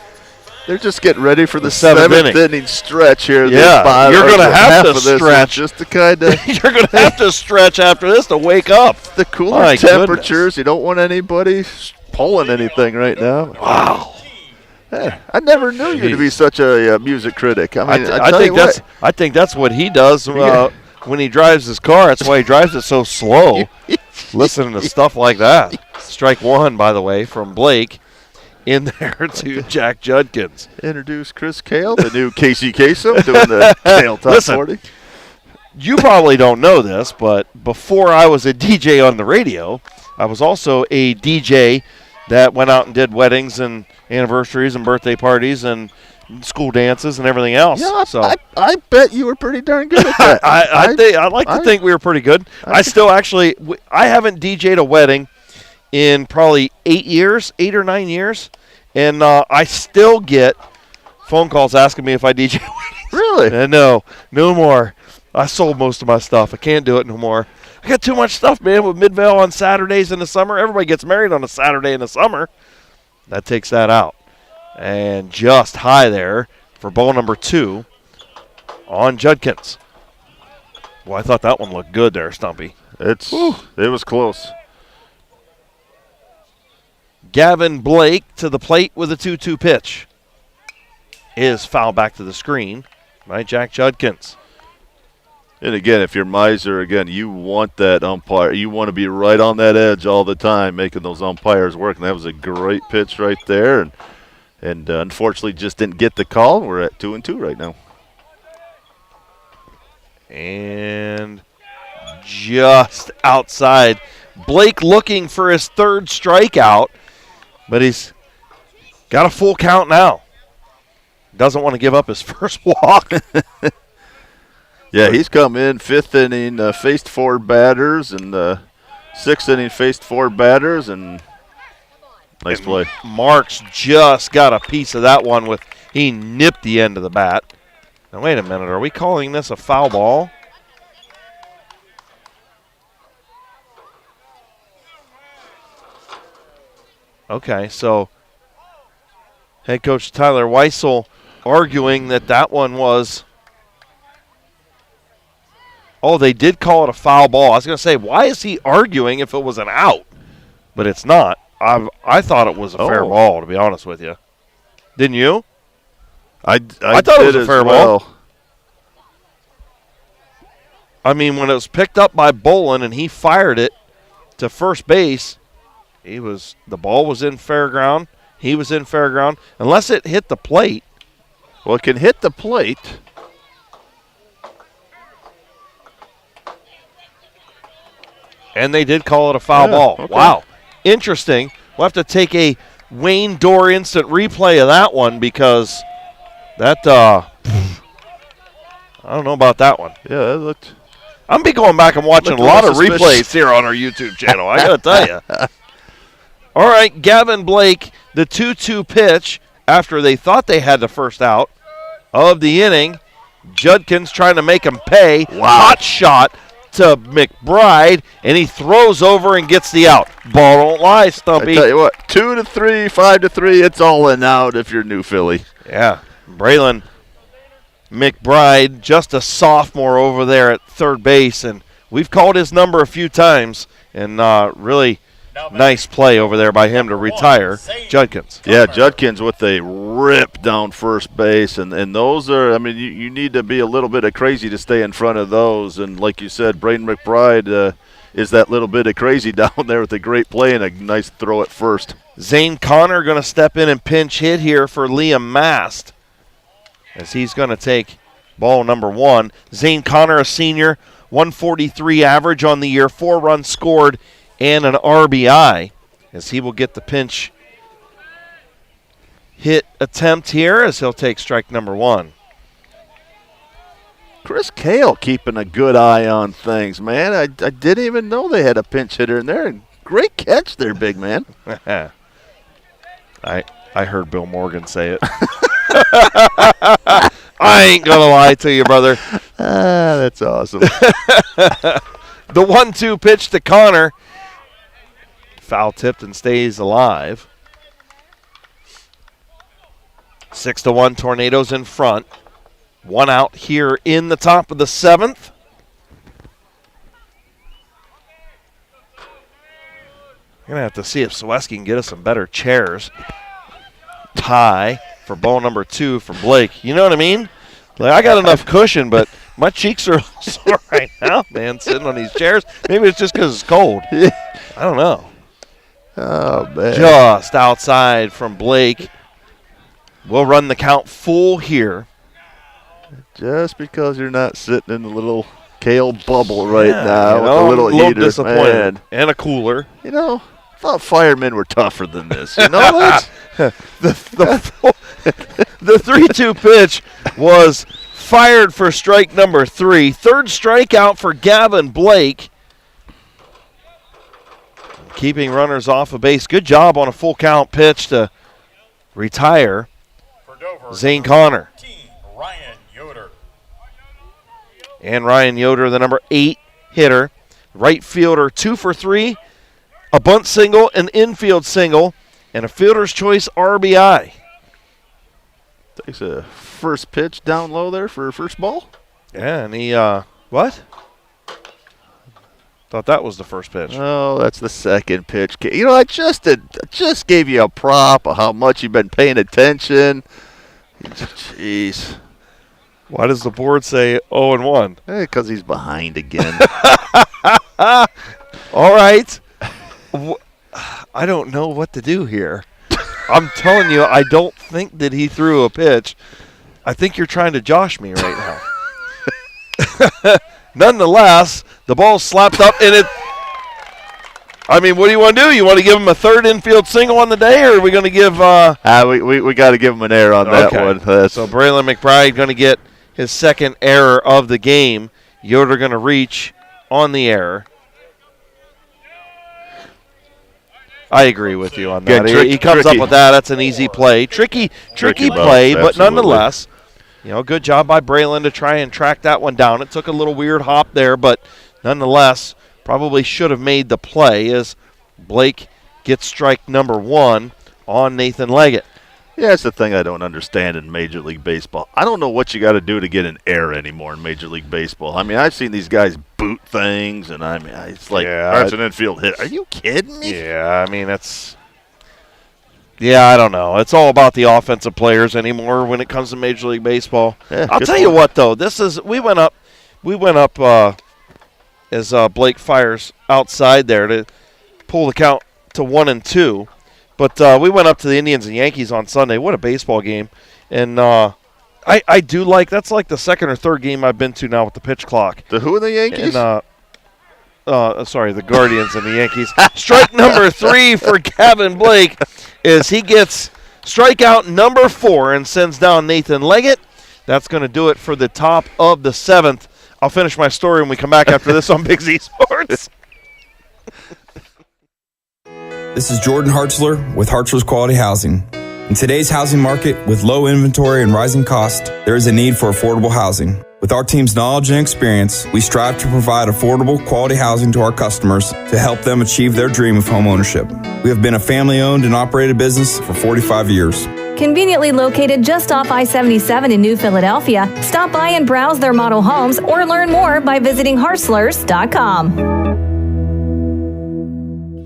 They're just getting ready for the seventh inning stretch here. Yeah, you're going to have to stretch. Just to kind of you're going to have to stretch after this to wake up. The cooler temperatures. You don't want anybody pulling anything right now. Wow. Hey, I never knew you to be such a music critic. I think that's what he does when he drives his car. That's why he drives it so slow. Listening to stuff like that. Strike one, by the way, from Blake. In there to Jack Judkins. Introduce Chris Kale, the new Casey Kasem, doing the Kale Top 40. You probably don't know this, but before I was a DJ on the radio, I was also a DJ that went out and did weddings and anniversaries and birthday parties and school dances and everything else. Yeah, so I bet you were pretty darn good at that. I like to think we were pretty good. I haven't DJ'd a wedding in probably 8 or 9 years, and I still get phone calls asking me if I DJ weddings. Really? No more. I sold most of my stuff. I can't do it no more. I got too much stuff, man, with Midvale on Saturdays in the summer. Everybody gets married on a Saturday in the summer. That takes that out. And just high there for ball number 2 on Judkins. Well, I thought that one looked good there, Stumpy. It was close. Gavin Blake to the plate with a 2-2 pitch. Is foul back to the screen by Jack Judkins. And again, if you're Miser, you want that umpire. You want to be right on that edge all the time, making those umpires work. And that was a great pitch right there. And unfortunately just didn't get the call. We're at 2-2 right now. And just outside. Blake looking for his third strikeout. But he's got a full count now. Doesn't want to give up his first walk. Yeah, he's come in 5th inning, faced 4 batters, and 6th inning faced 4 batters, and nice play. Marks just got a piece of that one he nipped the end of the bat. Now, wait a minute. Are we calling this a foul ball? Okay, so head coach Tyler Weissel arguing that one was – they did call it a foul ball. I was going to say, why is he arguing if it was an out? But it's not. I thought it was a fair ball, to be honest with you. Didn't you? I thought it was a fair ball. I mean, when it was picked up by Bolin and he fired it to first base – the ball was in fair ground. He was in fair ground. Unless it hit the plate. Well, it can hit the plate. And they did call it a foul ball. Okay. Wow. Interesting. We'll have to take a Wayne Dorr instant replay of that one because that, I don't know about that one. Yeah, that looked. I'm be going back and watching a lot of replays here on our YouTube channel. I got to tell you. All right, Gavin Blake, the 2-2 pitch after they thought they had the first out of the inning. Judkins trying to make him pay. Wow. Hot shot to McBride, and he throws over and gets the out. Ball don't lie, Stumpy. I tell you what, 2-3, 5-3, it's all in out if you're New Philly. Yeah, Braylon McBride, just a sophomore over there at third base, and we've called his number a few times, and really nice play over there by him to retire Judkins. Yeah, Judkins with a rip down first base, and those are, I mean, you need to be a little bit of crazy to stay in front of those, and like you said, Braden McBride is that little bit of crazy down there with a great play and a nice throw at first. Zane Connor going to step in and pinch hit here for Liam Mast, as he's going to take ball number 1. Zane Connor, a senior, 143 average on the year, 4 runs scored, and an RBI, as he will get the pinch hit attempt here as he'll take strike number 1. Chris Cale keeping a good eye on things, man. I didn't even know they had a pinch hitter in there. Great catch there, big man. I heard Bill Morgan say it. I ain't going to lie to you, brother. That's awesome. The 1-2 pitch to Connor. Foul tipped and stays alive. 6-1 Tornadoes in front. 1 out here in the top of the 7th. We're going to have to see if Sweski can get us some better chairs. Tie for ball number 2 for Blake. You know what I mean? Like, I got enough cushion, but my cheeks are sore right now, man, sitting on these chairs. Maybe it's just because it's cold. I don't know. Oh, man. Just outside from Blake. We'll run the count full here. Just because you're not sitting in the little Cale bubble right now you know, with a little heater, disappointed. Man. And a cooler. You know, I thought firemen were tougher than this. You know that? The 3-2 pitch was fired for strike number 3. Third strikeout for Gavin Blake. Keeping runners off of base. Good job on a full count pitch to retire Zane Connor. Ryan Yoder. And Ryan Yoder, the number 8 hitter. Right fielder, 2 for 3. A bunt single, an infield single, and a fielder's choice RBI. Takes a first pitch down low there for first ball. Yeah, and he, what? Thought that was the first pitch. Oh, that's the second pitch. You know, I just gave you a prop of how much you've been paying attention. Jeez. Why does the board say 0-1? Because he's behind again. All right. I don't know what to do here. I'm telling you, I don't think that he threw a pitch. I think you're trying to josh me right now. Nonetheless, the ball's slapped up, and I mean, what do you want to do? You want to give him a third infield single on the day, or are we going to give we got to give him an error on that one. So Braylon McBride going to get his second error of the game. Yoder going to reach on the error. I agree with you on that. He comes up with that. That's an easy play. Tricky play, but nonetheless, you know, good job by Braylon to try and track that one down. It took a little weird hop there, but nonetheless, probably should have made the play as Blake gets strike number 1 on Nathan Leggett. Yeah, that's the thing I don't understand in Major League Baseball. I don't know what you got to do to get an error anymore in Major League Baseball. I mean, I've seen these guys boot things, and I mean, it's like, that's an infield hit. Are you kidding me? Yeah, I mean, I don't know. It's all about the offensive players anymore when it comes to Major League Baseball. Yeah, I'll tell you what, though. We went up as Blake fires outside there to pull the count to 1-2. But we went up to the Indians and Yankees on Sunday. What a baseball game. And I do like – that's like the second or third game I've been to now with the pitch clock. The who in the Yankees? And, sorry, the Guardians and the Yankees. Strike number 3 for Gavin Blake is he gets strikeout number 4 and sends down Nathan Leggett. That's going to do it for the top of the 7th. I'll finish my story when we come back after this on Big Z Sports. This is Jordan Hartzler with Hartzler's Quality Housing. In today's housing market, with low inventory and rising cost, there is a need for affordable housing. With our team's knowledge and experience, we strive to provide affordable, quality housing to our customers to help them achieve their dream of home ownership. We have been a family-owned and operated business for 45 years. Conveniently located just off I-77 in New Philadelphia, stop by and browse their model homes or learn more by visiting Harslers.com.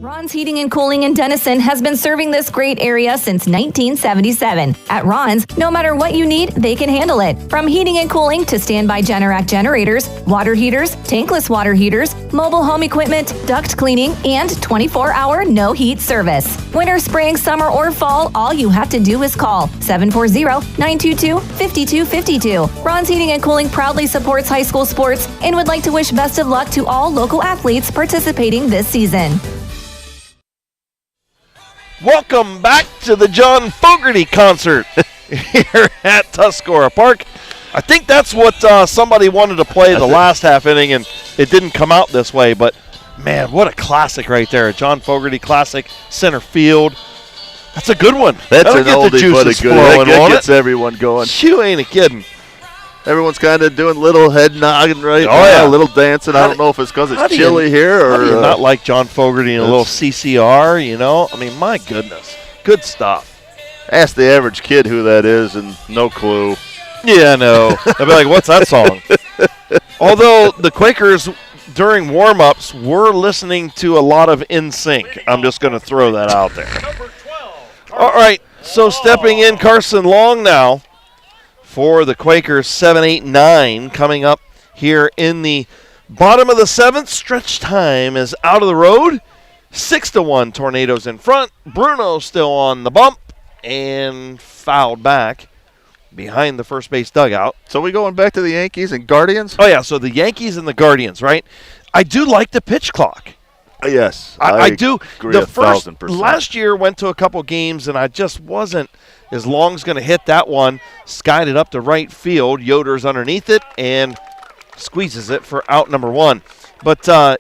Ron's Heating and Cooling in Denison has been serving this great area since 1977. At Ron's, no matter what you need, they can handle it. From heating and cooling to standby Generac generators, water heaters, tankless water heaters, mobile home equipment, duct cleaning, and 24-hour no-heat service. Winter, spring, summer, or fall, all you have to do is call 740-922-5252. Ron's Heating and Cooling proudly supports high school sports and would like to wish best of luck to all local athletes participating this season. Welcome back to the John Fogerty concert here at Tuscarora Park. I think that's what somebody wanted to play the last half inning, and it didn't come out this way. But, man, what a classic right there. John Fogerty classic, center field. That's a good one. That's That'll an get the oldie but a juices goodie. flowing, That won't gets it? everyone going. You ain't a kidding. Everyone's kind of doing little head nodding right now, yeah. a little dancing. I don't know if it's because it's chilly here or How do you not like John Fogerty and a little CCR, you know? I mean, my goodness. Good stuff. Ask the average kid who that is, and no clue. Yeah, no. They'll be like, what's that song? Although the Quakers, during warm-ups, were listening to a lot of NSYNC. I'm just going to throw that out there. All right, so stepping in, Carson Long now for the Quakers, 7-8-9 coming up here in the bottom of the seventh. Stretch time is out of the road. 6-1 Tornadoes in front. Bruno still on the bump and fouled back behind the first base dugout. So we going back to the Yankees and Guardians? Oh, yeah, so the Yankees and the Guardians, right? I do like the pitch clock. Yes, I do. Agree The first 1,000%. last year went to a couple games, and I just wasn't as Long's going to hit that one. Skied it up to right field. Yoder's underneath it and squeezes it for out number one. But, I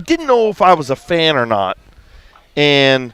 didn't know if I was a fan or not. And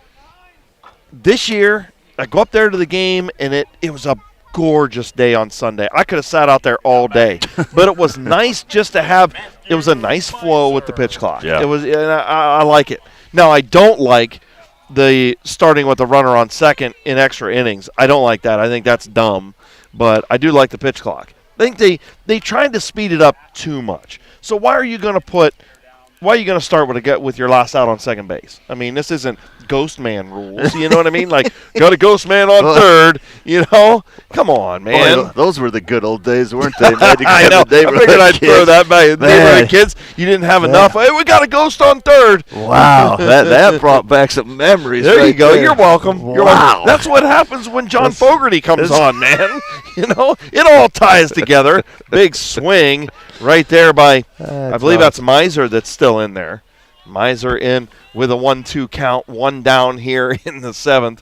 this year, I go up there to the game, and it was a gorgeous day on Sunday. I could have sat out there all day. But it was nice just to have – it was a nice flow with the pitch clock. Yeah. It was, and I like it. Now, I don't like the starting with the runner on second in extra innings. I don't like that. I think that's dumb. But I do like the pitch clock. I think they tried to speed it up too much. So why are you going to start with your last out on second base? I mean, this isn't Ghost Man rules. You know what I mean? Like, got a Ghost Man on third, you know? Come on, man. Boy, those were the good old days, weren't they? I know. I figured I'd throw that by the neighborhood kids. You didn't have enough. Hey, we got a Ghost on third. Wow. that brought back some memories. There right you go. there. You're welcome. Wow. You're welcome. That's what happens when John Fogerty comes on, man. You know, it all ties together. Big swing right there by, I believe that's Miser that's still in there. Miser in with a 1-2 count, one down here in the seventh.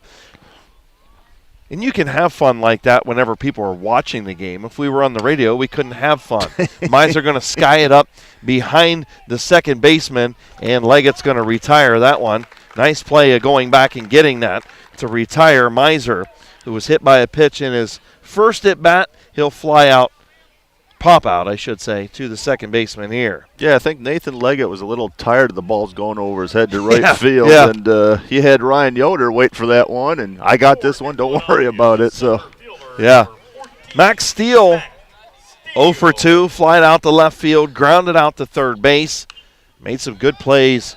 And you can have fun like that whenever people are watching the game. If we were on the radio, we couldn't have fun. Miser going to sky it up behind the second baseman, and Leggett's going to retire that one. Nice play of going back and getting that to retire Miser, who was hit by a pitch in his first at-bat. He'll fly out. Pop out, I should say, to the second baseman here. Yeah, I think Nathan Leggett was a little tired of the balls going over his head to right Yeah, field, yeah. and he had Ryan Yoder wait for that one, and I got this one. Don't worry about it. So, yeah, Max Steele, 0 for 2, flying out to left field, grounded out to third base, made some good plays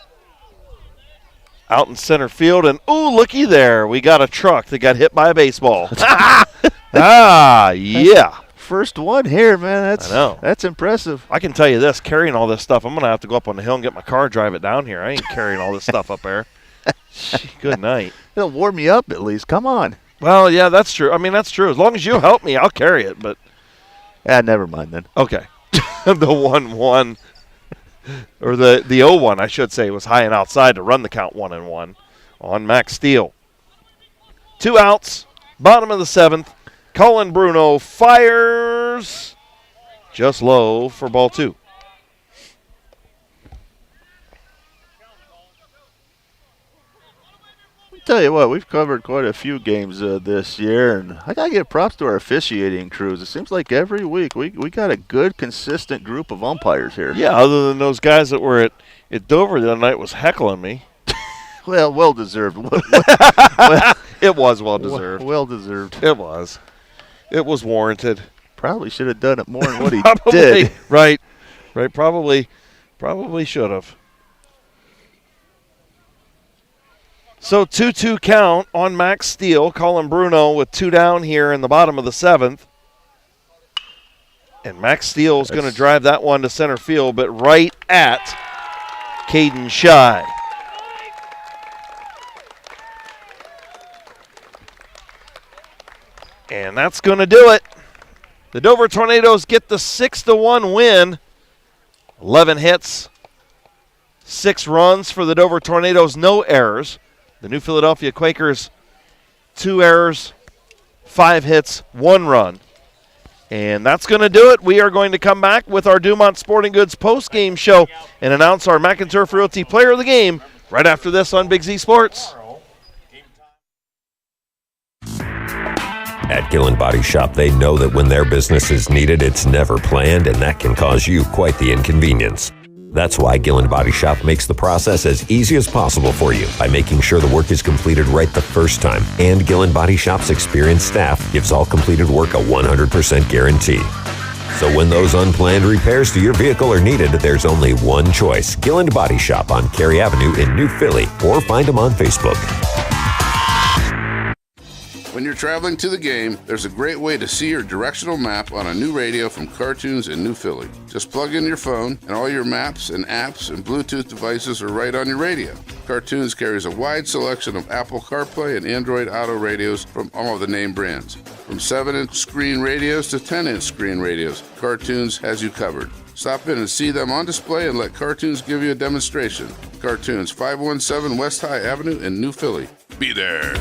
out in center field, and ooh, looky there, we got a truck that got hit by a baseball. Yeah. first one here, man. I know. That's impressive. I can tell you this, carrying all this stuff, I'm going to have to go up on the hill and get my car, drive it down here. I ain't carrying all this stuff up there. Good night. It'll warm you up at least. Come on. Well, yeah, that's true. I mean, that's true. As long as you help me, I'll carry it. But never mind then. Okay. The 1-1, or the 0-1, I should say, was high and outside to run the count 1-1 on Max Steele. 2 outs, bottom of the seventh. Colin Bruno fires just low for ball 2. tell you what, we've covered quite a few games this year, and I got to give props to our officiating crews. It seems like every week we got a good, consistent group of umpires here. Yeah, other than those guys that were at Dover the other night was heckling me. Well deserved. It was well deserved. Well deserved. It was. It was warranted. Probably should have done it more than what he Probably, did. Right. Probably should have. So 2-2 count on Max Steele. Colin Bruno with 2 down here in the bottom of the 7th. And Max Steele's going to drive that one to center field, but right at Caden Shy. And that's going to do it. The Dover Tornadoes get the 6-1 win. 11 hits, 6 runs for the Dover Tornadoes, no errors. The New Philadelphia Quakers, 2 errors, 5 hits, 1 run. And that's going to do it. We are going to come back with our Dumont Sporting Goods post-game show and announce our McInturf Realty Player of the Game right after this on Big Z Sports. At Gillen Body Shop, they know that when their business is needed, it's never planned, and that can cause you quite the inconvenience. That's why Gillen Body Shop makes the process as easy as possible for you by making sure the work is completed right the first time. And Gillen Body Shop's experienced staff gives all completed work a 100% guarantee. So when those unplanned repairs to your vehicle are needed, there's only one choice. Gillen Body Shop on Cary Avenue in New Philly, or find them on Facebook. When you're traveling to the game, there's a great way to see your directional map on a new radio from Cartoons in New Philly. Just plug in your phone, and all your maps and apps and Bluetooth devices are right on your radio. Cartoons carries a wide selection of Apple CarPlay and Android Auto radios from all of the name brands. From 7-inch screen radios to 10-inch screen radios, Cartoons has you covered. Stop in and see them on display and let Cartoons give you a demonstration. Cartoons, 517 West High Avenue in New Philly. Be there.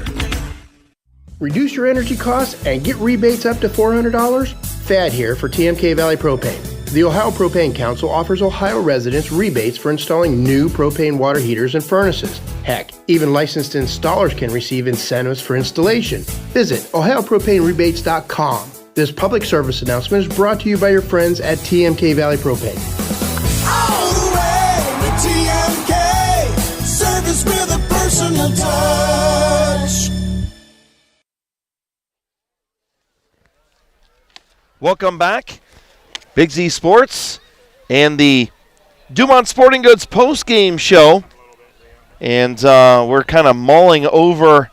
Reduce your energy costs and get rebates up to $400? Thad here for TMK Valley Propane. The Ohio Propane Council offers Ohio residents rebates for installing new propane water heaters and furnaces. Heck, even licensed installers can receive incentives for installation. Visit ohiopropanerebates.com. This public service announcement is brought to you by your friends at TMK Valley Propane. All the way with TMK. Service with a personal touch. Welcome back. Big Z Sports and the Dumont Sporting Goods post-game show. And we're kind of mulling over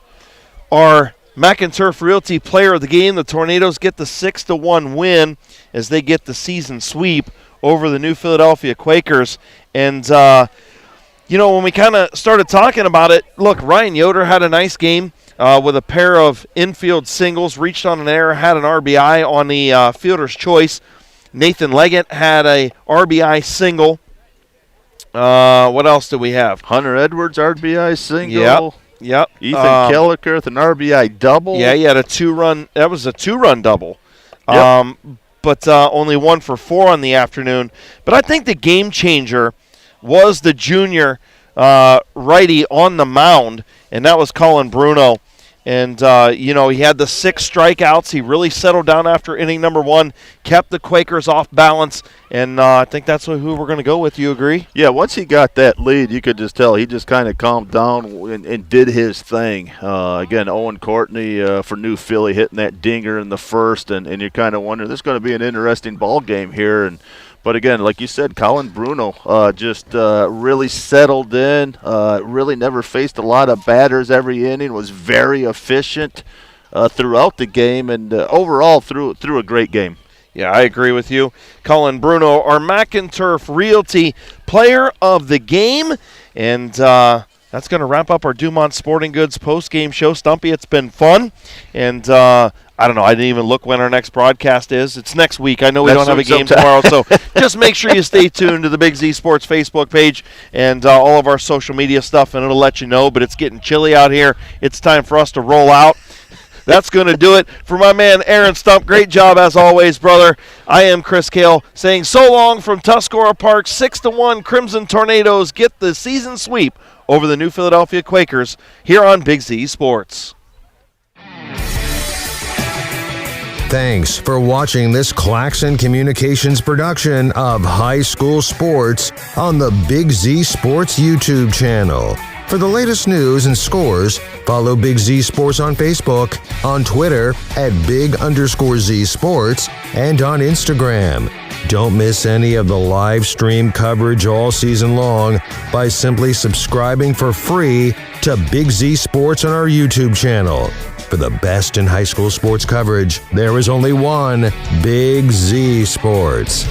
our McInturf Realty Player of the Game. The Tornadoes get the 6-1 win as they get the season sweep over the New Philadelphia Quakers. And, when we kind of started talking about it, look, Ryan Yoder had a nice game. With a pair of infield singles, reached on an error, had an RBI on the fielder's choice. Nathan Leggett had a RBI single. What else do we have? Hunter Edwards, RBI single. Yep. Ethan Kellicurth, an RBI double. Yeah, he had a 2-run. That was a 2-run double. Yep. But only 1 for 4 on the afternoon. But I think the game changer was the junior righty on the mound, and that was Colin Bruno. And, he had the 6 strikeouts. He really settled down after inning number 1, kept the Quakers off balance, and I think that's who we're going to go with. You agree? Yeah, once he got that lead, you could just tell he just kind of calmed down and did his thing. Again, Owen Courtney for New Philly hitting that dinger in the first, and you're kind of wondering, this is going to be an interesting ball game here. But again, like you said, Colin Bruno just really settled in, really never faced a lot of batters every inning, was very efficient throughout the game, and overall through a great game. Yeah, I agree with you. Colin Bruno, our McInturf Realty Player of the Game. And that's going to wrap up our Dumont Sporting Goods post-game show. Stumpy, it's been fun. And I don't know. I didn't even look when our next broadcast is. It's next week. I know we don't have a game tomorrow, so just make sure you stay tuned to the Big Z Sports Facebook page and all of our social media stuff, and it'll let you know. But it's getting chilly out here. It's time for us to roll out. That's going to do it for my man Aaron Stump. Great job as always, brother. I am Chris Kale saying so long from Tuscarora Park. 6-1 Crimson Tornadoes get the season sweep over the New Philadelphia Quakers here on Big Z Sports. Thanks for watching this Claxon Communications production of high school sports on the Big Z Sports YouTube channel. For the latest news and scores, follow Big Z Sports on Facebook, on Twitter at @Big_Z Sports, and on Instagram. Don't miss any of the live stream coverage all season long by simply subscribing for free to Big Z Sports on our YouTube channel. For the best in high school sports coverage, there is only one Big Z Sports.